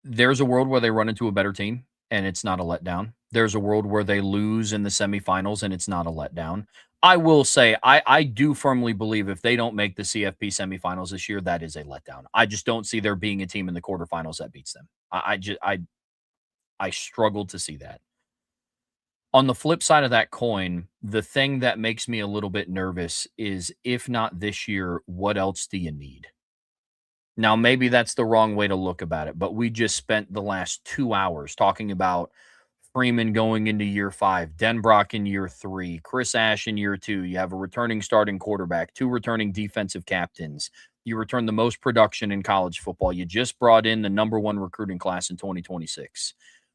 There's a world where they run into a better team and it's not a letdown. There's a world where they lose in the semifinals and it's not a letdown. I will say, I do firmly believe if they don't make the CFP semifinals this year, that is a letdown. I just don't see there being a team in the quarterfinals that beats them. I struggle to see that. On the flip side of that coin, the thing that makes me a little bit nervous is if not this year, what else do you need? Now, maybe that's the wrong way to look about it, but we just spent the last 2 hours talking about Freeman going into year 5, Denbrock in year 3, Chris Ash in year 2. You have a returning starting quarterback, 2 returning defensive captains. You return the most production in college football. You just brought in the number 1 recruiting class in 2026.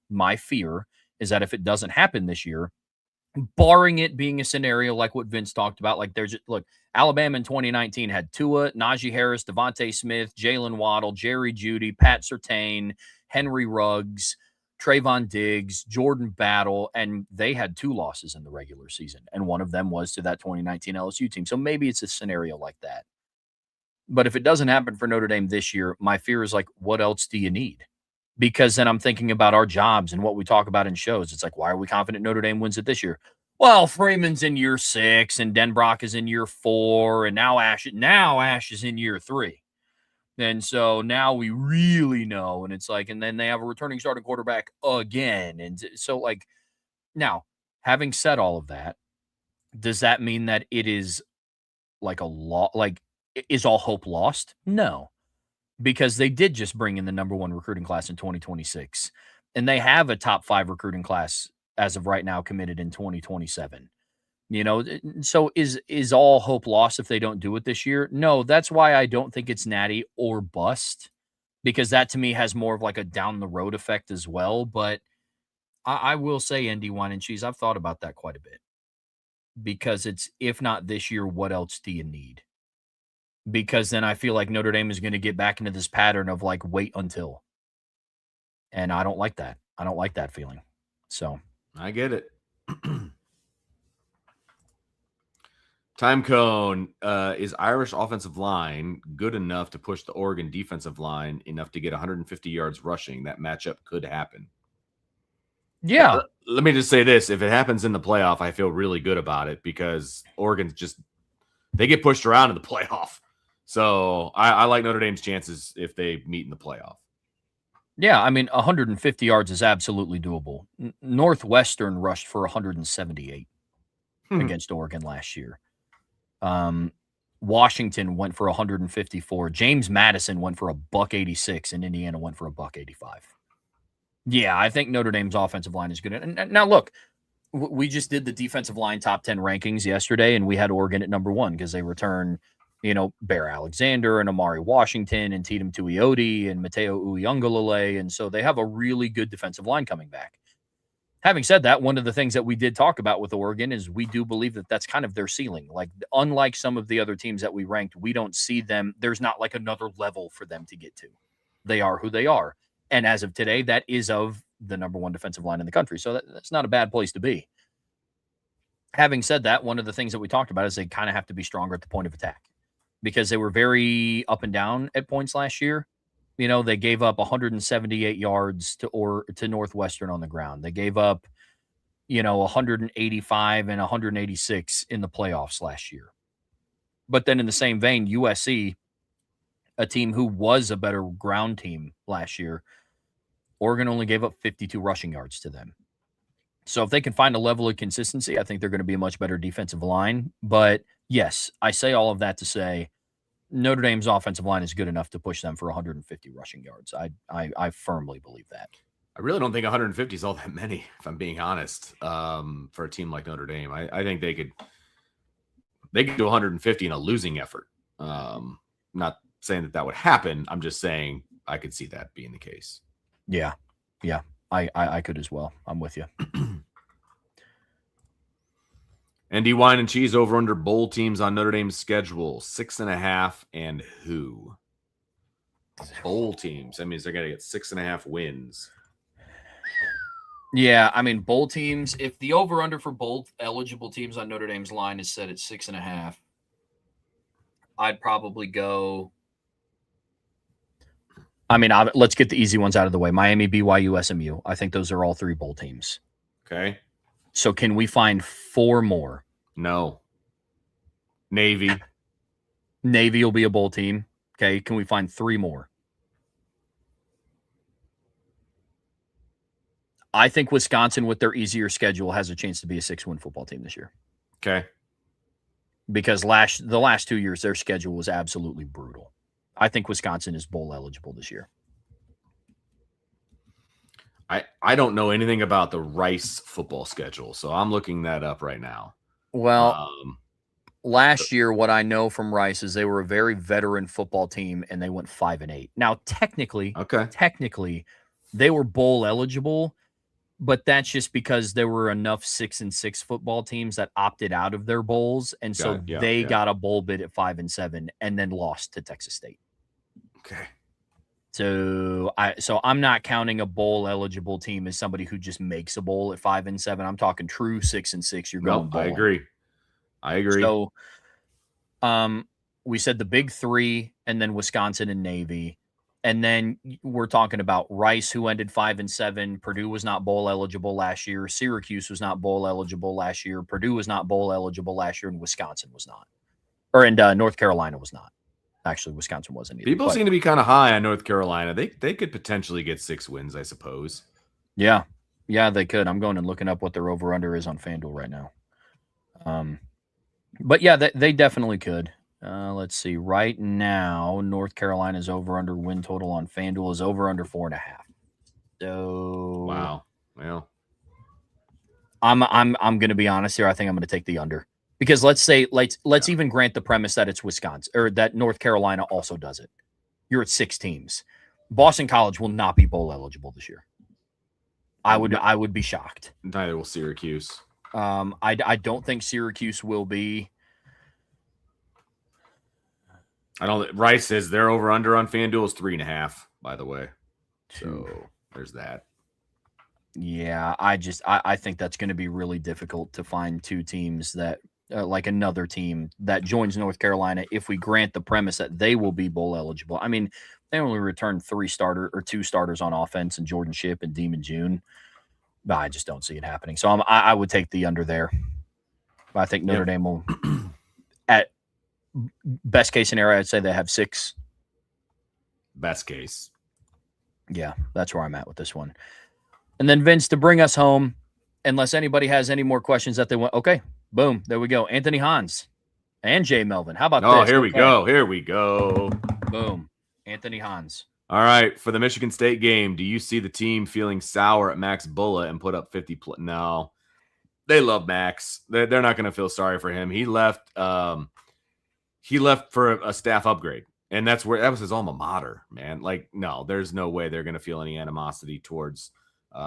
My fear is that if it doesn't happen this year, barring it being a scenario like what Vince talked about, like look, Alabama in 2019 had Tua, Najee Harris, Devontae Smith, Jalen Waddle, Jerry Jeudy, Pat Surtain, Henry Ruggs, Trayvon Diggs, Jordan Battle, and they had 2 losses in the regular season, and one of them was to that 2019 LSU team. So maybe it's a scenario like that. But if it doesn't happen for Notre Dame this year, my fear is like, what else do you need? Because then I'm thinking about our jobs and what we talk about in shows. It's like, why are we confident Notre Dame wins it this year? Well, Freeman's in year 6 and Denbrock is in year 4, and now Ash is in year 3. And so now we really know. And it's like, and then they have a returning starting quarterback again. And so, like, now, having said all of that, does that mean that it is like a law? Like, is all hope lost? No, because they did just bring in the number 1 recruiting class in 2026, and they have a top 5 recruiting class as of right now committed in 2027. So is all hope lost if they don't do it this year? No, that's why I don't think it's natty or bust, because that to me has more of like a down the road effect as well. But I will say, Andy Wine and Cheese, I've thought about that quite a bit, because it's, if not this year, what else do you need? Because then I feel like Notre Dame is going to get back into this pattern of like, wait until. And I don't like that. I don't like that feeling. So I get it. Time Cone, is Irish offensive line good enough to push the Oregon defensive line enough to get 150 yards rushing? That matchup could happen. Yeah. Let me just say this. If it happens in the playoff, I feel really good about it, because Oregon's just, they get pushed around in the playoff. So I like Notre Dame's chances if they meet in the playoff. Yeah, I mean, 150 yards is absolutely doable. Northwestern rushed for 178 against Oregon last year. Washington went for 154. James Madison went for $186, and Indiana went for $185. Yeah, I think Notre Dame's offensive line is good. And now, look, we just did the defensive line top 10 rankings yesterday, and we had Oregon at number 1 because they return, Bear Alexander and Amari Washington and Tatum Tuioti and Mateo Uyunglele. And so they have a really good defensive line coming back. Having said that, one of the things that we did talk about with Oregon is we do believe that that's kind of their ceiling. Like, unlike some of the other teams that we ranked, we don't see them. There's not like another level for them to get to. They are who they are. And as of today, that is of the number 1 defensive line in the country. So that's not a bad place to be. Having said that, one of the things that we talked about is they kind of have to be stronger at the point of attack, because they were very up and down at points last year. They gave up 178 yards to Northwestern on the ground. They gave up 185 and 186 in the playoffs last year. But then in the same vein, USC, a team who was a better ground team last year, Oregon only gave up 52 rushing yards to them. So if they can find a level of consistency, I think they're going to be a much better defensive line. But yes, I say all of that to say Notre Dame's offensive line is good enough to push them for 150 rushing yards. I firmly believe that. I really don't think 150 is all that many, if I'm being honest, for a team like Notre Dame. I think they could do 150 in a losing effort. Not saying that would happen. I'm just saying I could see that being the case. Yeah. I could as well. I'm with you. ND Wine and Cheese over under bowl teams on Notre Dame's schedule, 6.5, and who? Bowl teams. That means they're going to get 6.5 wins. Yeah, I mean, bowl teams, if the over under for bowl eligible teams on Notre Dame's line is set at 6.5, I'd probably go. I mean, let's get the easy ones out of the way. Miami, BYU, SMU. I think those are all 3 bowl teams. Okay. So can we find 4 more? No. Navy. Navy will be a bowl team. Okay. Can we find 3 more? I think Wisconsin, with their easier schedule, has a chance to be a 6-win football team this year. Okay. Because the last 2 years, their schedule was absolutely brutal. I think Wisconsin is bowl eligible this year. I don't know anything about the Rice football schedule, so I'm looking that up right now. Well, last year, what I know from Rice is they were a very veteran football team, and they went 5-8. Now, technically, they were bowl eligible, but that's just because there were enough 6-6 football teams that opted out of their bowls, and so they got a bowl bid at 5-7, and then lost to Texas State. Okay. So I'm not counting a bowl eligible team as somebody who just makes a bowl at 5-7. I'm talking true 6-6. You're going bowl. I agree. So, we said the big 3, and then Wisconsin and Navy, and then we're talking about Rice, who ended 5-7. Purdue was not bowl eligible last year. Syracuse was not bowl eligible last year. Purdue was not bowl eligible last year, and Wisconsin was not, North Carolina was not. Actually, Wisconsin wasn't either. People seem to be kind of high on North Carolina. They could potentially get 6 wins, I suppose. Yeah, they could. I'm going and looking up what their over-under is on FanDuel right now. But yeah, they definitely could. Let's see. Right now, North Carolina's over-under win total on FanDuel is over-under 4.5. So wow. Well, I'm going to be honest here. I think I'm going to take the under. Because let's even grant the premise that it's Wisconsin or that North Carolina also does it. You're at 6 teams. Boston College will not be bowl eligible this year. I would be shocked. Neither will Syracuse. I don't think Syracuse will be. Rice says their over under on FanDuel is 3.5, by the way. So there's that. Yeah, I think that's going to be really difficult to find 2 teams that like another team that joins North Carolina if we grant the premise that they will be bowl eligible. I mean, they only returned 2 starters on offense, and Jordan Shipp and Demon June. But I just don't see it happening. So I would take the under there. But I think Notre Dame will, at best case scenario, I'd say they have 6. Best case. Yeah, that's where I'm at with this one. And then, Vince, to bring us home, unless anybody has any more questions that they want. Okay, boom, there we go. Anthony Hans and Jay Melvin. How about this? Oh, here we go. Boom. Anthony Hans. All right, for the Michigan State game, do you see the team feeling sour at Max Bulla and put up 50? No, they love Max. They're not going to feel sorry for him. He left. He left for a staff upgrade, and that was his alma mater, man. Like, no, there's no way they're going to feel any animosity towards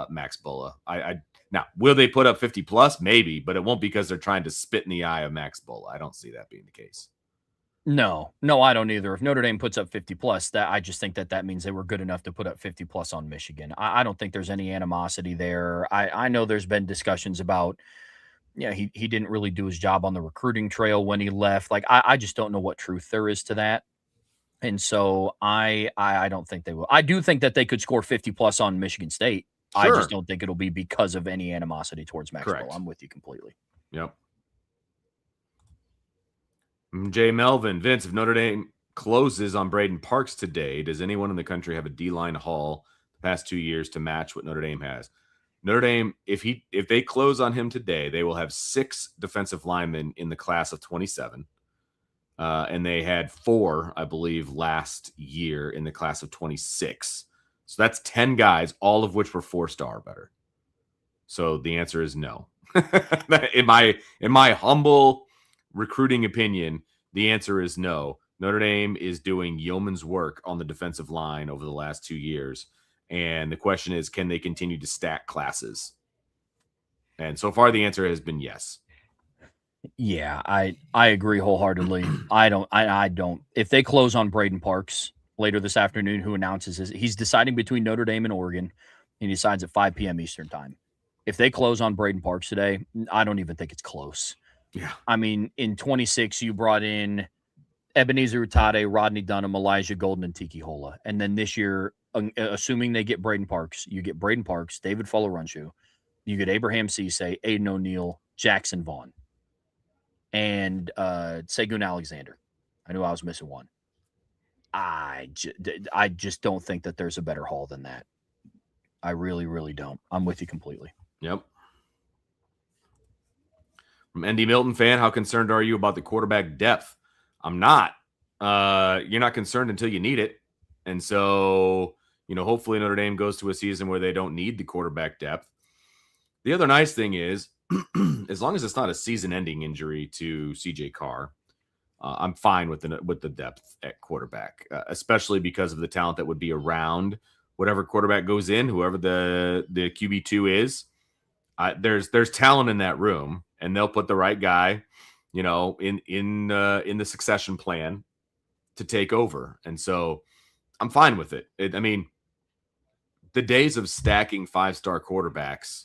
Max Bulla. Now, will they put up 50 plus? Maybe, but it won't because they're trying to spit in the eye of Max Bulla. I don't see that being the case. No, I don't either. If Notre Dame puts up 50 plus, that I just think that means they were good enough to put up 50 plus on Michigan. I don't think there's any animosity there. I know there's been discussions about, he didn't really do his job on the recruiting trail when he left. Like, I just don't know what truth there is to that. And so I don't think they will. I do think that they could score 50 plus on Michigan State. I Sure. just don't think it'll be because of any animosity towards Maxwell. Correct. I'm with you completely. Yep. Jay Melvin, Vince, if Notre Dame closes on Braden Parks today, does anyone in the country have a D-line haul the past 2 years to match what Notre Dame has? Notre Dame, if they close on him today, they will have 6 defensive linemen in the class of 27. And they had 4, I believe, last year in the class of 26. So that's 10 guys, all of which were 4-star or better. So the answer is no. in my humble recruiting opinion, the answer is no. Notre Dame is doing yeoman's work on the defensive line over the last 2 years. And the question is, can they continue to stack classes? And so far, the answer has been yes. Yeah, I agree wholeheartedly. I don't. If they close on Braden Parks later this afternoon, who announces he's deciding between Notre Dame and Oregon, and he decides at 5 p.m. Eastern time. If they close on Braden Parks today, I don't even think it's close. Yeah. I mean, in 26, you brought in Ebenezer Utade, Rodney Dunham, Elijah Golden, and Tiki Hola. And then this year, assuming they get Braden Parks, you get Braden Parks, David Folorunshue, you get Abraham Cisse, Aiden O'Neill, Jackson Vaughn, and Segun Alexander. I knew I was missing one. I just don't think that there's a better haul than that. I really, really don't. I'm with you completely. Yep. From ND Milton fan, how concerned are you about the quarterback depth? I'm not. You're not concerned until you need it. And so, hopefully Notre Dame goes to a season where they don't need the quarterback depth. The other nice thing is, as long as it's not a season-ending injury to CJ Carr, I'm fine with the depth at quarterback, especially because of the talent that would be around whatever quarterback goes in, whoever the QB2 is. There's talent in that room, and they'll put the right guy, in the succession plan to take over. And so I'm fine with it. I mean, the days of stacking 5-star quarterbacks,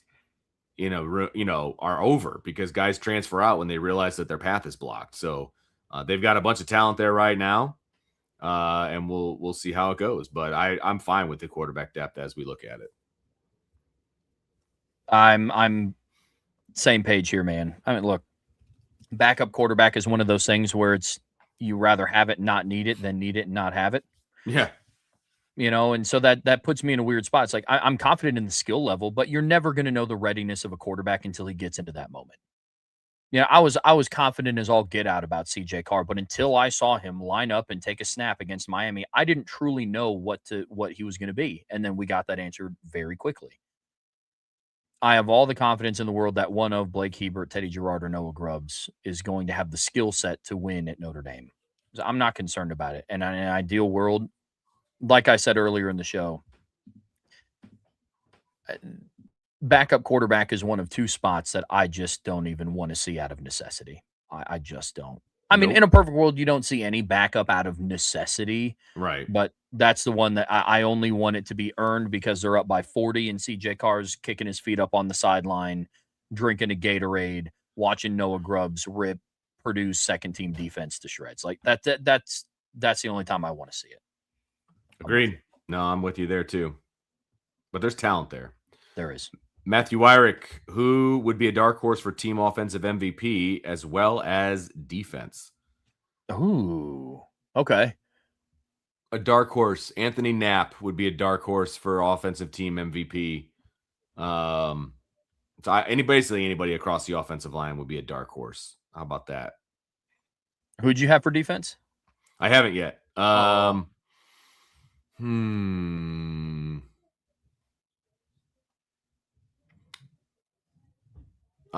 are over because guys transfer out when they realize that their path is blocked. So they've got a bunch of talent there right now, and we'll see how it goes. But I'm fine with the quarterback depth as we look at it. I'm same page here, man. I mean, look, backup quarterback is one of those things where it's you rather have it, not need it, than need it and not have it. Yeah. And so that puts me in a weird spot. It's like I'm confident in the skill level, but you're never going to know the readiness of a quarterback until he gets into that moment. I was confident as all get out about CJ Carr, but until I saw him line up and take a snap against Miami, I didn't truly know what he was going to be. And then we got that answer very quickly. I have all the confidence in the world that one of Blake Hebert, Teddy Girard, or Noah Grubbs is going to have the skill set to win at Notre Dame. So I'm not concerned about it. And in an ideal world, like I said earlier in the show, backup quarterback is one of 2 spots that I just don't even want to see out of necessity. I just don't. I mean, in a perfect world, you don't see any backup out of necessity. Right. But that's the one that I only want it to be earned because they're up by 40 and CJ Carr's kicking his feet up on the sideline, drinking a Gatorade, watching Noah Grubbs rip Purdue's second-team defense to shreds. Like that's the only time I want to see it. Agreed. No, I'm with you there too. But there's talent there. There is. Matthew Wyrick, who would be a dark horse for team offensive MVP as well as defense? Ooh, okay. A dark horse. Anthony Knapp would be a dark horse for offensive team MVP. So anybody across the offensive line would be a dark horse. How about that? Who'd you have for defense? I haven't yet. I'll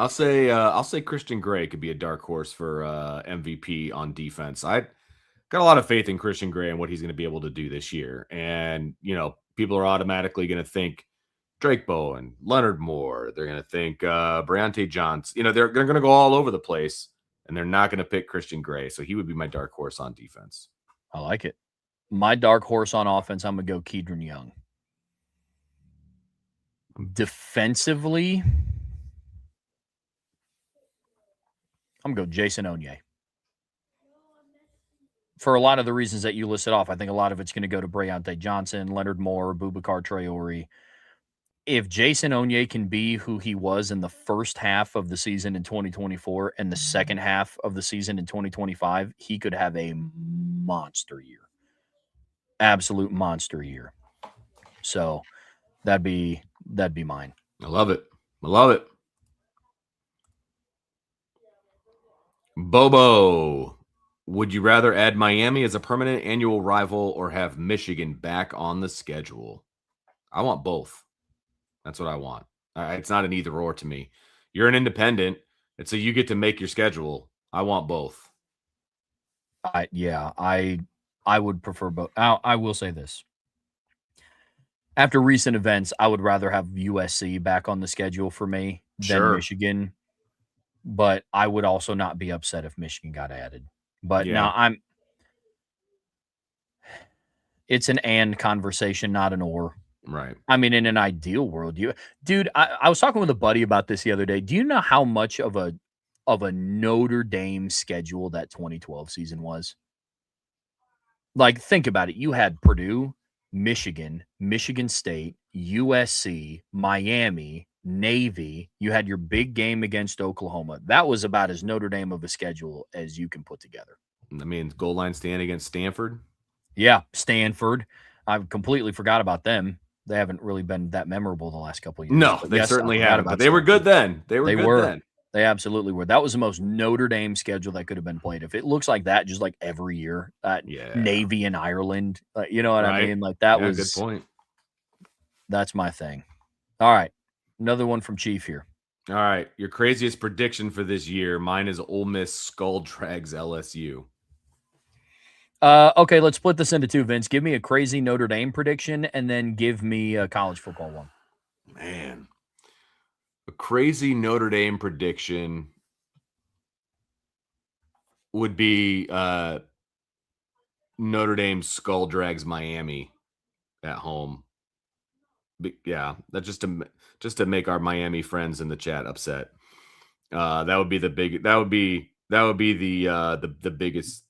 say Christian Gray could be a dark horse for MVP on defense. I got a lot of faith in Christian Gray and what he's going to be able to do this year. And, people are automatically going to think Drake Bowen, Leonard Moore. They're going to think Briante Johnson. They're going to go all over the place, and they're not going to pick Christian Gray. So he would be my dark horse on defense. I like it. My dark horse on offense, I'm going to go Kedron Young. Defensively, I'm going to go Jason Onye. For a lot of the reasons that you listed off, I think a lot of it's going to go to Briante Johnson, Leonard Moore, Boubacar Traore. if Jason Onye can be who he was in the first half of the season in 2024 and the second half of the season in 2025, he could have a monster year. Absolute monster year. So that'd be mine. I love it. I love it. Bobo, would you rather add Miami as a permanent annual rival or have Michigan back on the schedule? I want both. That's what I want. It's not an either or to me. You're an independent, and so you get to make your schedule. I want both. I would prefer both. I will say this. After recent events, I would rather have USC back on the schedule for me than Michigan. But I would also not be upset if Michigan got added. But now it's an and conversation, not an or. Right. I mean, in an ideal world, dude, I was talking with a buddy about this the other day. Do you know how much of a Notre Dame schedule that 2012 season was? Like, think about it. You had Purdue, Michigan, Michigan State, USC, Miami, Navy. You had your big game against Oklahoma. That was about as Notre Dame of a schedule as you can put together. I mean, goal line stand against Stanford. Yeah, Stanford. I completely forgot about them. They haven't really been that memorable the last couple of years. No, they certainly haven't. But they were good then. They were then. They absolutely were. That was the most Notre Dame schedule that could have been played. If it looks like that, just like every year, Navy and Ireland, you know what I mean? Like that was a good point. That's my thing. All right, another one from Chief here. All right, your craziest prediction for this year. Mine is Ole Miss skull drags LSU. Okay, let's split this into two, Vince. Give me a crazy Notre Dame prediction, and then give me a college football one. Man, a crazy Notre Dame prediction would be Notre Dame skull drags Miami at home. Yeah, that's just to make our Miami friends in the chat upset. That would be the big. That would be the biggest,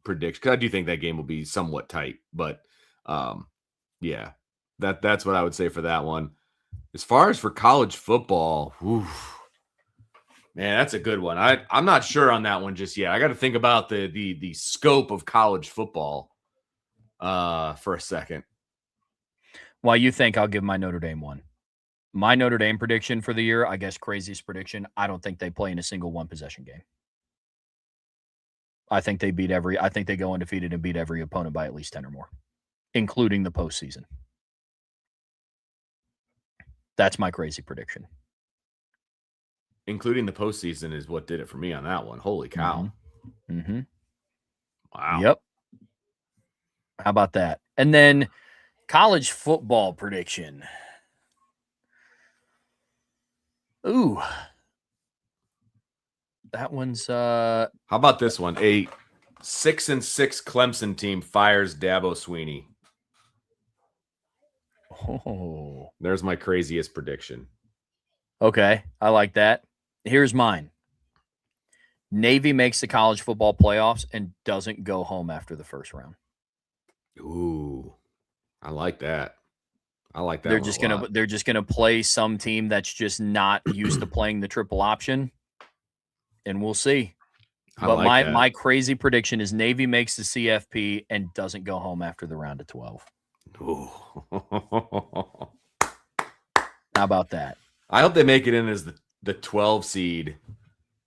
prediction. 'Cause I do think that game will be somewhat tight, but yeah, that's what I would say for that one. As far as for college football, man, that's a good one. I'm not sure on that one just yet. I got to think about the scope of college football for a second. While you think, I'll give my Notre Dame one. My Notre Dame prediction for the year, I guess craziest prediction, I don't think they play in a single one-possession game. I think they go undefeated and beat every opponent by at least 10 or more, including the postseason. That's my crazy prediction. Including the postseason is what did it for me on that one. Holy cow. Mm-hmm. Wow. Yep. How about that? And then college football prediction. Ooh. That one's How about this one? A 6-6 Clemson team fires Dabo Swinney. Oh. There's my craziest prediction. Okay, I like that. Here's mine. Navy makes the college football playoffs and doesn't go home after the first round. Ooh. I like that. They're just gonna play some team that's just not used to playing the triple option. And we'll see. But my crazy prediction is Navy makes the CFP and doesn't go home after the round of 12. Ooh. How about that? I hope they make it in as the 12 seed,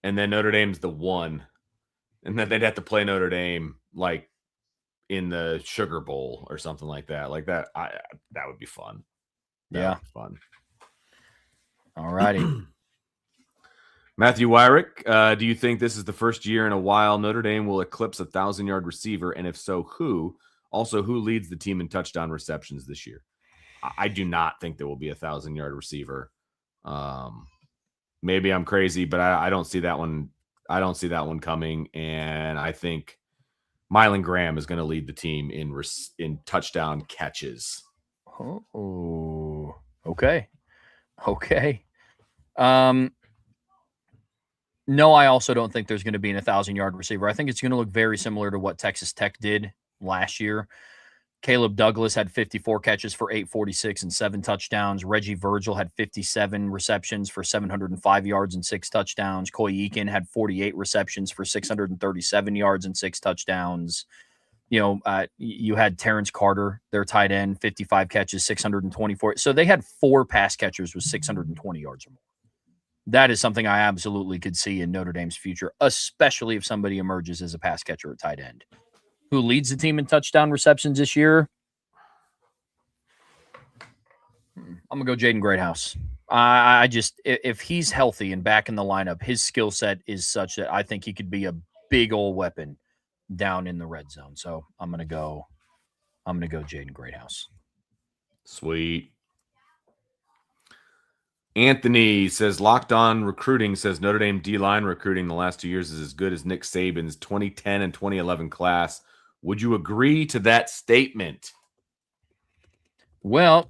and then Notre Dame's the 1, and then they'd have to play Notre Dame like in the Sugar Bowl or something like that. Like that, that would be fun. That would be fun. All righty. Matthew Wyrick, do you think this is the first year in a while Notre Dame will eclipse 1,000-yard receiver? And if so, who? Also, who leads the team in touchdown receptions this year? I do not think there will be 1,000-yard receiver. Maybe I'm crazy, but I don't see that one. I don't see that one coming. And I think Mylan Graham is going to lead the team in touchdown catches. Oh, okay. No, I also don't think there's going to be an 1,000-yard receiver. I think it's going to look very similar to what Texas Tech did last year. Caleb Douglas had 54 catches for 846 and 7 touchdowns. Reggie Virgil had 57 receptions for 705 yards and 6 touchdowns. Coy Eakin had 48 receptions for 637 yards and 6 touchdowns. You had Terrence Carter, their tight end, 55 catches, 624. So they had 4 pass catchers with 620 yards or more. That is something I absolutely could see in Notre Dame's future, especially if somebody emerges as a pass catcher at tight end. Who leads the team in touchdown receptions this year? I'm going to go Jaden Greathouse. I just, if he's healthy and back in the lineup, his skill set is such that I think he could be a big old weapon down in the red zone. So I'm going to go Jaden Greathouse. Sweet. Anthony says, Locked On Recruiting says Notre Dame D-line recruiting the last 2 years is as good as Nick Saban's 2010 and 2011 class. Would you agree to that statement? Well,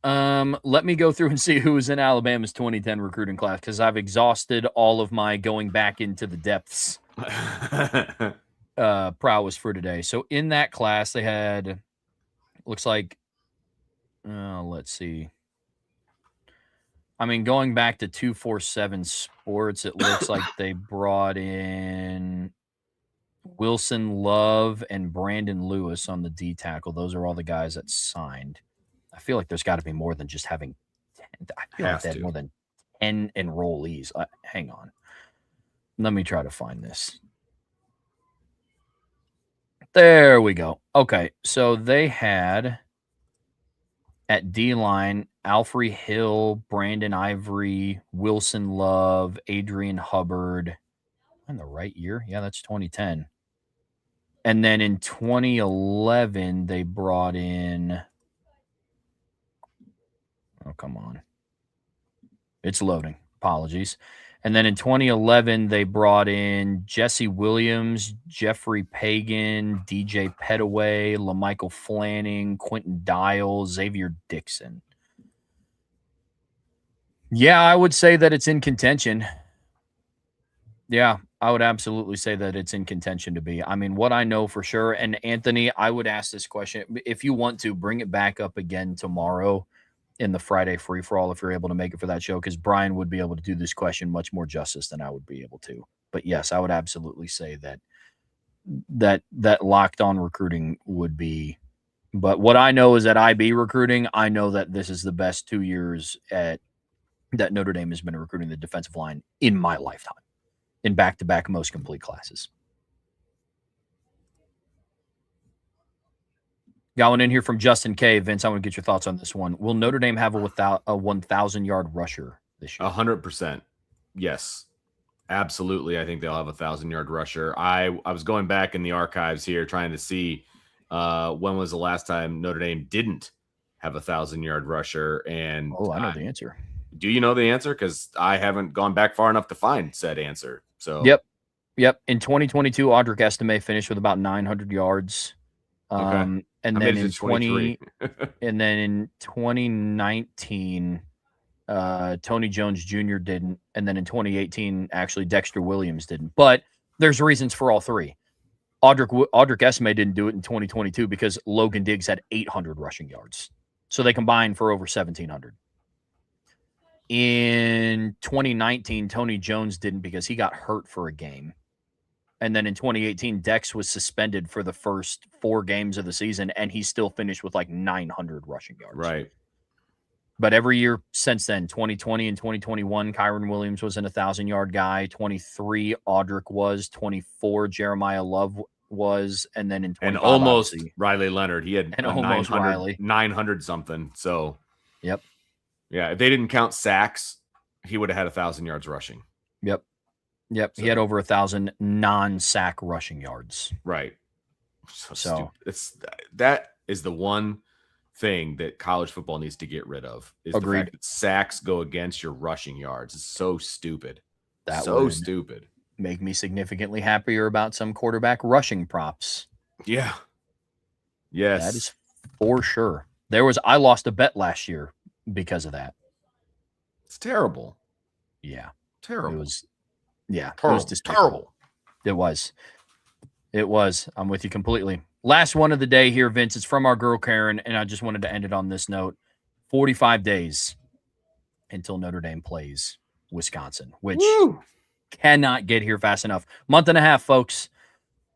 let me go through and see who was in Alabama's 2010 recruiting class, because I've exhausted all of my going back into the depths prowess for today. So in that class, they had, looks like, let's see. I mean, going back to 247 Sports, it looks like they brought in Wilson Love and Brandon Lewis on the D tackle. Those are all the guys that signed. I feel like there's got to be more than just having 10. I feel like they had more than 10 enrollees. Hang on. Let me try to find this. There we go. Okay, so they had at D-line, Alfre Hill, Brandon Ivory, Wilson Love, Adrian Hubbard. In the right year? Yeah, that's 2010. And then in 2011, they brought in... Oh, come on. It's loading. Apologies. And then in 2011, they brought in Jesse Williams, Jeffrey Pagan, DJ Petaway, LaMichael Flanning, Quentin Dial, Xavier Dixon. Yeah, I would say that it's in contention. Yeah, I would absolutely say that it's in contention to be. I mean, what I know for sure, and Anthony, I would ask this question. If you want to, bring it back up again tomorrow in the Friday free-for-all if you're able to make it for that show, because Brian would be able to do this question much more justice than I would be able to. But yes, I would absolutely say that Locked On Recruiting would be. But what I know is that IB Recruiting, I know that this is the best 2 years that Notre Dame has been recruiting the defensive line in my lifetime, in back-to-back most complete classes. Got one in here from Justin K. Vince, I want to get your thoughts on this one. Will Notre Dame have a 1,000-yard rusher this year? 100%. Yes, absolutely. I think they'll have a 1,000-yard rusher. I was going back in the archives here trying to see when was the last time Notre Dame didn't have a 1,000-yard rusher. And I know the answer. Do you know the answer? Because I haven't gone back far enough to find said answer. So Yep. In 2022, Audric Estime finished with about 900 yards. Okay. And then in 2019, Tony Jones Jr. didn't, and then in 2018, actually Dexter Williams didn't. But there's reasons for all three. Audric Estime didn't do it in 2022 because Logan Diggs had 800 rushing yards, so they combined for over 1,700. In 2019, Tony Jones didn't because he got hurt for a game. And then in 2018, Dex was suspended for the first 4 games of the season, and he still finished with like 900 rushing yards. Right. But every year since then, 2020 and 2021, Kyron Williams was an 1,000-yard guy. 23, Audric was. 24, Jeremiah Love was. And then in 25, and almost Riley Leonard. He had 900 something. So, yep. Yeah, if they didn't count sacks, he would have had 1,000 yards rushing. Yep. So, he had over 1,000 non-sack rushing yards. Right. So that is the one thing that college football needs to get rid of. Is Agreed. The fact that sacks go against your rushing yards. It's so stupid. Stupid. Make me significantly happier about some quarterback rushing props. Yeah. Yes. That is for sure. I lost a bet last year because of that. It's terrible. Yeah. Terrible. It was. Yeah, terrible. it was terrible. It was. It was. I'm with you completely. Last one of the day here, Vince. It's from our girl Karen, and I just wanted to end it on this note. 45 days until Notre Dame plays Wisconsin, which cannot get here fast enough. Month and a half, folks.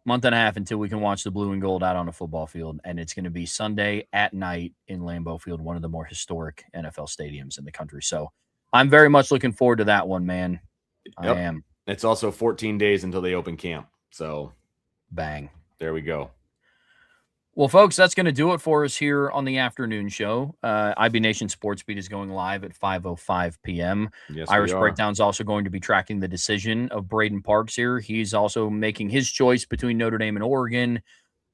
Month and a half until we can watch the blue and gold out on a football field. And it's going to be Sunday at night in Lambeau Field, one of the more historic NFL stadiums in the country. So I'm very much looking forward to that one, man. Yep. I am. It's also 14 days until they open camp. So bang. There we go. Well, folks, that's going to do it for us here on the afternoon show. IB Nation Sports Beat is going live at 5:05 p.m. Yes, Irish Breakdown is also going to be tracking the decision of Braden Parks here. He's also making his choice between Notre Dame and Oregon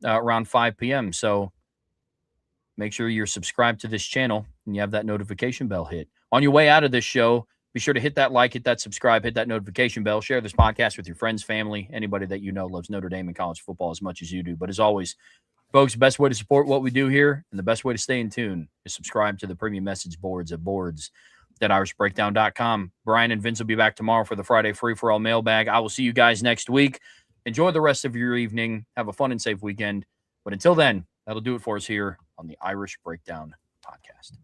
around 5 p.m. So make sure you're subscribed to this channel and you have that notification bell hit. On your way out of this show, be sure to hit that like, hit that subscribe, hit that notification bell. Share this podcast with your friends, family, anybody that you know loves Notre Dame and college football as much as you do. But as always, folks, the best way to support what we do here and the best way to stay in tune is subscribe to the premium message boards at boards.irishbreakdown.com. Brian and Vince will be back tomorrow for the Friday free-for-all mailbag. I will see you guys next week. Enjoy the rest of your evening. Have a fun and safe weekend. But until then, that'll do it for us here on the Irish Breakdown Podcast.